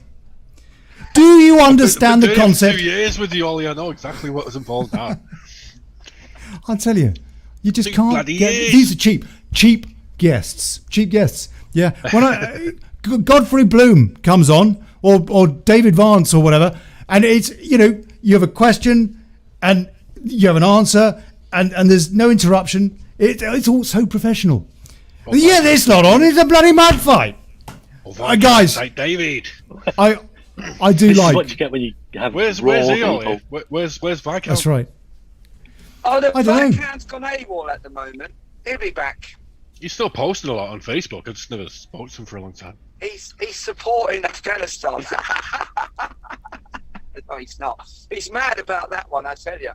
Do you understand the concept? 2 years with you, Ollie. I know exactly what was involved now. I'll tell you. You just can't get. These are cheap guests. Yeah. When Godfrey Bloom comes on, or David Vance or whatever, and it's you have a question and you have an answer and there's no interruption. It's all so professional. Yeah, this not on. It's a bloody mad fight. Guys, like David. I do this like. Is what you get when you have. Where's he? Where's Viscount? That's right. Oh, the Viscount's gone AWOL at the moment. He'll be back. He's still posting a lot on Facebook. I just never spoke to him for a long time. He's supporting Afghanistan. No, he's not. He's mad about that one, I tell you.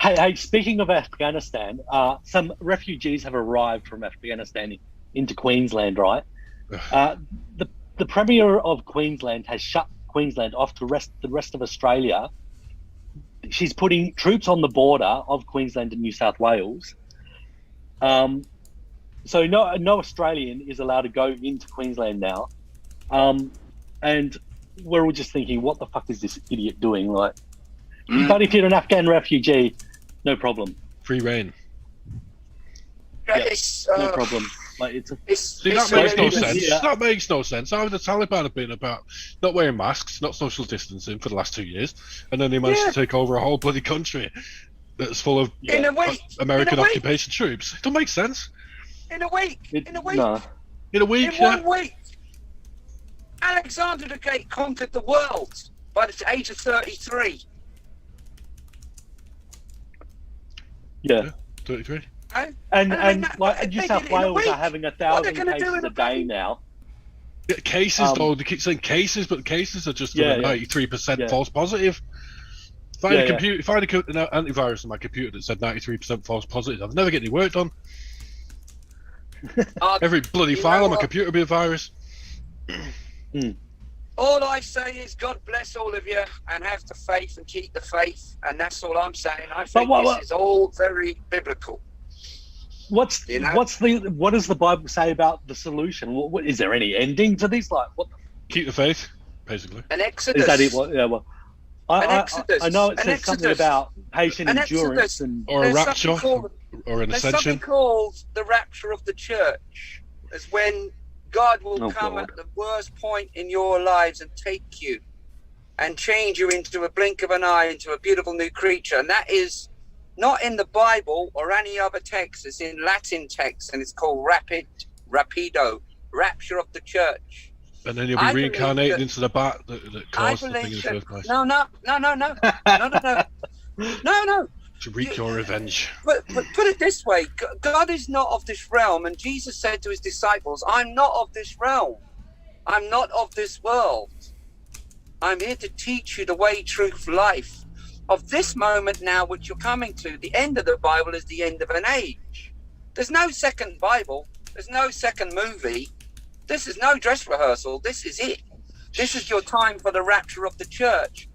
Hey, speaking of Afghanistan, some refugees have arrived from Afghanistan into Queensland, right? The Premier of Queensland has shut Queensland off to the rest of Australia. She's putting troops on the border of Queensland and New South Wales. So no Australian is allowed to go into Queensland now. And we're all just thinking, what the fuck is this idiot doing? Like, but if you're an Afghan refugee, no problem. Free reign. Yeah, no problem. Like that makes no sense. Yeah. That makes no sense. How the Taliban have been about not wearing masks, not social distancing for the last 2 years, and then they managed to take over a whole bloody country that's full of American occupation troops. It don't make sense. In a week. In 1 week. Alexander the Great conquered the world by the age of 33. Yeah. 33. And New South Wales are having 1,000 cases a day now. Yeah, cases though, they keep saying cases, but the cases are just 93% false positive. If I had an antivirus on my computer that said 93% false positive, I'd never get any work done. Every bloody file on my computer would be a virus. All I say is God bless all of you and have the faith and keep the faith, and that's all I'm saying. I think this is all very biblical. What does the Bible say about the solution? What is there any ending to this? Like, what? Keep the faith, basically. An exodus. Is that it? I know it says something about patient endurance or a rapture or an ascension. There's something called the rapture of the church. It's when God will come at the worst point in your lives and take you and change you into a blink of an eye into a beautiful new creature. And that is not in the Bible or any other text. It's in Latin text, and it's called rapido, rapture of the church. And then you'll be reincarnated into the bat that caused the thing in the first place. No. To wreak your revenge. But put it this way, God is not of this realm, and Jesus said to his disciples, I'm not of this realm. I'm not of this world. I'm here to teach you the way, truth, life. Of this moment now, which you're coming to, the end of the Bible is the end of an age. There's no second Bible. There's no second movie. This is no dress rehearsal. This is it. This is your time for the rapture of the church.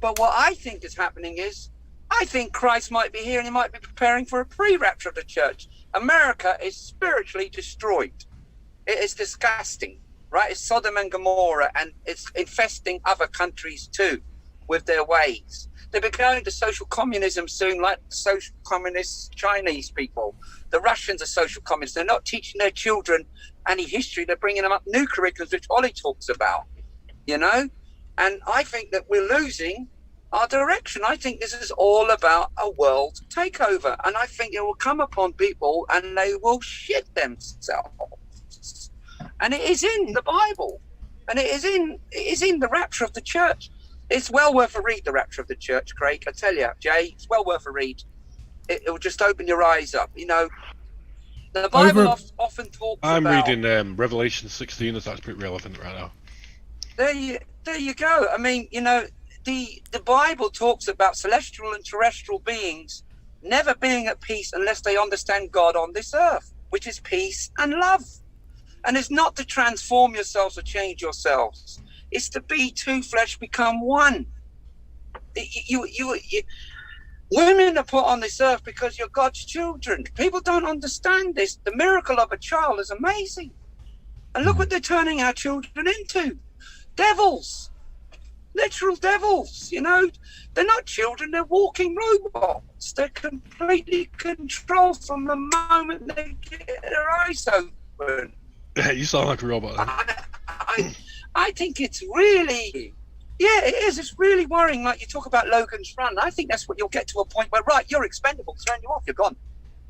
But what I think is happening is, I think Christ might be here and he might be preparing for a pre-rapture of the church. America is spiritually destroyed. It is disgusting, right? It's Sodom and Gomorrah, and it's infesting other countries too with their ways. They'll be going to social communism soon, like social communist Chinese people. The Russians are social communists. They're not teaching their children any history. They're bringing them up new curriculums, which Ollie talks about, you know? And I think that we're losing our direction. I think this is all about a world takeover. And I think it will come upon people and they will shit themselves. And it is in the Bible. And it is in the rapture of the church. It's well worth a read, the rapture of the church, Craig. I tell you, Jay, it's well worth a read. It will just open your eyes up. You know, the Bible often talks about... I'm reading Revelation 16, as that's pretty relevant right now. There you go. I mean, you know, the Bible talks about celestial and terrestrial beings never being at peace unless they understand God on this earth, which is peace and love. And it's not to transform yourselves or change yourselves. It's to be two flesh become one. Women are put on this earth because you're God's children. People don't understand this. The miracle of a child is amazing. And look what they're turning our children into. Devils. Literal devils, you know. They're not children, they're walking robots. They're completely controlled from the moment they get their eyes open. You sound like a robot. I think it's really, it is. It's really worrying. Like you talk about Logan's Run. I think that's what you'll get to a point where, right, you're expendable, turn you off, you're gone.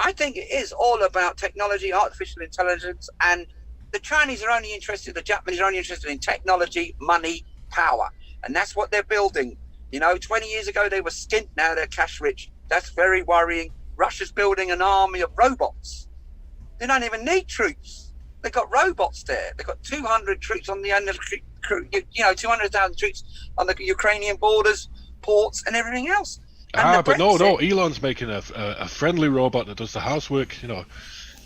I think it is all about technology, artificial intelligence, and the Chinese are only interested, the Japanese are only interested in technology, money, power. And that's what they're building. You know, 20 years ago, they were skint, now they're cash rich. That's very worrying. Russia's building an army of robots. They don't even need troops. They've got robots there. They've got 200 troops on the end of the, 200,000 troops on the Ukrainian borders, ports, and everything else. But no, Elon's making a friendly robot that does the housework, you know.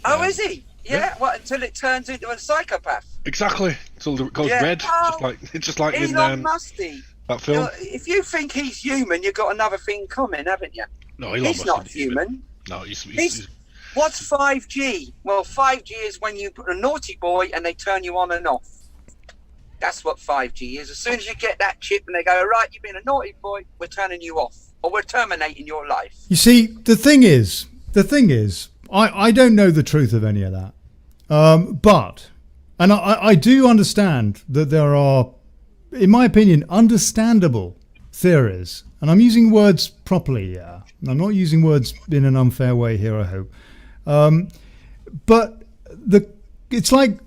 Oh, is he? Yeah. What, until it turns into a psychopath? Exactly. Until it goes red, just like Elon in Musty. that film. If you think he's human, you've got another thing coming, haven't you? No, Elon he's not human. No, he's What's 5G? Well, 5G is when you put a naughty boy and they turn you on and off. That's what 5G is. As soon as you get that chip and they go, right, you've been a naughty boy, we're turning you off. Or we're terminating your life. You see, the thing is, I don't know the truth of any of that. But I do understand that there are, in my opinion, understandable theories. And I'm using words properly, yeah. I'm not using words in an unfair way here, I hope. But it's like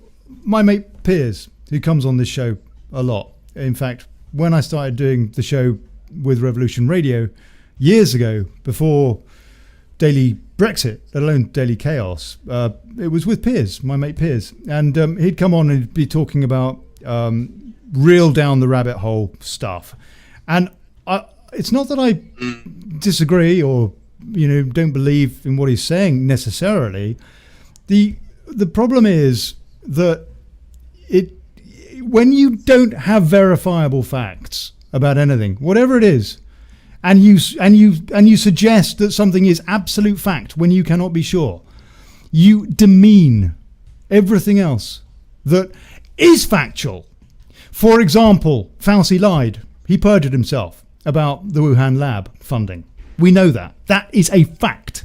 my mate Piers, who comes on this show a lot. In fact, when I started doing the show with Revolution Radio years ago, before Daily Brexit, let alone Daily Chaos, it was with Piers, my mate Piers. And he'd come on and be talking about real down the rabbit hole stuff. And it's not that I disagree or don't believe in what he's saying necessarily. The problem is that when you don't have verifiable facts about anything, whatever it is, and you suggest that something is absolute fact when you cannot be sure, you demean everything else that is factual. For example, Fauci lied. He perjured himself about the Wuhan lab funding. We know that. That is a fact.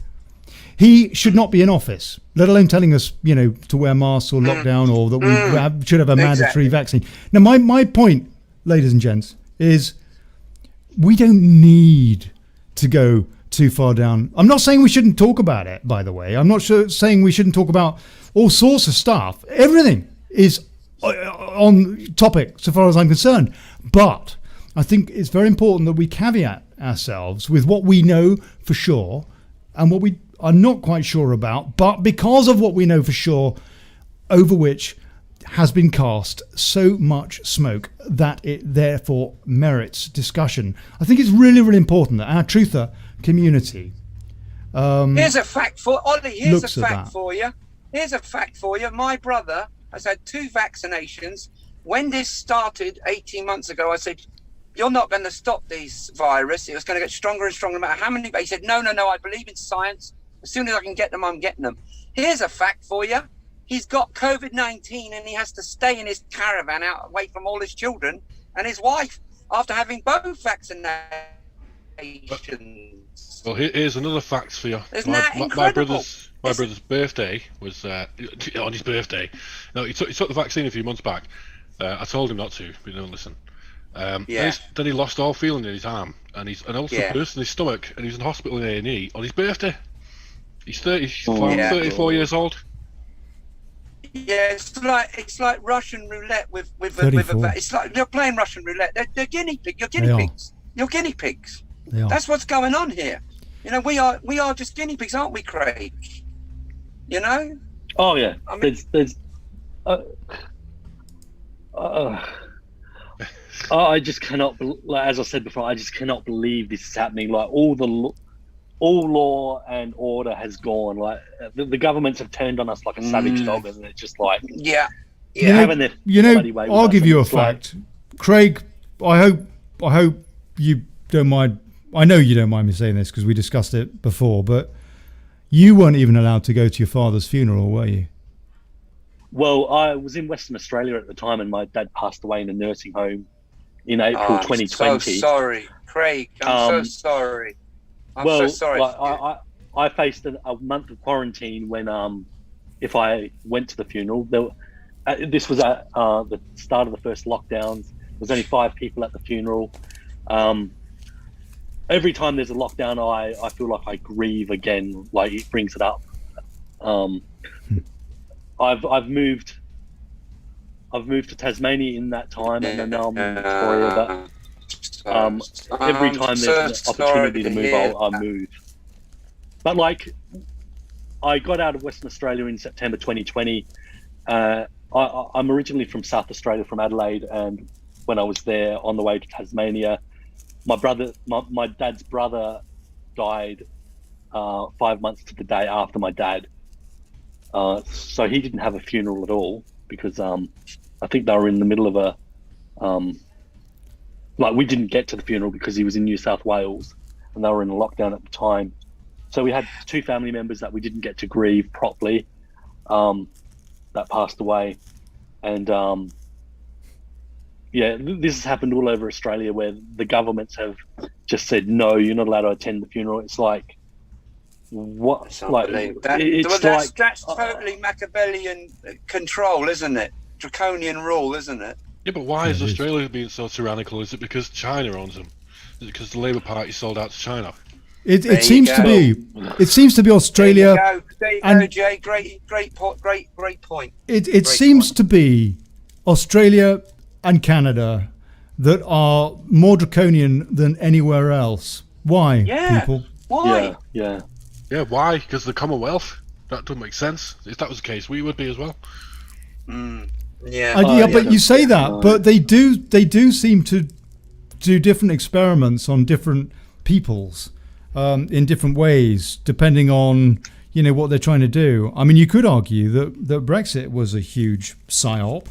He should not be in office, let alone telling us, to wear masks or lockdown or that we should have a mandatory vaccine. Now, my point, ladies and gents, is we don't need to go too far down. I'm not saying we shouldn't talk about it, by the way. I'm not saying we shouldn't talk about all sorts of stuff. Everything is on topic so far as I'm concerned. But I think it's very important that we caveat ourselves with what we know for sure and what we are not quite sure about, but because of what we know for sure, over which has been cast so much smoke that it therefore merits discussion. I think it's really, really important that our truther community here's a fact for Ollie. Here's a fact for you. Here's a fact for you. My brother has had 2 vaccinations. When this started 18 months ago, I said, you're not going to stop this virus. It was going to get stronger and stronger no matter how many. He said, no, I believe in science. As soon as I can get them, I'm getting them. Here's a fact for you. He's got COVID-19 and he has to stay in his caravan out away from all his children and his wife after having both vaccinations. Well, here's another fact for you. Isn't that incredible? My brother's birthday was on his birthday. No, he took the vaccine a few months back. I told him not to, but he didn't listen. Then he lost all feeling in his arm and also burst in his stomach, and he was in hospital in A&E on his birthday. He's 34 years old. Yeah, it's like Russian roulette with a. It's like you're playing Russision roulette. They're guinea pigs. You're guinea pigs. You're guinea pigs. That's what's going on here. We are just guinea pigs, aren't we, Craig? Oh yeah. I mean, I just cannot. As I said before, I just cannot believe this is happening. Like all law and order has gone. Like the governments have turned on us like a savage dog, and it's just like having their bloody way with I'll us. give you a fact, Craig. I hope you don't mind. I know you don't mind me saying this because we discussed it before, but you weren't even allowed to go to your father's funeral, were you? Well, I was in Western Australia at the time, and my dad passed away in a nursing home in April 2020. I'm so sorry, Craig. I'm so sorry. I'm so sorry. I faced a month of quarantine when, if I went to the funeral, this was at the start of the first lockdowns. There was only 5 people at the funeral. Every time there's a lockdown, I feel like I grieve again. Like it brings it up. I've moved to Tasmania in that time, and now I'm in Victoria. But every time there's an opportunity to move, I'll move. But like, I got out of Western Australia in September 2020. I'm originally from South Australia, from Adelaide, and when I was there on the way to Tasmania, my dad's brother died 5 months to the day after my dad. So he didn't have a funeral at all because I think they were in the middle of a we didn't get to the funeral because he was in New South Wales and they were in a lockdown at the time. So we had 2 family members that we didn't get to grieve properly that passed away. And this has happened all over Australia where the governments have just said, no, you're not allowed to attend the funeral. It's like, what? That's totally Machiavellian control, isn't it? Draconian rule, isn't it? Yeah, but why is Australia being so tyrannical? Is it because China owns them? Is it because the Labour Party sold out to China? It seems to be. It seems to be Australia. There you go, Jay. Great point. It seems to be Australia and Canada that are more draconian than anywhere else. Why, people? Why? Yeah. Why? Because the Commonwealth. That doesn't make sense. If that was the case, we would be as well. But you say that, but they do seem to do different experiments on different peoples in different ways, depending on what they're trying to do. I mean, you could argue that Brexit was a huge psyop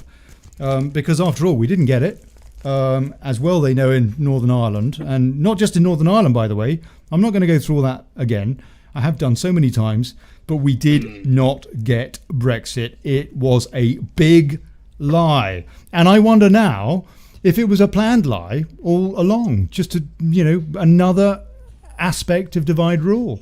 because, after all, we didn't get it. As well, they know in Northern Ireland, and not just in Northern Ireland, by the way. I'm not going to go through all that again. I have done so many times, but we did not get Brexit. It was a big lie. And I wonder now if it was a planned lie all along, just to, another aspect of divide rule.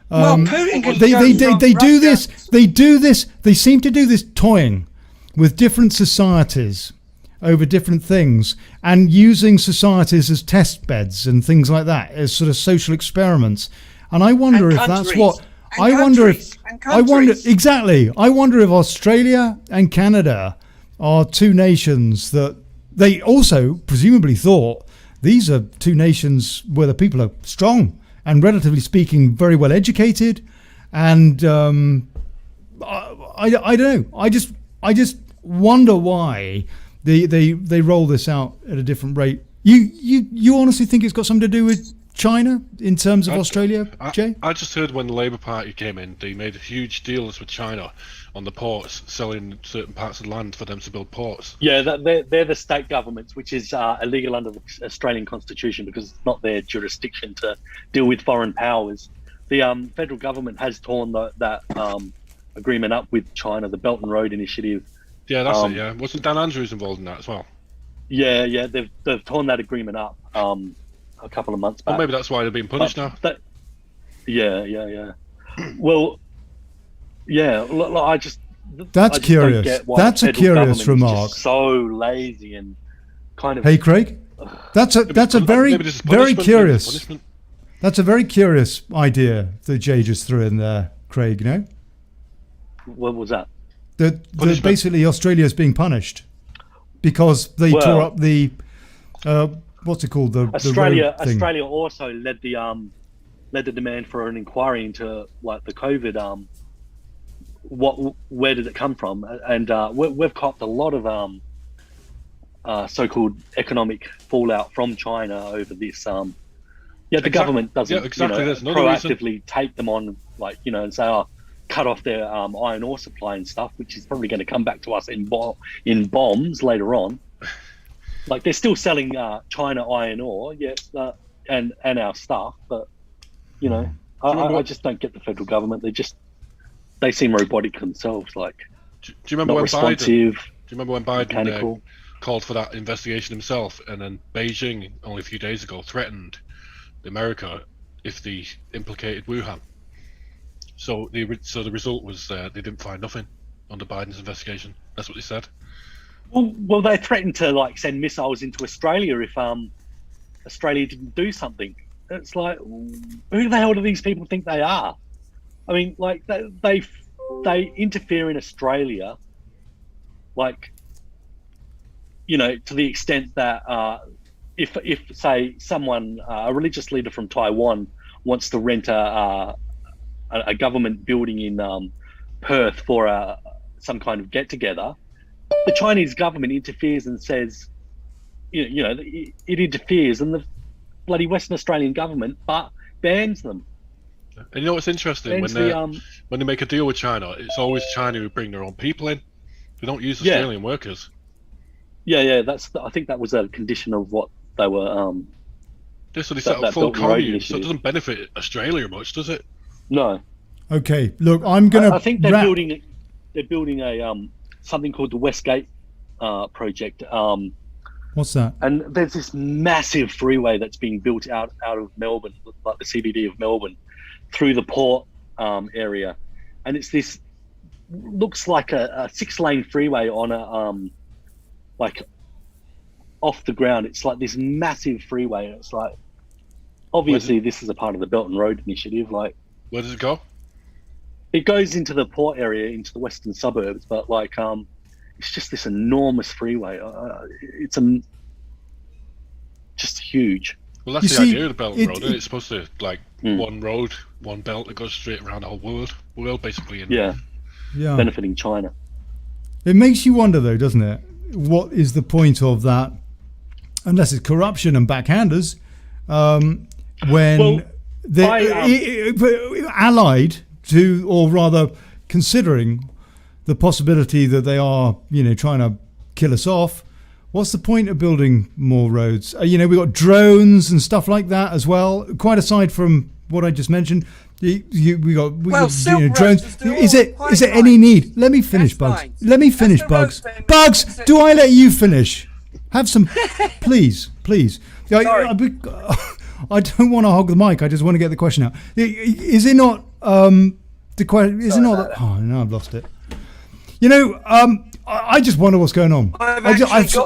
They do this. They seem to do this toying with different societies over different things and using societies as test beds and things like that as sort of social experiments. And I wonder if that's what I wonder if Australia and Canada are 2 nations that they also presumably thought these are 2 nations where the people are strong and, relatively speaking, very well educated. And I don't know. I just wonder why they roll this out at a different rate. You honestly think it's got something to do with China in terms of Australia, Jay? I just heard when the Labour Party came in, they made huge deals with China on the ports, selling certain parts of the land for them to build ports. Yeah, they're the state governments, which is illegal under the Australian Constitution because it's not their jurisdiction to deal with foreign powers. The federal government has torn that agreement up with China, the Belt and Road Initiative. Yeah, that's it. Yeah, wasn't Dan Andrews involved in that as well? Yeah, they've torn that agreement up a couple of months back. Well, maybe that's why they're being punished now. Well, I just. That's curious. That's a curious remark. So lazy and kind of. Hey, Craig, that's a very curious. That's a very curious idea that Jay just threw in there, Craig. What was that? That basically Australia is being punished because they tore up the what's it called, the Australia. The road thing. Australia also led the demand for an inquiry into the COVID. Where did it come from? And we've copped a lot of so-called economic fallout from China over this. The government doesn't proactively take them on, and say, cut off their iron ore supply and stuff, which is probably going to come back to us in bombs later on. They're still selling China iron ore, and our stuff, but I just don't get the federal government. They seem robotic themselves. Do you remember when Biden called for that investigation himself, and then Beijing only a few days ago threatened America if they implicated Wuhan? So the result was they didn't find nothing under Biden's investigation. That's what they said. Well, they threatened to send missiles into Australia if Australia didn't do something. It's like, who the hell do these people think they are? I mean, they interfere in Australia, to the extent that if say someone, a religious leader from Taiwan wants to rent a government building in Perth for some kind of get-together, the Chinese government interferes and says, it interferes, and the bloody Western Australian government bans them. And you know what's interesting? When they make a deal with China, it's always China who bring their own people in. They don't use Australian workers. Yeah. I think that was a condition of what they were. So they set up full colony, so it doesn't benefit Australia much, does it? No. Okay, look, I'm gonna. I think they're building. They're building a something called the Westgate project. What's that? And there's this massive freeway that's being built out of Melbourne, like the CBD of Melbourne, through the port area, and it's this looks like a 6-lane freeway on a like off the ground. It's like this massive freeway. It's like obviously this is a part of the Belt and Road Initiative. Like, where does it go? It goes into the port area, into the western suburbs, but like it's just this enormous freeway. It's just huge. Well, that's the idea of the Belt and Road. It's supposed to one road, one belt that goes straight around the whole world basically. And yeah, benefiting China. It makes you wonder, though, doesn't it? What is the point of that? Unless it's corruption and backhanders, when they're allied to, or rather considering the possibility that they are, trying to kill us off. What's the point of building more roads? We've got drones and stuff like that as well. Quite aside from what I just mentioned, we got drones. Is there any need? Let me finish, Bugs. Let me finish, Bugs. Bugs, do I let you finish? Have some, please. I don't want to hog the mic. I just want to get the question out. Is it not the question? Is it not that? Oh no, I've lost it. I just wonder what's going on. I just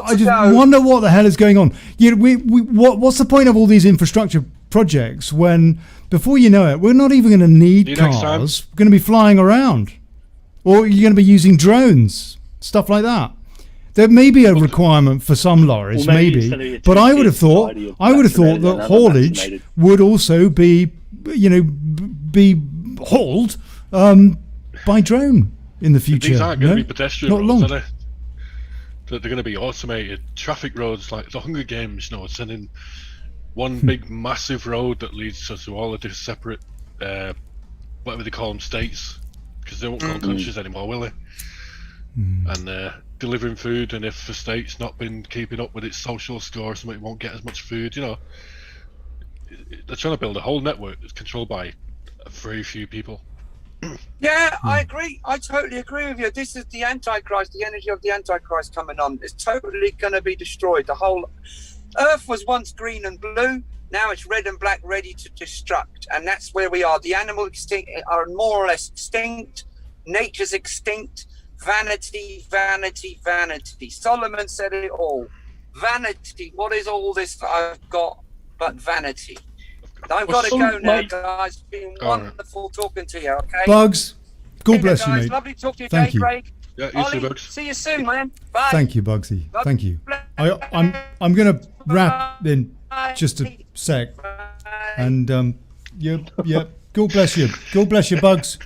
wonder what the hell is going on. What's the point of all these infrastructure projects when, before you know it, we're not even going to need cars. We're going to be flying around, or you're going to be using drones, stuff like that. There may be a requirement for some lorries, maybe, but I would have thought that haulage would also be hauled by drone in the future. These aren't going to be pedestrian roads, are they? They're going to be automated traffic roads, like the Hunger Games, sending one big massive road that leads us to all of these separate, whatever they call them, states, because they won't call them countries anymore, will they? And delivering food, and if the state's not been keeping up with its social score, somebody won't get as much food. They're trying to build a whole network that's controlled by very few people. Yeah, I agree. I totally agree with you. This is the Antichrist, the energy of the Antichrist coming on. It's totally going to be destroyed. The whole Earth was once green and blue. Now it's red and black, ready to destruct. And that's where we are. The animals are more or less extinct. Nature's extinct. Vanity, vanity, vanity. Solomon said it all. Vanity. What is all this that I've got but vanity? I've got to go now, guys. It's been wonderful talking to you, okay? Bugs, God bless you, mate. Lovely talking to you, Thank you. Craig. Yeah, you too, Bugs. See you soon, man. Bye. Thank you, Bugsy. Thank you. I'm going to wrap in just a sec. And, God bless you. God bless you, Bugs.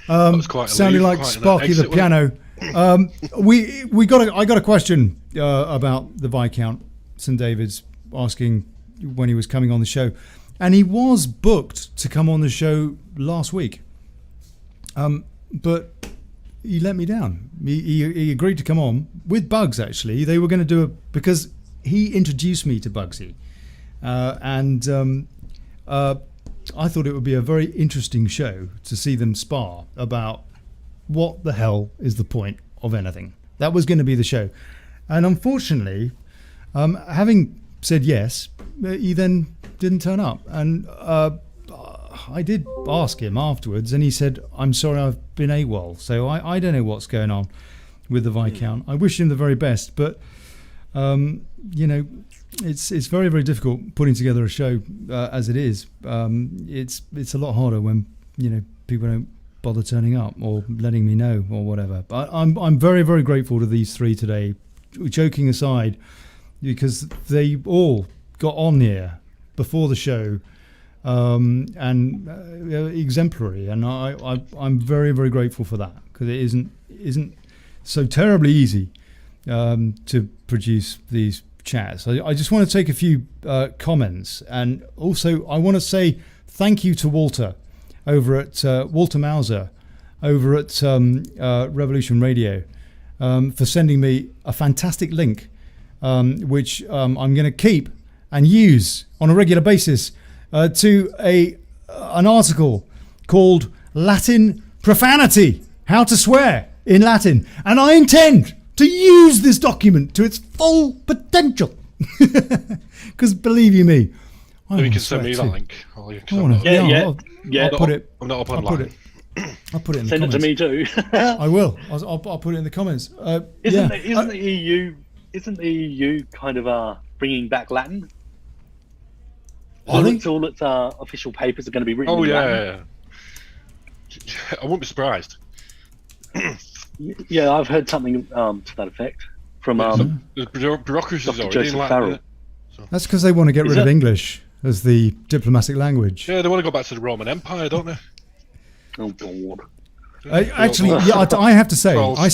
Sounding like Sparky the piano. I got a question about the Viscount St David's, asking when he was coming on the show, and he was booked to come on the show last week, but he let me down. He agreed to come on with Bugs. Actually, they were going to do it because he introduced me to Bugsy, and I thought it would be a very interesting show to see them spar about what the hell is the point of anything. That was going to be the show. And unfortunately, having said yes, he then didn't turn up. And I did ask him afterwards, and he said, I'm sorry, I've been AWOL. So I don't know what's going on with the Viscount. I wish him the very best, but it's very, very difficult putting together a show as it is. It's a lot harder when people don't bother turning up or letting me know or whatever. But I'm very, very grateful to these three today, joking aside, because they all got on here before the show and exemplary, and I'm very, very grateful for that, because it isn't so terribly easy to produce these chats. I just want to take a few comments, and also I want to say thank you to Walter over at Walter Mauser over at Revolution Radio for sending me a fantastic link, which I'm going to keep and use on a regular basis to an article called Latin Profanity, How to Swear in Latin. And I intend to use this document to its full potential. Because believe you me, you can send me that link. I'll put it. I'm not up online. I'll put it in the Send comments. it to me too. I will. I'll put it in the comments. Isn't the EU kind of bringing back Latin? All its official papers are going to be written in Latin. I wouldn't be surprised. Yeah, I've heard something to that effect from the bureaucracy is already Joseph in Farrell. Latin. So. That's because they want to get rid of English as the diplomatic language. Yeah, they want to go back to the Roman Empire, don't they? Oh God! I have to say, I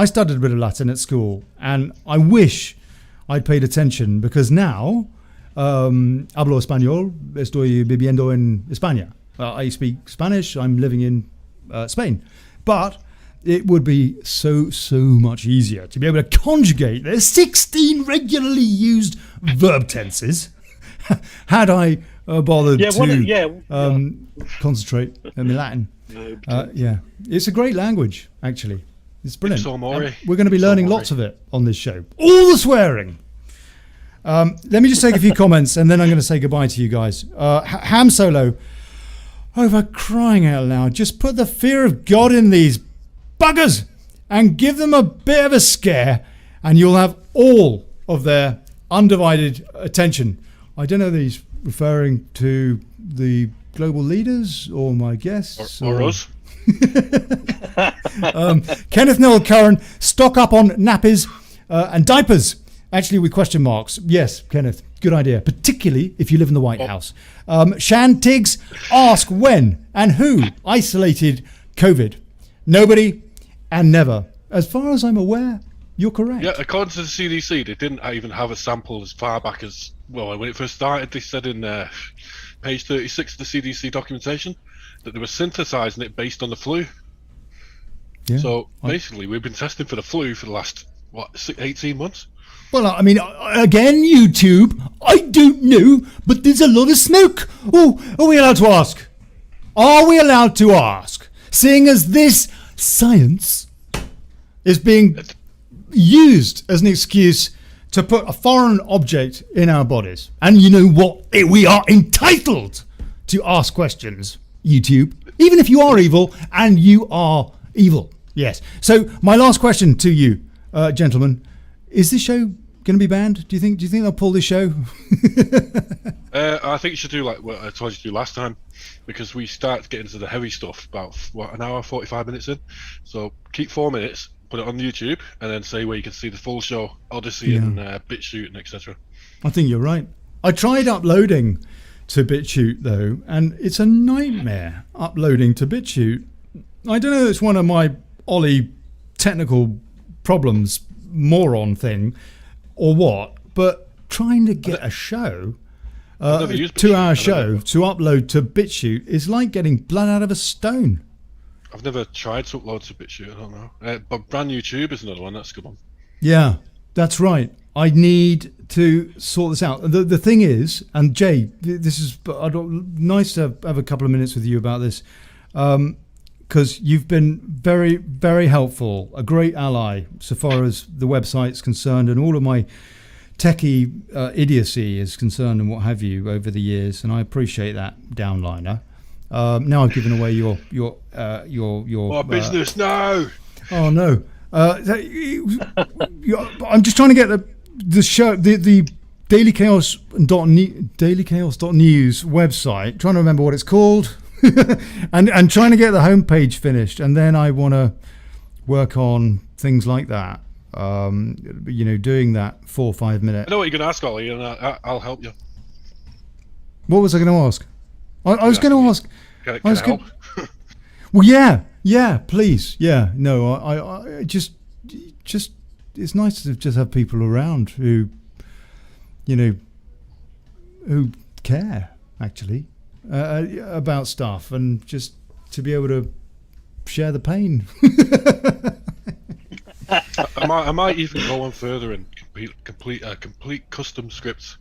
studied a bit of Latin at school, and I wish I'd paid attention, because now hablo español, estoy viviendo en España. I speak Spanish. I'm living in Spain, but it would be so much easier to be able to conjugate. There's 16 regularly used verb tenses. Had I bothered to concentrate in Latin. It's a great language, actually. It's brilliant. We're going to be learning lots of it on this show. All the swearing. Let me just take a few comments, and then I'm going to say goodbye to you guys. Ham Solo, over crying out loud, just put the fear of God in these buggers and give them a bit of a scare, and you'll have all of their undivided attention. I don't know if he's referring to the global leaders or my guests. Or us. Kenneth Noel Curran, stock up on nappies and diapers. Actually, with question marks. Yes, Kenneth, good idea. Particularly if you live in the White House. Shan Tiggs, ask when and who isolated COVID. Nobody and never. As far as I'm aware, you're correct. Yeah, according to the CDC, they didn't even have a sample as far back as, well, when it first started, they said in page 36 of the CDC documentation that they were synthesizing it based on the flu. Yeah, so basically, we've been testing for the flu for the last, 18 months? Well, I mean, again, YouTube, I don't know, but there's a lot of smoke. Oh, are we allowed to ask? Are we allowed to ask? Seeing as this science is being used as an excuse to put a foreign object in our bodies. And you know what? We are entitled to ask questions, YouTube, even if you are evil, and you are evil. Yes. So my last question to you, gentlemen, is this show going to be banned? Do you think they'll pull this show? I think you should do like what I told you to do last time, because we start getting into the heavy stuff about an hour, 45 minutes in. So keep 4 minutes, put it on YouTube, and then say where you can see the full show, Odyssey and BitChute and etc. I think you're right. I tried uploading to BitChute though, and it's a nightmare uploading to BitChute. I don't know if it's one of my Ollie technical problems, moron thing, or what, but trying to get a show, a 2-hour show, to upload to BitChute is like getting blood out of a stone. I've never tried to upload to BitChute, I don't know. But Brand New Tube is another one, that's a good one. Yeah, that's right. I need to sort this out. The thing is, and Jay, this is nice to have a couple of minutes with you about this, because you've been very, very helpful, a great ally so far as the website's concerned and all of my techie idiocy is concerned and what have you over the years, and I appreciate that, downliner. Now I've given away your my business now. Oh no! I'm just trying to get the show, the dailychaos.news website. Trying to remember what it's called, and trying to get the homepage finished, and then I want to work on things like that. Doing that 4 or 5 minute. I know what you're going to ask, Ollie, and I'll help you. What was I going to ask? I was going to ask. Can I help? Well, yeah, please, yeah. No, I just it's nice to just have people around who care actually, about stuff, and just to be able to share the pain. I might even go on further and complete custom scripts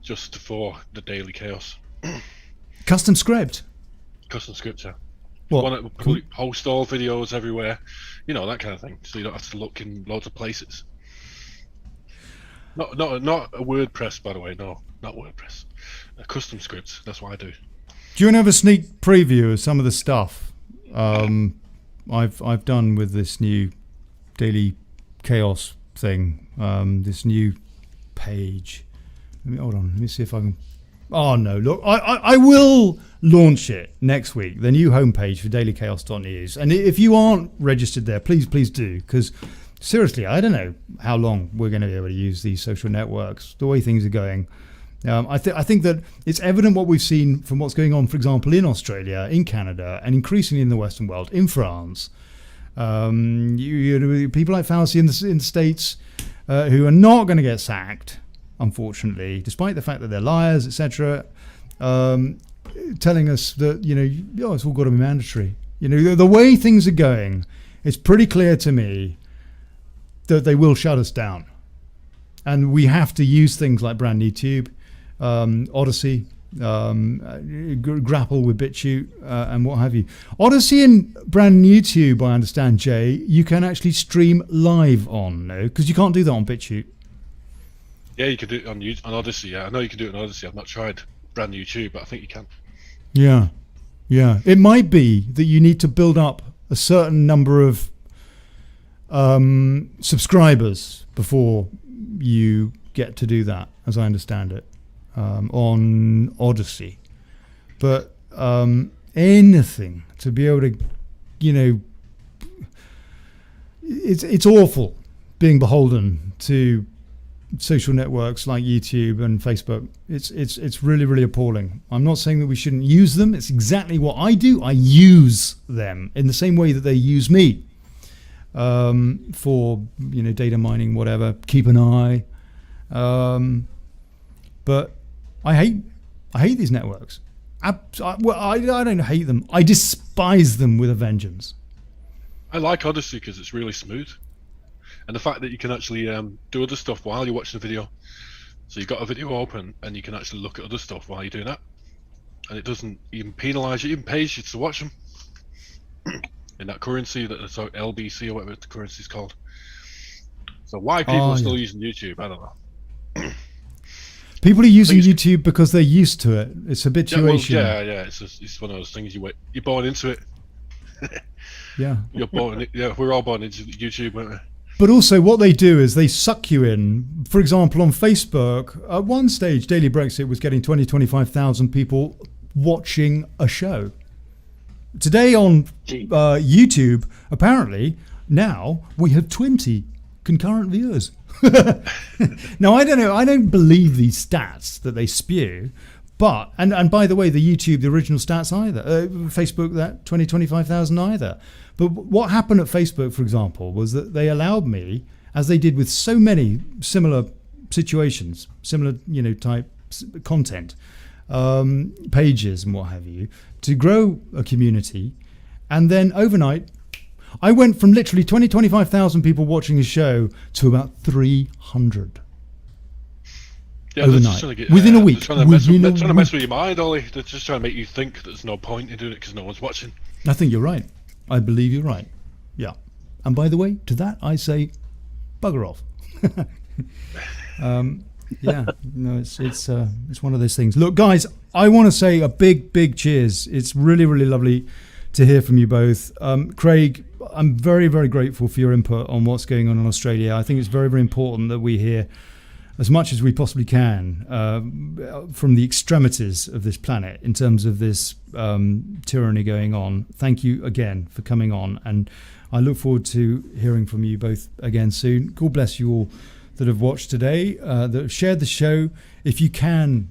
just for the Daily Chaos. Custom script? Custom scripts, yeah. What? Post all videos everywhere, that kind of thing, so you don't have to look in loads of places. Not a WordPress, by the way. No, not WordPress. Custom scripts. That's what I do. Do you want to have a sneak preview of some of the stuff I've done with this new Daily Chaos thing? This new page. Hold on. Let me see if I can. Oh no! Look, I will launch it next week. The new homepage for dailychaos.news. And if you aren't registered there, please do, because seriously, I don't know how long we're going to be able to use these social networks. The way things are going, I think that it's evident what we've seen from what's going on, for example, in Australia, in Canada, and increasingly in the Western world, in France. People like Fauci in the States who are not going to get sacked, unfortunately, despite the fact that they're liars, etc., telling us that it's all got to be mandatory. The way things are going, it's pretty clear to me that they will shut us down, and we have to use things like brand new Tube, Odyssey, grapple with BitChute, and what have you. Odyssey and brand new Tube, I understand, Jay, you can actually stream live on, no? Because you can't do that on BitChute. Yeah, you can do it on Odyssey. Yeah, I know you can do it on Odyssey. I've not tried brand new Tube, but I think you can. Yeah. It might be that you need to build up a certain number of subscribers before you get to do that, as I understand it, on Odyssey. But anything to be able to, it's awful being beholden to social networks like YouTube and Facebook. It's really, really appalling. I'm not saying that we shouldn't use them. It's exactly what I do. I use them in the same way that they use me. For data mining, whatever, keep an eye. But I hate these networks. I don't hate them. I despise them with a vengeance. I like Odyssey because it's really smooth, and the fact that you can actually do other stuff while you're watching the video. So you've got a video open and you can actually look at other stuff while you're doing that, and it doesn't even penalise you, it even pays you to watch them. In that currency, LBC or whatever the currency is called. So why people are still using YouTube, I don't know. People are using YouTube because they're used to it. It's habituation. Yeah. It's one of those things you're born into it. Yeah. We're all born into YouTube, weren't we? But also what they do is they suck you in. For example, on Facebook, at one stage, Daily Brexit was getting 25,000 people watching a show. Today on YouTube, apparently, now we have 20 concurrent viewers. Now, I don't know. I don't believe these stats that they spew. But, and by the way, the original stats either. Facebook, that 25,000 either. But what happened at Facebook, for example, was that they allowed me, as they did with so many similar situations, similar, type content, pages and what have you, to grow a community. And then overnight, I went from literally 25,000 people watching a show to about 300. Yeah, overnight, within a week. They're trying to mess with your mind, Ollie. They're just trying to make you think there's no point in doing it because no one's watching. I think you're right. I believe you're right. Yeah. And by the way, to that I say, bugger off. Yeah, no, it's one of those things. Look, guys, I want to say a big cheers. It's really, really lovely to hear from you both. Craig, I'm very, very grateful for your input on what's going on in Australia. I think it's very, very important that we hear as much as we possibly can from the extremities of this planet in terms of this tyranny going on. Thank you again for coming on, and I look forward to hearing from you both again soon. God bless you all that have watched today, that have shared the show. If you can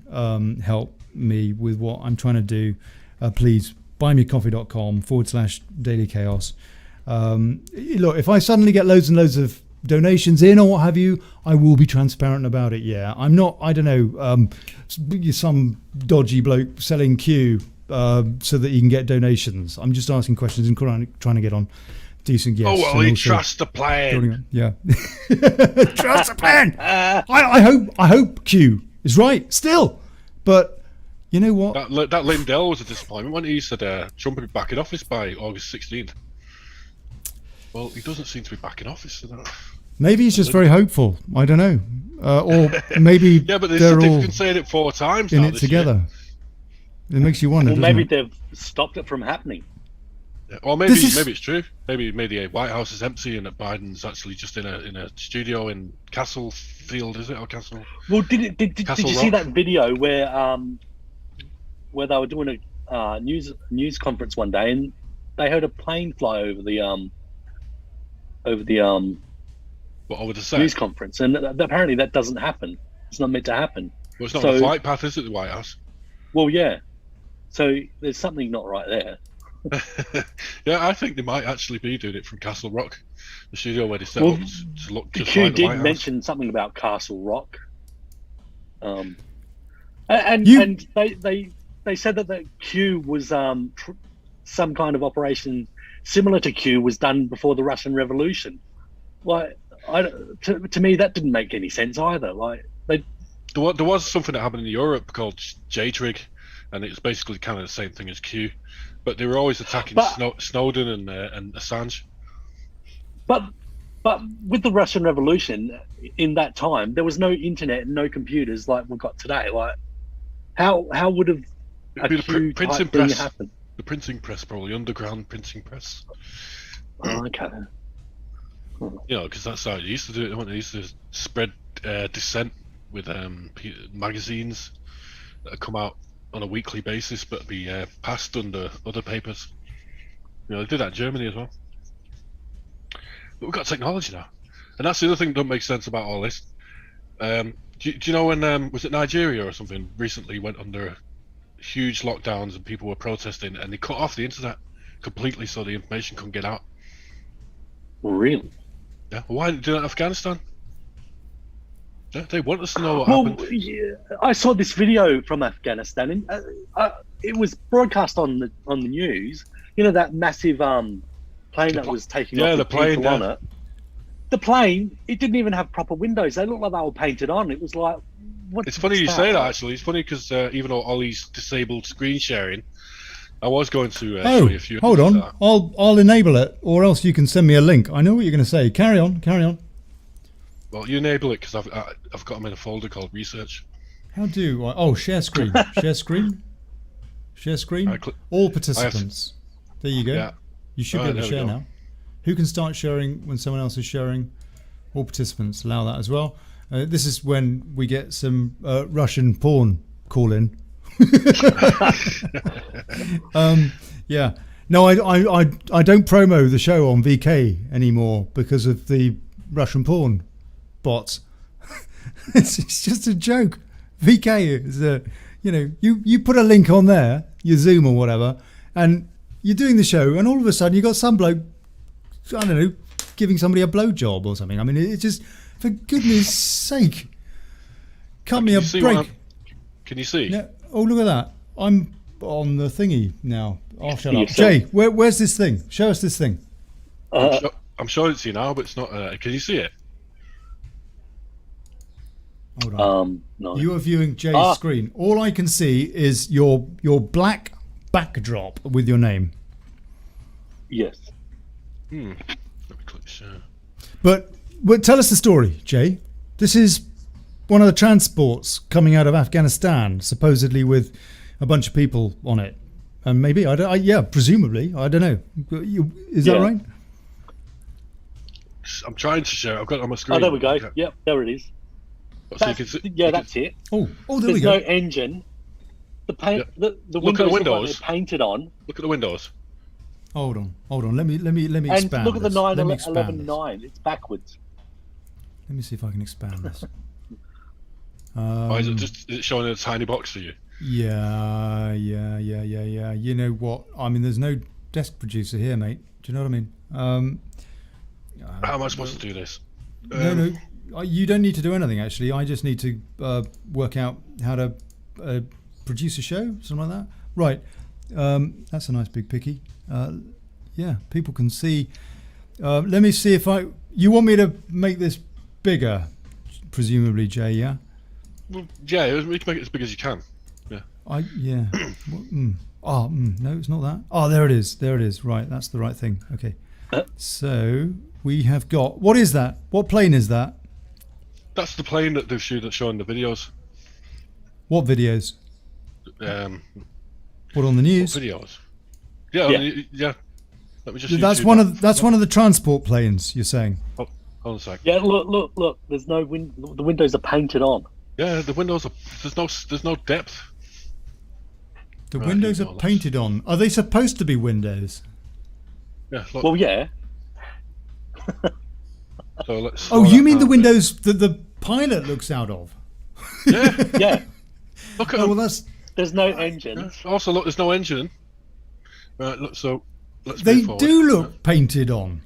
help me with what I'm trying to do, please buymeacoffee.com/Daily Chaos. Look, if I suddenly get loads and loads of donations in or what have you, I will be transparent about it. Yeah, I'm not, I don't know, some dodgy bloke selling Q so that he can get donations. I'm just asking questions and trying to get on decent guests. Oh, well, he trusts the plan. Yeah. Trust the plan. I hope Q is right still. But you know what? That Lindell was a disappointment when he said Trump would be back in office by August 16th. Well, he doesn't seem to be back in office. So maybe he's just very hopeful. I don't know. Or maybe yeah, but they're all been saying it 4 times in now it together. Year. It makes you wonder. Well, maybe it? they've stopped it from happening. Yeah. Or maybe it's true. Maybe the White House is empty and that Biden's actually just in a studio in Castlefield, is it, or Castle? Well, did you see that video where they were doing a news conference one day and they heard a plane fly over the news conference, and apparently that doesn't happen. It's not meant to happen. Well, it's not the flight path, is it, the White House? Well, yeah. So there's something not right there. Yeah, I think they might actually be doing it from Castle Rock, the studio where they set up to look just Q like the White did House. mention something about Castle Rock, and they said that the Q was some kind of operation similar to Q was done before the Russian Revolution. Like, to me, that didn't make any sense either. Like, there was something that happened in Europe called J-Trig, and it was basically kind of the same thing as Q, but they were always attacking Snowden and Assange. But with the Russian Revolution, in that time, there was no internet and no computers like we've got today. Like, how would have a Q type thing happened? The printing press, probably underground printing press. Oh, okay. You know, because that's how they used to do it. They used to spread dissent with magazines that come out on a weekly basis, but be passed under other papers. You know, they did that in Germany as well. But we've got technology now, and that's the other thing that doesn't make sense about all this. Do you know when was it Nigeria or something recently went under huge lockdowns and people were protesting and they cut off the internet completely so the information couldn't get out? Really? Yeah. Well, why didn't they do that in Afghanistan? Yeah, they want us to know what happened. Yeah, I saw this video from Afghanistan, and it was broadcast on the news. You know, that massive plane that was taking off with people on it. The plane, it didn't even have proper windows. They looked like they were painted on. It was like, what? It's funny you say that, actually. It's funny because even though Ollie's disabled screen sharing, I was going to show you a few. Hold on. I'll enable it, or else you can send me a link. I know what you're going to say. Carry on. Well, you enable it because I've got them in a folder called research. How do I? Oh, share screen. Share screen. All participants. There you go. Yeah. You should be able to share now. Who can start sharing when someone else is sharing? All participants. Allow that as well. This is when we get some Russian porn call in. Yeah. No, I don't promo the show on VK anymore because of the Russian porn bots. It's just a joke. VK is you put a link on there, your Zoom or whatever, and you're doing the show, and all of a sudden you got some bloke, I don't know, giving somebody a blowjob or something. I mean, it's just, for goodness sake, cut me a break. Can you see? Yeah. Oh, look at that. I'm on the thingy now. Oh, shut up. Jay, where's this thing? Show us this thing. I'm showing it to you now, but it's not. Can you see it? Hold on. No. You are viewing Jay's screen. All I can see is your black backdrop with your name. Yes. Let me click share. But tell us the story, Jay. This is one of the transports coming out of Afghanistan, supposedly with a bunch of people on it, and maybe presumably, I don't know. Is that right? I'm trying to share. I've got it on my screen. Oh, there we go. Okay. Yep, there it is. That's it. Oh, there There's we go. no engine. The paint, the look at the windows. Like they're painted on. Look at the windows. Hold on. Let me expand. And look at the this. 911-9. It's backwards. Let me see if I can expand this. Is it showing in a tiny box for you? Yeah. You know what? I mean, there's no desk producer here, mate. Do you know what I mean? How am I supposed to do this? No, you don't need to do anything. Actually, I just need to work out how to produce a show, something like that. Right. That's a nice big picky. Yeah, people can see. Let me see if you want me to make this bigger, presumably, Jay. Yeah. Well, yeah, we can make it as big as you can. Yeah. Yeah. No, it's not that. Oh, there it is. There it is. Right, that's the right thing. Okay. So we have got. What is that? What plane is that? That's the plane that they've shown the videos. What videos? What on the news? What videos? Yeah. Let me just. That's one of the transport planes. You're saying? Oh, hold on a sec. Yeah, look. There's no the windows are painted on. Yeah, the windows are. There's no depth. The windows are painted on. Are they supposed to be windows? Yeah. Look. Well, yeah. So let's. Oh, you mean the windows that the pilot looks out of? Yeah. Yeah. Look at. Oh, well, there's no engine. Yeah. Also, look, there's no engine. Right. Look. So. Let's they move forward. Do look painted on.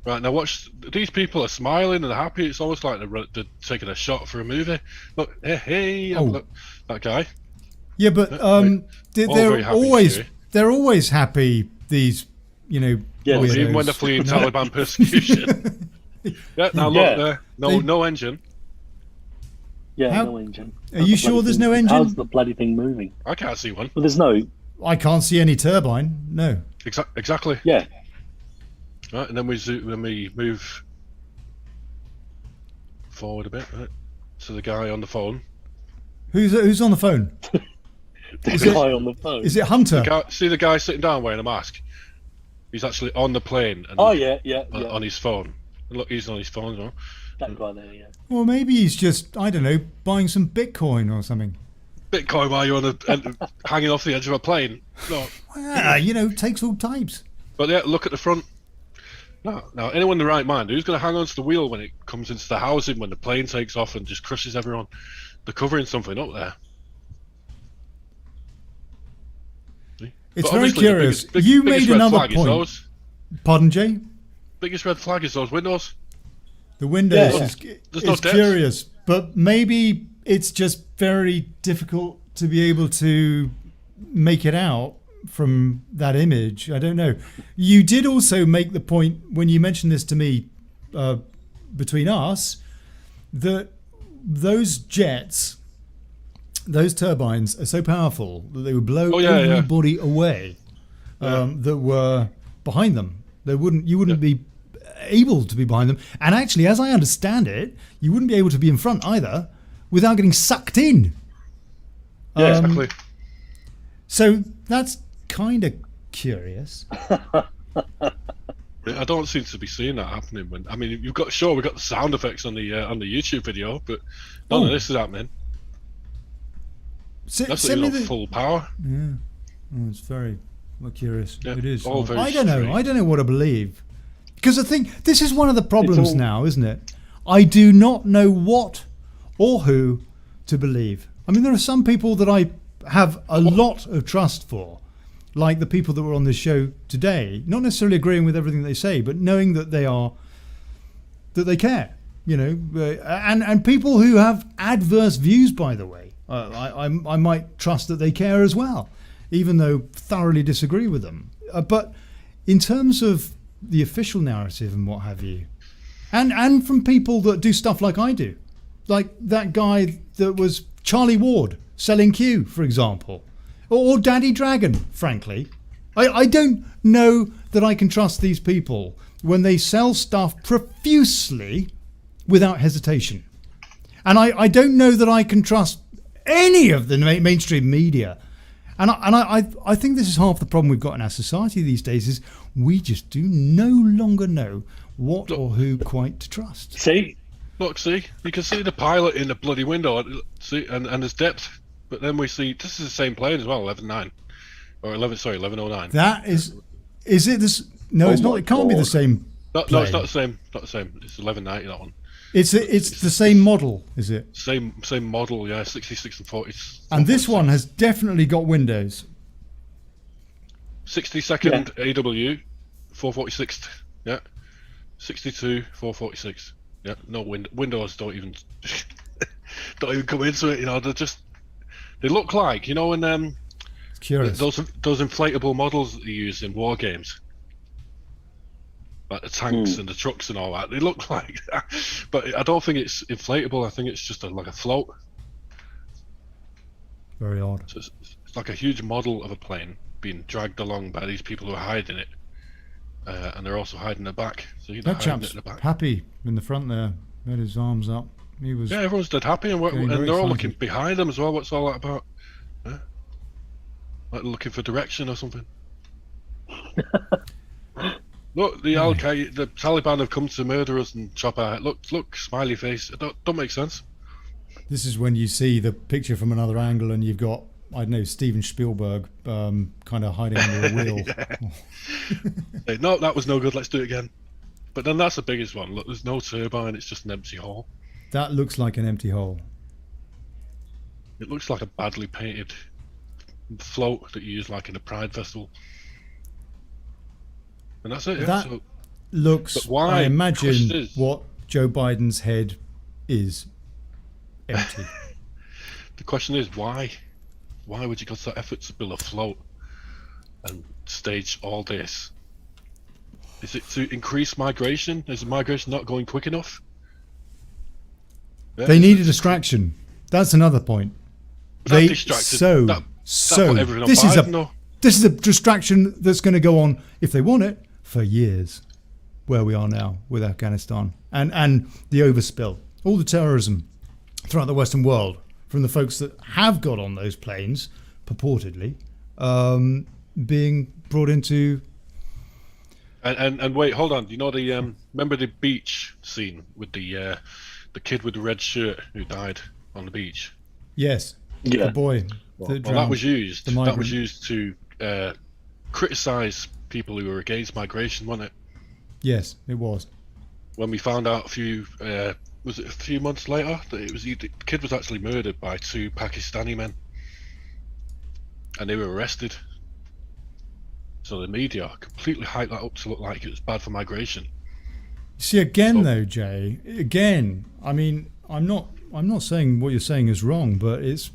Right, now watch. These people are smiling and happy. It's almost like they're taking a shot for a movie. Look, hey, look, that guy. Yeah, but they're always happy. These, even when they're fleeing Taliban persecution. Yeah, now look there. No engine. Yeah, no engine. Are you sure there's no engine? How's the bloody thing moving? I can't see one. Well, there's no. I can't see any turbine. No. Exactly. Yeah. Right, and then we move forward a bit, right? To the guy on the phone. Who's on the phone? The guy on the phone. Is it Hunter? See the guy sitting down wearing a mask? He's actually on the plane. And on his phone. Look, he's on his phone as well. That guy there, yeah. Well, maybe he's just, I don't know, buying some Bitcoin or something. Bitcoin while you're hanging off the edge of a plane. No. Well, takes all types. But yeah, look at the front. Now, anyone in the right mind, who's going to hang onto the wheel when it comes into the housing, when the plane takes off and just crushes everyone? They're covering something up there. It's very curious. You made another point. Pardon, Jay? Biggest red flag is those windows. The windows is curious, but maybe it's just very difficult to be able to make it out from that image. I don't know. You did also make the point when you mentioned this to me between us that those jets, those turbines are so powerful that they would blow everybody away that were behind them. You wouldn't be able to be behind them. And actually, as I understand it, you wouldn't be able to be in front either without getting sucked in. Yeah, exactly. So that's kind of curious. I don't seem to be seeing that happening. We've got the sound effects on the YouTube video, but none of this is happening. That's full power. Yeah, it's very curious. Yeah, it is. Very I don't know. I don't know what to believe, because I think this is one of the problems now, isn't it? I do not know what or who to believe. I mean, there are some people that I have a lot of trust for, like the people that were on this show today, not necessarily agreeing with everything they say, but knowing that they care, and people who have adverse views, by the way, I might trust that they care as well, even though thoroughly disagree with them. But in terms of the official narrative and what have you, and from people that do stuff like I do, like that guy that was Charlie Ward selling Q, for example, or Daddy Dragon, frankly. I don't know that I can trust these people when they sell stuff profusely without hesitation. And I don't know that I can trust any of the mainstream media. And I think this is half the problem we've got in our society these days, is we just do no longer know what or who quite to trust. Look, you can see the pilot in the bloody window, and there's depth. But then we see, this is the same plane as well, 11.9. Or 11.09. That is it this? No, it's not. It can't be the same. No, it's not the same. Not the same. It's 11.90, that one. It's the same model, is it? Same model, yeah, 66 and 40. And this one has definitely got windows. 62nd AW, 446. Yeah. 62, 446. Yeah, no windows don't even don't even come into it. You know, they look like, you know, when curious. those inflatable models that you use in war games, like the tanks and the trucks and all that. They look like that, but I don't think it's inflatable. I think it's just like a float. Very odd. So it's like a huge model of a plane being dragged along by these people who are hiding it, and they're also hiding the back. So that chap's happy in the front there. Had his arms up. He was. Yeah, everyone's dead happy, and they're all looking behind them as well. What's all that about? Yeah? Like looking for direction or something. Look, the Al-Qaeda, the Taliban have come to murder us and chop our head. Look, smiley face. It don't make sense. This is when you see the picture from another angle, and you've got, I don't know, Steven Spielberg kind of hiding under a wheel. Hey, no, that was no good. Let's do it again. But then that's the biggest one. Look, there's no turbine. It's just an empty hole. That looks like an empty hole. It looks like a badly painted float that you use like in a Pride festival. And that's it. That looks, I imagine, what Joe Biden's head is. Empty. The question is why? Why would you go to that effort to build a float and stage all this? Is it to increase migration? Is migration not going quick enough? Yeah, they need a distraction. That's another point. This is a distraction that's going to go on, if they want it, for years. Where we are now with Afghanistan and the overspill, all the terrorism throughout the Western world from the folks that have got on those planes, purportedly, being brought into. And wait, hold on. You know the remember the beach scene with the kid with the red shirt who died on the beach? Yes. Yeah. The boy. Well, that was used. That was used to criticize people who were against migration, wasn't it? Yes, it was. When we found out was it a few months later that the kid was actually murdered by 2 Pakistani men, and they were arrested. So the media completely hyped that up to look like it was bad for migration. See, again, though, Jay. Again, I mean, I'm not saying what you're saying is wrong, but it's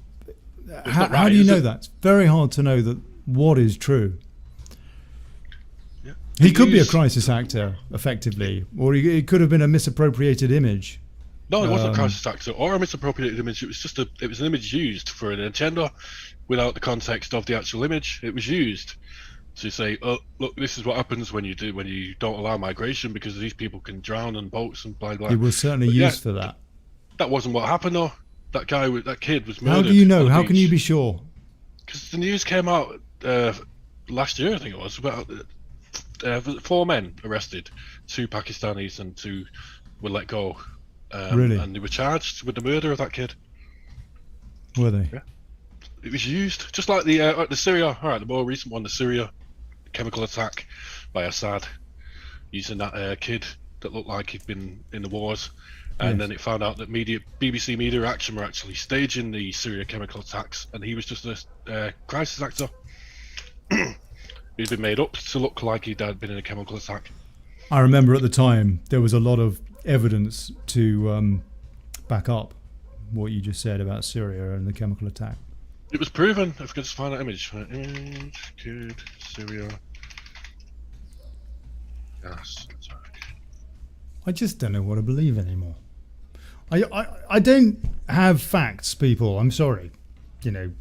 how do you know that? It's very hard to know that what is true. Yeah. He could be a crisis actor, effectively, or it could have been a misappropriated image. No, it wasn't a crisis actor or a misappropriated image. It was just it was an image used for an agenda, without the context of the actual image. It was used to say, "Oh, look, this is what happens when you don't allow migration because these people can drown on boats and blah blah." It was certainly used for that. That wasn't what happened, though. That kid was murdered. How do you know? How can you be sure? Because the news came out last year, I think it was, about 4 men arrested, 2 Pakistanis and 2 were let go. Really? And they were charged with the murder of that kid. Were they? Yeah. It was used, just like the Syria. All right, the more recent one, the Syria chemical attack by Assad, using that kid that looked like he'd been in the wars, and then it found out that BBC Media Action were actually staging the Syria chemical attacks, and he was just a crisis actor. He'd been made up to look like he'd been in a chemical attack. I remember at the time there was a lot of evidence to back up what you just said about Syria and the chemical attack. It was proven. If I could just find that image. Kid, Syria. Yes. I just don't know what to believe anymore. I don't have facts, people. I'm sorry. You know,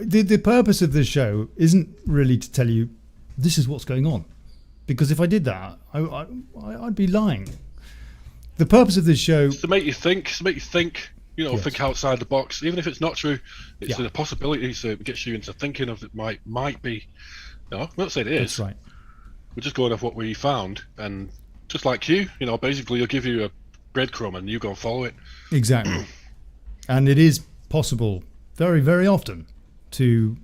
the purpose of this show isn't really to tell you this is what's going on, because if I did that, I'd be lying. The purpose of this show is to make you think. You know, think outside the box, even if it's not true. It's a possibility, so it gets you into thinking of it might be. No, I'm not saying it is. That's right. We're just going off what we found, and just like you know, basically, you'll give you a breadcrumb and you go and follow it. Exactly. And it is possible, very, very often, to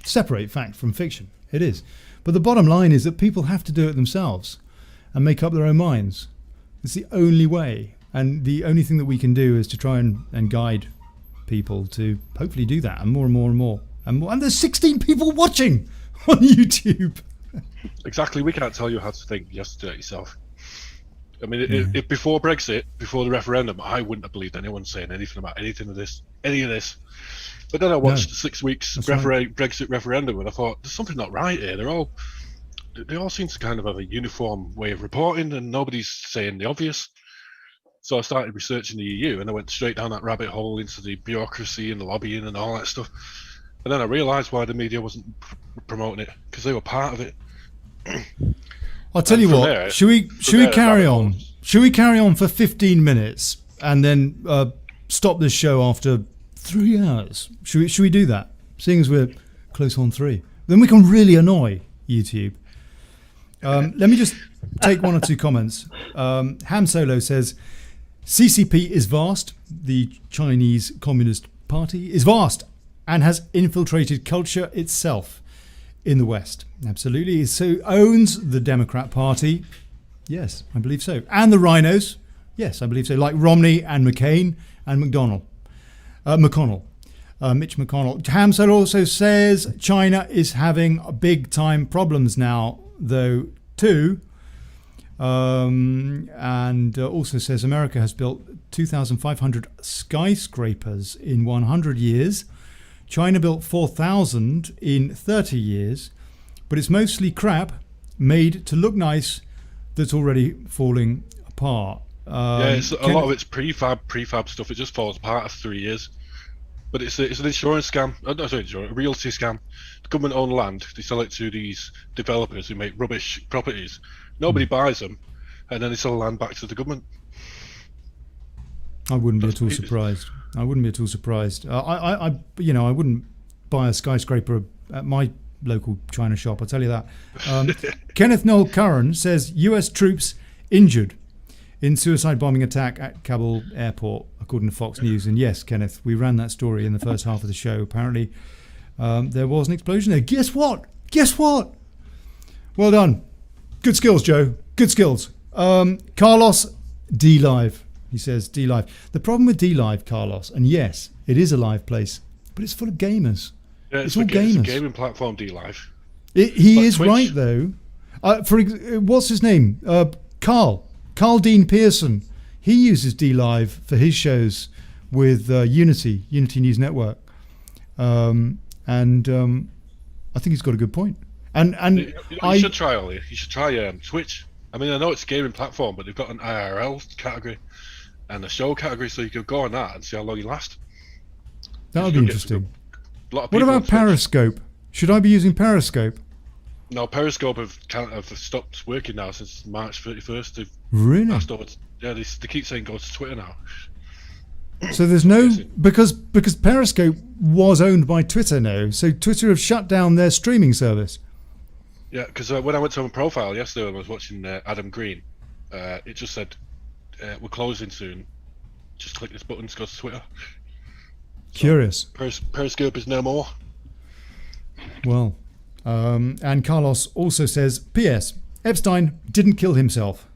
separate fact from fiction. It is. But the bottom line is that people have to do it themselves and make up their own minds. It's the only way. And the only thing that we can do is to try and guide people to hopefully do that, and more and more and more. And there's 16 people watching on YouTube. Exactly. We can't tell you how to think. You have to do it yourself. I mean, if before Brexit, before the referendum, I wouldn't have believed anyone saying anything about any of this. But then I watched the 6 weeks Brexit referendum, and I thought there's something not right here. They all seem to kind of have a uniform way of reporting, and nobody's saying the obvious. So I started researching the EU, and I went straight down that rabbit hole into the bureaucracy and the lobbying and all that stuff. And then I realised why the media wasn't promoting it, because they were part of it. I'll tell you what. There, should we carry on? Should we carry on for 15 minutes and then stop this show after 3 hours? Should we do that? Seeing as we're close on 3, then we can really annoy YouTube. Let me just take 1 or 2 comments. Ham Solo says, CCP is vast. The Chinese Communist Party is vast and has infiltrated culture itself in the West. Absolutely. So owns the Democrat Party. Yes, I believe so. And the rhinos. Yes, I believe so. Like Romney and McCain and McConnell. Mitch McConnell. Ham Solo also says China is having big time problems now, though, too. And also says America has built 2,500 skyscrapers in 100 years. China built 4,000 in 30 years. But it's mostly crap made to look nice that's already falling apart. A lot of it's prefab stuff. It just falls apart after 3 years. But it's an insurance scam. A realty scam. The government own land. They sell it to these developers who make rubbish properties. Nobody buys them, and then they sell the land back to the government. I wouldn't be at all surprised. I wouldn't buy a skyscraper at my local China shop, I'll tell you that. Kenneth Noel Curran says US troops injured in suicide bombing attack at Kabul airport, according to Fox News. And yes, Kenneth, we ran that story in the first half of the show. Apparently, there was an explosion there. Guess what? Well done. Good skills, Joe. Good skills. Carlos, D-Live. He says D-Live. The problem with D-Live, Carlos, and yes, it is a live place, but it's full of gamers. Yeah, it's all gamers. It's a gaming platform, D-Live. He is Twitch. Right, though. What's his name? Carl Dean Pearson. He uses D-Live for his shows with Unity News Network. I think he's got a good point. And you should try, Ollie. You should try Twitch. I mean, I know it's a gaming platform, but they've got an IRL category and a show category, so you could go on that and see how long you last. That would be interesting. What about Periscope? Should I be using Periscope? No, Periscope have stopped working now since March 31st. They've really? They keep saying go to Twitter now. So there's no because Periscope was owned by Twitter now, so Twitter have shut down their streaming service. Yeah, because when I went to my profile yesterday and I was watching Adam Green, it just said we're closing soon. Just click this button to go to Twitter. Curious. Periscope is no more. Well, and Carlos also says, P.S. Epstein didn't kill himself.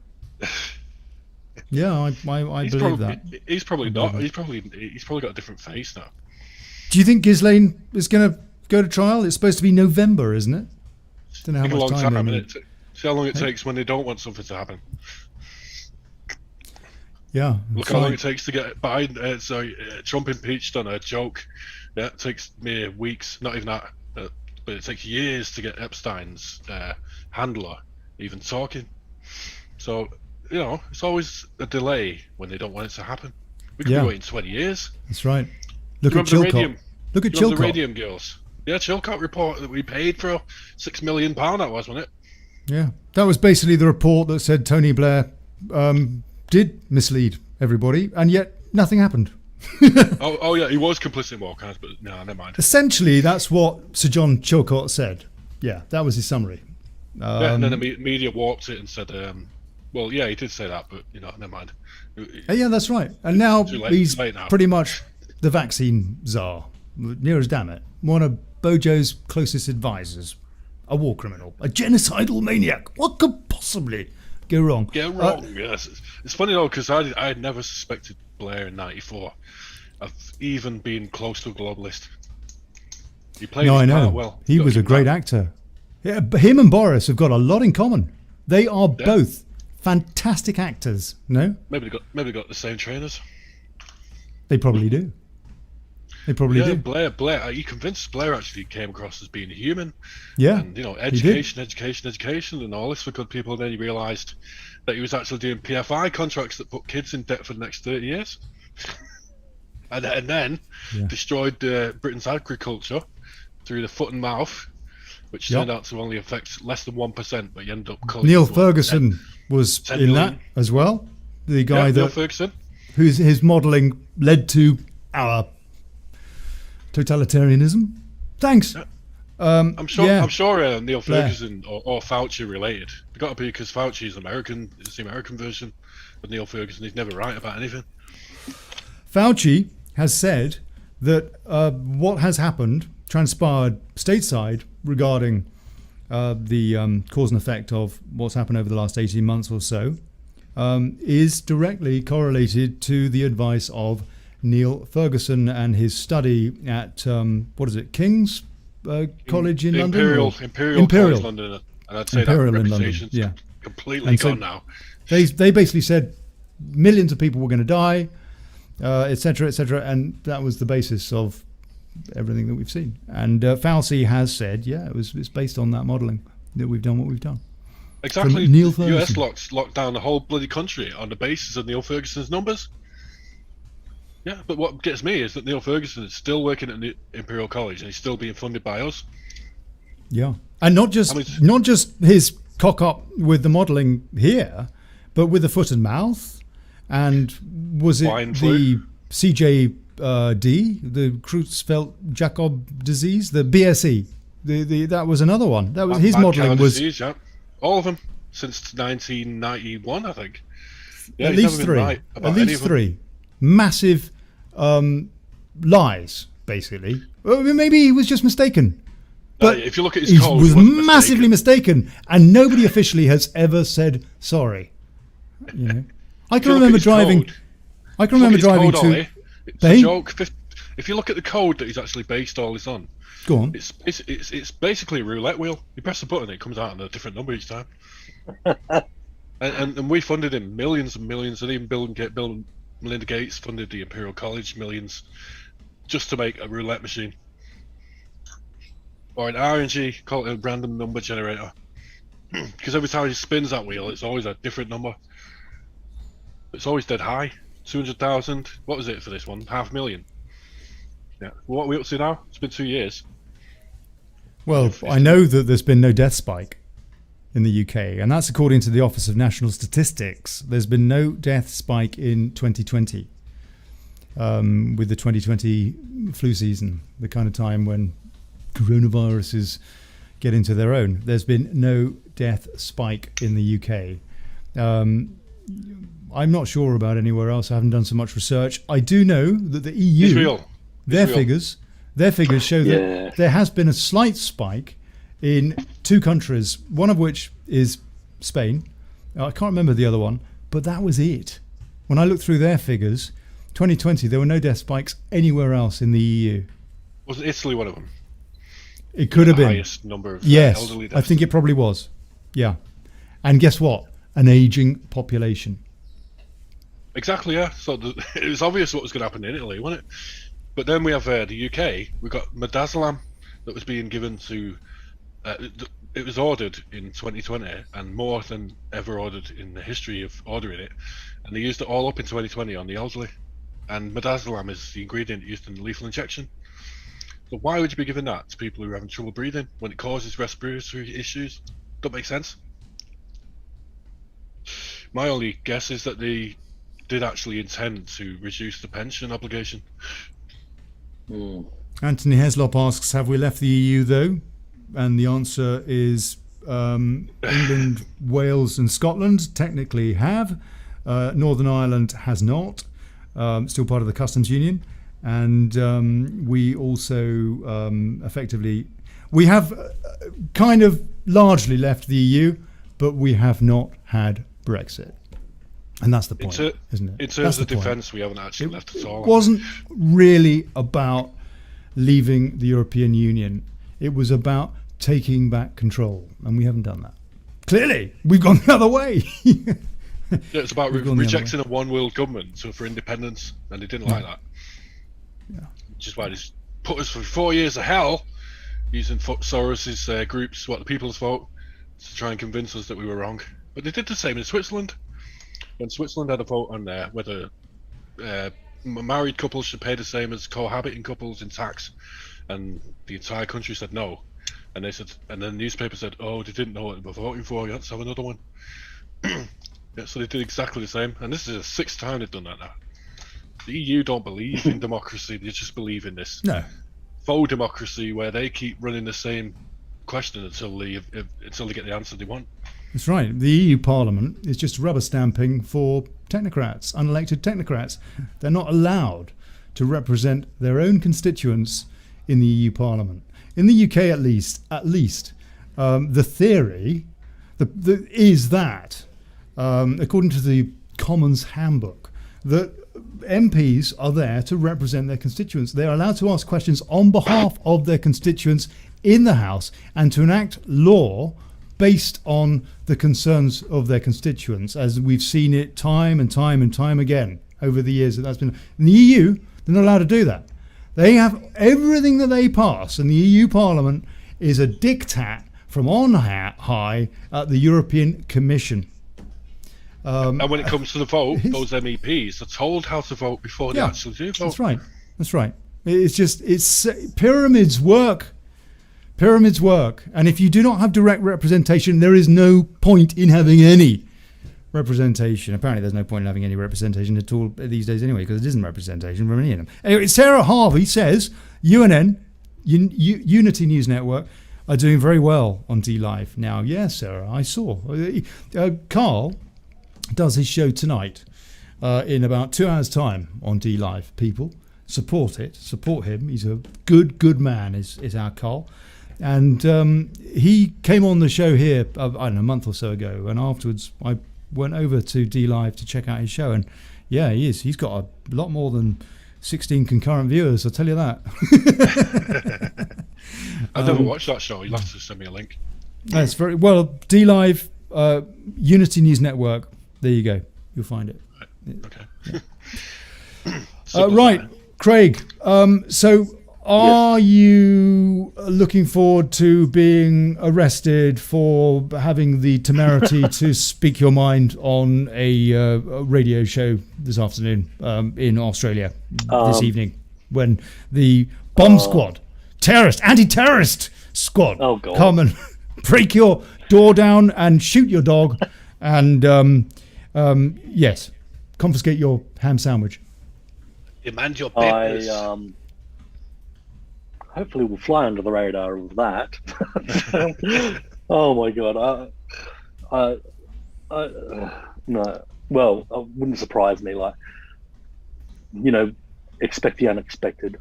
Yeah, I believe that. He's probably not. He's probably got a different face now. Do you think Ghislaine is going to go to trial? It's supposed to be November, isn't it? Don't know how much time. See how long it takes when they don't want something to happen. Yeah. Look how long it takes to get Trump impeached on a joke. Yeah, it takes mere weeks, not even that, but it takes years to get Epstein's handler even talking. So, it's always a delay when they don't want it to happen. We could be waiting 20 years. That's right. Look at Chilcott. Look at Chilcott. The Radium Girls. Yeah, Chilcott report that we paid for £6 million, that was, wasn't it? Yeah. That was basically the report that said Tony Blair did mislead everybody, and yet nothing happened. oh yeah, he was complicit in all kinds, but no, never mind. Essentially, that's what Sir John Chilcott said. Yeah, that was his summary. And then the media warped it and said, well, yeah, he did say that, but, never mind. Yeah, that's right. And now he's pretty much the vaccine czar, near as damn it. One of Bojo's closest advisors. A war criminal. A genocidal maniac. What could possibly go wrong? Yes. It's funny, though, because I had never suspected Blair in 94 of even being close to a globalist. He played his part well. He was a great actor. Yeah, him and Boris have got a lot in common. They are both fantastic actors. No, maybe they got the same trainers. They probably do. They probably do. Blair. You convinced Blair actually came across as being human. Yeah. And education, and all this for good people. And then he realised that he was actually doing PFI contracts that put kids in debt for the next 30 years. and then destroyed Britain's agriculture through the foot and mouth, which turned out to only affect less than 1%, but you end up culling. Neil Ferguson was in that as well. The guy Neil Ferguson, his modelling led to our totalitarianism. Thanks. Yeah. I'm sure Neil Ferguson or Fauci related. It's got to be because Fauci is American. It's the American version of Neil Ferguson. He's never right about anything. Fauci has said that what has happened transpired stateside regarding the cause and effect of what's happened over the last 18 months or so is directly correlated to the advice of Neil Ferguson and his study at King's College in London? Imperial College London, and I'd say Imperial that in reputation's London, completely gone now. They basically said millions of people were going to die, etc., etc., and that was the basis of everything that we've seen. And Fauci has said, it's based on that modelling that we've done what we've done. Exactly. Neil the Ferguson. US locked down the whole bloody country on the basis of Neil Ferguson's numbers. Yeah, but what gets me is that Neil Ferguson is still working at the Imperial College and he's still being funded by us. Yeah, and not just his cock up with the modelling here, but with the foot and mouth, and was it the CJD, the Creutzfeldt-Jakob disease, the BSE? That was another one. That was his modelling was disease, all of them since 1991, I think. Yeah, at least three. At least three massive lies, basically. Well, maybe he was just mistaken. But if you look at his code, he was massively mistaken, and nobody officially has ever said sorry. You know, I can remember driving. I can remember driving to. It's a joke. If you look at the code that he's actually based all this on, go on. It's basically a roulette wheel. You press a button, it comes out on a different number each time. and we funded him millions and millions, and even Bill Melinda Gates funded the Imperial College millions just to make a roulette machine. Or an RNG, call it a random number generator. Because every time he spins that wheel, it's always a different number. It's always dead high. 200,000. What was it for this one? 500,000. Yeah. What are we up to now? It's been 2 years. Well, I know that there's been no death spike in the UK, and that's according to the Office of National Statistics. There's been no death spike in 2020 with the 2020 flu season, the kind of time when coronaviruses get into their own. There's been no death spike in the UK. I'm not sure about anywhere else. I haven't done so much research. I do know that the EU, their figures show that there has been a slight spike in two countries, one of which is Spain. I can't remember the other one, but that was it. When I looked through their figures, 2020, there were no death spikes anywhere else in the EU. Wasn't Italy one of them? It could have been. Highest number of elderly deaths. I think it probably was. Yeah. And guess what? An aging population. Exactly, yeah. So it was obvious what was going to happen in Italy, wasn't it? But then we have the UK. We've got midazolam that was being given to... it was ordered in 2020 and more than ever ordered in the history of ordering it. And they used it all up in 2020 on the elderly. And midazolam is the ingredient used in the lethal injection. So why would you be giving that to people who are having trouble breathing when it causes respiratory issues? Don't make sense. My only guess is that they did actually intend to reduce the pension obligation. Anthony Heslop asks, have we left the EU though? And the answer is England, Wales and Scotland technically have. Northern Ireland has not. Still part of the customs union. And we also effectively, we have kind of largely left the EU, but we have not had Brexit. And that's the point, isn't it? In terms of defence, we haven't actually left at all. It wasn't really about leaving the European Union. It was about taking back control, and we haven't done that. Clearly, we've gone the other way. Yeah, it's about rejecting a one-world government, so for independence, and they didn't like that. Yeah. Which is why they put us through 4 years of hell, using Soros's groups, What the People's Vote, to try and convince us that we were wrong. But they did the same in Switzerland. When Switzerland had a vote on whether married couples should pay the same as cohabiting couples in tax, and the entire country said no. And they said, and then the newspaper said, "Oh, they didn't know what they were voting for. You had to have another one." Yeah, so they did exactly the same, and this is the 6th time they've done that now. The EU don't believe in democracy; they just believe in this faux democracy where they keep running the same question until they get the answer they want. That's right. The EU Parliament is just rubber stamping for technocrats, unelected technocrats. They're not allowed to represent their own constituents in the EU Parliament. In the UK, at least, the theory is that, according to the Commons Handbook, that MPs are there to represent their constituents. They are allowed to ask questions on behalf of their constituents in the House and to enact law based on the concerns of their constituents, as we've seen it time and time and time again over the years that's been. In the EU, they're not allowed to do that. They have everything that they pass, and the EU Parliament is a diktat from on high at the European Commission. And when it comes to the vote, those MEPs are told how to vote before they actually do vote. That's right. It's pyramids work. Pyramids work. And if you do not have direct representation, there is no point in having any representation. Apparently there's no point in having any representation at all these days anyway, because it isn't representation from any of them. Anyway, Sarah Harvey says UNN, Unity News Network, are doing very well on DLive now. Yes, Sarah, I saw. Carl does his show tonight in about 2 hours' time on DLive. People, support it. Support him. He's a good man, is our Carl. And he came on the show here, I don't know, a month or so ago. And afterwards, I went over to DLive to check out his show. And yeah, he is. He's got a lot more than 16 concurrent viewers, I'll tell you that. I've never watched that show. You'll have to send me a link. That's very well. DLive, Unity News Network. There you go. You'll find it. Okay. Yeah. Right, Craig. So, are you looking forward to being arrested for having the temerity to speak your mind on a radio show this afternoon in Australia this evening, when the bomb squad, anti-terrorist squad, come and break your door down and shoot your dog and yes, confiscate your ham sandwich. Demand your papers. Hopefully we'll fly under the radar of that. Oh my god! No. Well, it wouldn't surprise me. Like, expect the unexpected.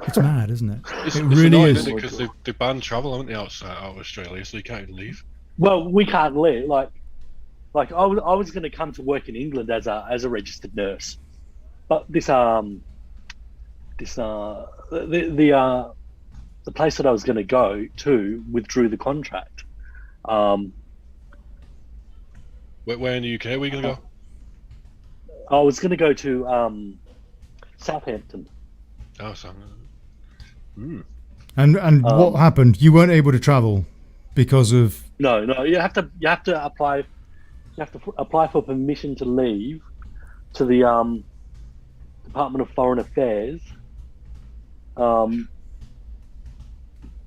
It's mad, isn't it? It's really annoying, is. Because they banned travel, haven't they, out of Australia, so you can't even leave. Well, we can't leave. Like I was going to come to work in England as a registered nurse, but the place that I was going to go to withdrew the contract. Where in the UK were you going to go? I was going to go to Southampton. Oh, Southampton. And what happened? You weren't able to travel because of... No. You have to apply. You have to apply for permission to leave to the Department of Foreign Affairs.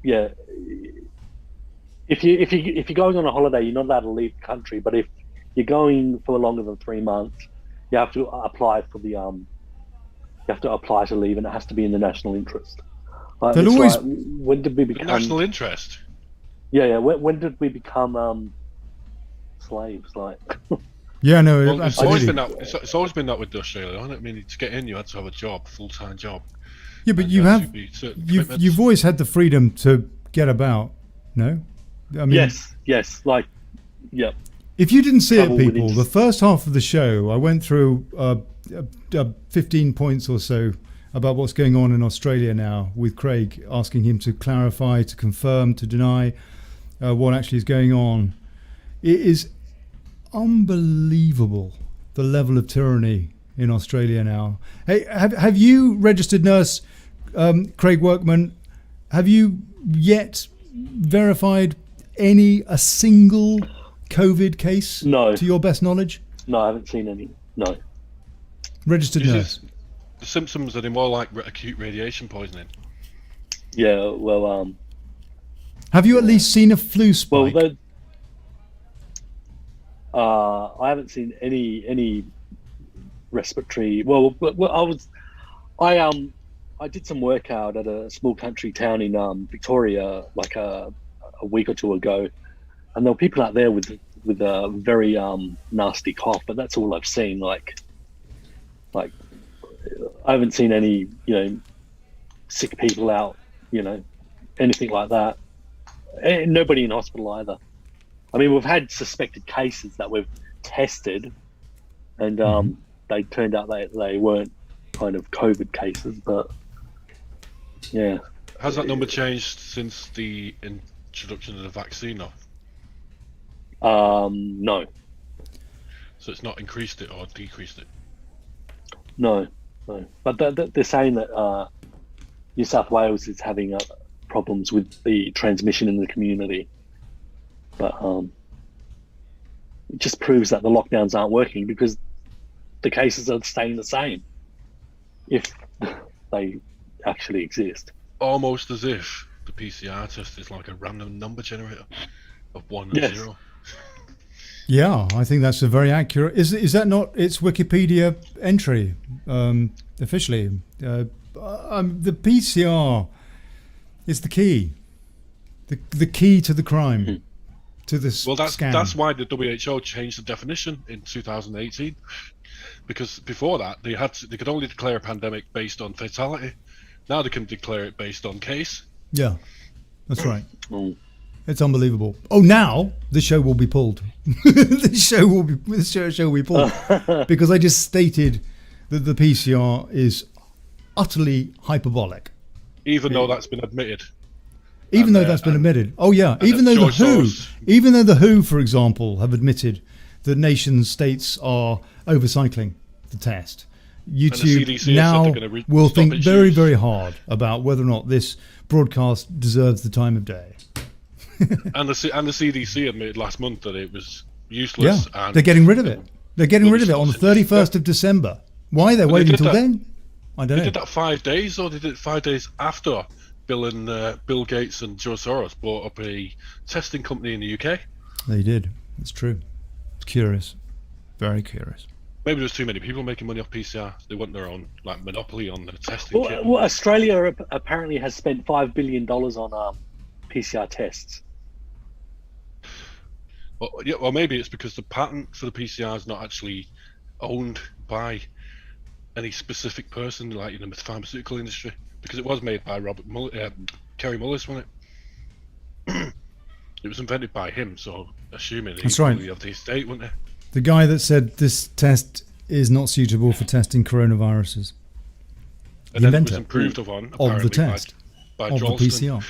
Yeah. If you're going on a holiday, you're not allowed to leave the country. But if you're going for longer than 3 months, you have to apply for the You have to apply to leave, and it has to be in the national interest. When did we become national interest? Yeah. When did we become slaves? Like. Yeah, no, well, absolutely. It's always been that with Australia, hasn't it? I mean, to get in, you had to have a job, full-time job. Yeah, but you've always had the freedom to get about, no? I mean, yes, like, yeah. If you didn't see it, people, the first half of the show, I went through 15 points or so about what's going on in Australia now, with Craig asking him to clarify, to confirm, to deny what actually is going on. It is unbelievable, the level of tyranny in Australia now. Hey, have you, registered nurse Craig Workman, have you yet verified a single COVID case? No. To your best knowledge? No, I haven't seen any. No. Registered nurse. The symptoms are more like acute radiation poisoning. Yeah, well, have you at least seen a flu spike? Well, I haven't seen any respiratory. Well, I did some workout at a small country town in Victoria like a week or two ago, and there were people out there with a very nasty cough, but that's all I've seen. Like I haven't seen any sick people out, anything like that. And nobody in hospital either. I mean, we've had suspected cases that we've tested, and they turned out they weren't kind of COVID cases, but yeah. Has that number changed since the introduction of the vaccine, though? No. So it's not increased it or decreased it? No. But they're saying that New South Wales is having problems with the transmission in the community. But it just proves that the lockdowns aren't working because the cases are staying the same if they actually exist. Almost as if the PCR test is like a random number generator of 1 and 0. Yeah, I think that's a very accurate. Is that not its Wikipedia entry officially? The PCR is the key, the key to the crime, to this scam. That's why the WHO changed the definition in 2018, because before that they could only declare a pandemic based on fatality. Now they can declare it based on case. Yeah, that's right. It's unbelievable. Oh, now the show will be pulled. the show will be pulled because I just stated that the PCR is utterly hyperbolic. Even though that's been admitted. Even though that's been admitted. Oh yeah. Even though the WHO, for example, have admitted that nation states are overcycling the test. YouTube now will think very, very hard about whether or not this broadcast deserves the time of day. and the CDC admitted last month that it was useless. Yeah, and they're getting rid of it. They're getting rid of it on the 31st of December. Why they're waiting until then? I don't know. They did that 5 days, or they did it 5 days after Bill Gates and George Soros bought up a testing company in the UK. They did. It's true. It's curious. Very curious. Maybe there's too many people making money off PCR. They want their own monopoly on the testing. Well, Australia apparently has spent $5 billion on PCR tests. Well, maybe it's because the patent for the PCR is not actually owned by any specific person, like in the pharmaceutical industry, because it was made by Carey Mullis, wasn't it? It was invented by him, so assuming that's right. Of the estate, wasn't it? The guy that said this test is not suitable for testing coronaviruses. And then it was improved upon of the test by of Johnson, the PCR,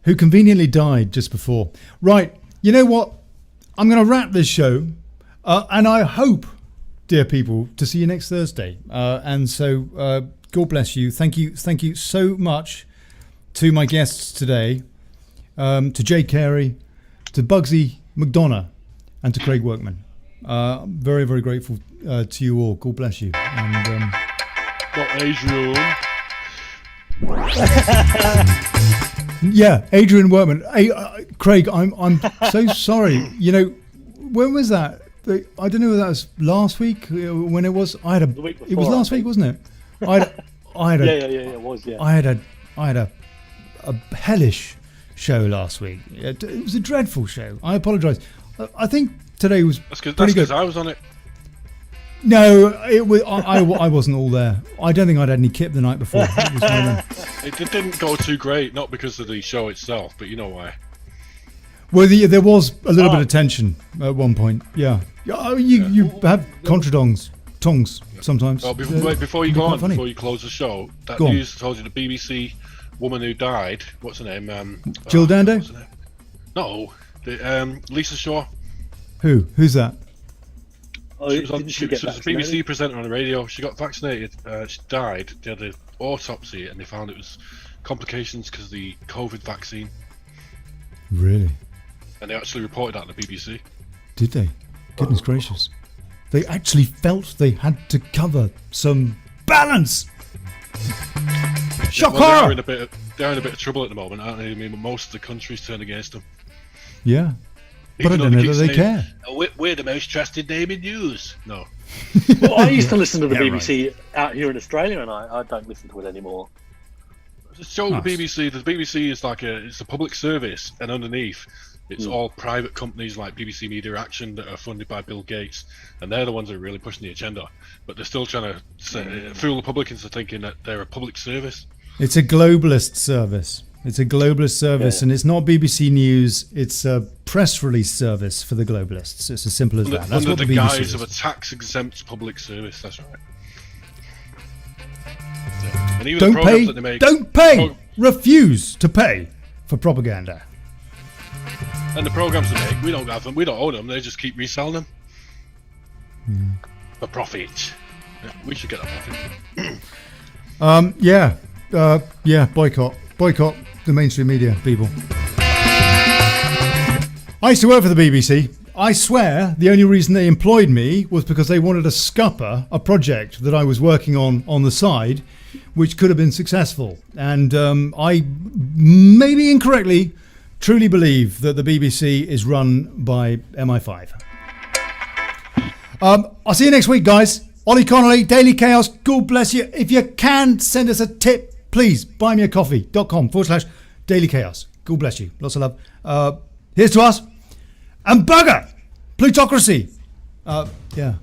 who conveniently died just before. Right, you know what? I'm going to wrap this show, and I hope, dear people, to see you next Thursday. And so, God bless you. Thank you so much to my guests today, to Jay Carey, to Bugsy Mcdonagh, and to Craig Workman. Very, very grateful to you all. God bless you. And not Adrian. Yeah, Adrian Workman. Hey, Craig, I'm so sorry. You know, when was that? I don't know whether that was last week. When it was, I had a. Before, it was last week, wasn't it? I had a. Yeah, it was. Yeah. I had a hellish show last week. It was a dreadful show. I apologise. I think today was pretty good. Because I was on it. No, it was. I wasn't all there. I don't think I'd had any kip the night before. It didn't go too great, not because of the show itself, but you know why. Well, there was a little bit of tension at one point. Yeah, you have tongues sometimes. Well, before you go on, before you close the show, that news told you the BBC woman who died. What's her name? Jill Dando? No, Lisa Shaw. Who's that? Oh, she was a vaccinated? BBC presenter on the radio. She got vaccinated. She died. They had an autopsy, and they found it was complications because of the COVID vaccine. Really? And they actually reported that on the BBC. Did they? Goodness gracious! They actually felt they had to cover some balance. Shock horror! They're in a bit of trouble at the moment, aren't they? I mean, most of the country's turned against them. Yeah. But I don't know that they care. We're the most trusted name in news. No. Well, I used to listen to the BBC out here in Australia, and I don't listen to it anymore. Just show the BBC. The BBC is it's a public service, and underneath, it's all private companies like BBC Media Action that are funded by Bill Gates, and they're the ones that are really pushing the agenda. But they're still trying to fool the public into thinking that they're a public service. It's a globalist service. It's a globalist service, and it's not BBC News. It's a press release service for the globalists. It's as simple as that. That's under what the BBC guise is. of a tax-exempt public service. That's right. Yeah. And even Don't the programs pay. that they make, Don't pay. Refuse to pay for propaganda. And the programs they make, we don't have them. We don't own them. They just keep reselling them for profit. Yeah, we should get that profit. Yeah. Boycott the mainstream media, people. I used to work for the BBC. I swear the only reason they employed me was because they wanted to scupper a project that I was working on the side, which could have been successful. And I, maybe incorrectly, truly believe that the BBC is run by MI5. I'll see you next week, guys. Ollie Connolly, Daily Chaos. God bless you. If you can, send us a tip. Please, buymeacoffee.com/Daily Chaos. God bless you. Lots of love. Here's to us. And bugger! Plutocracy. Yeah.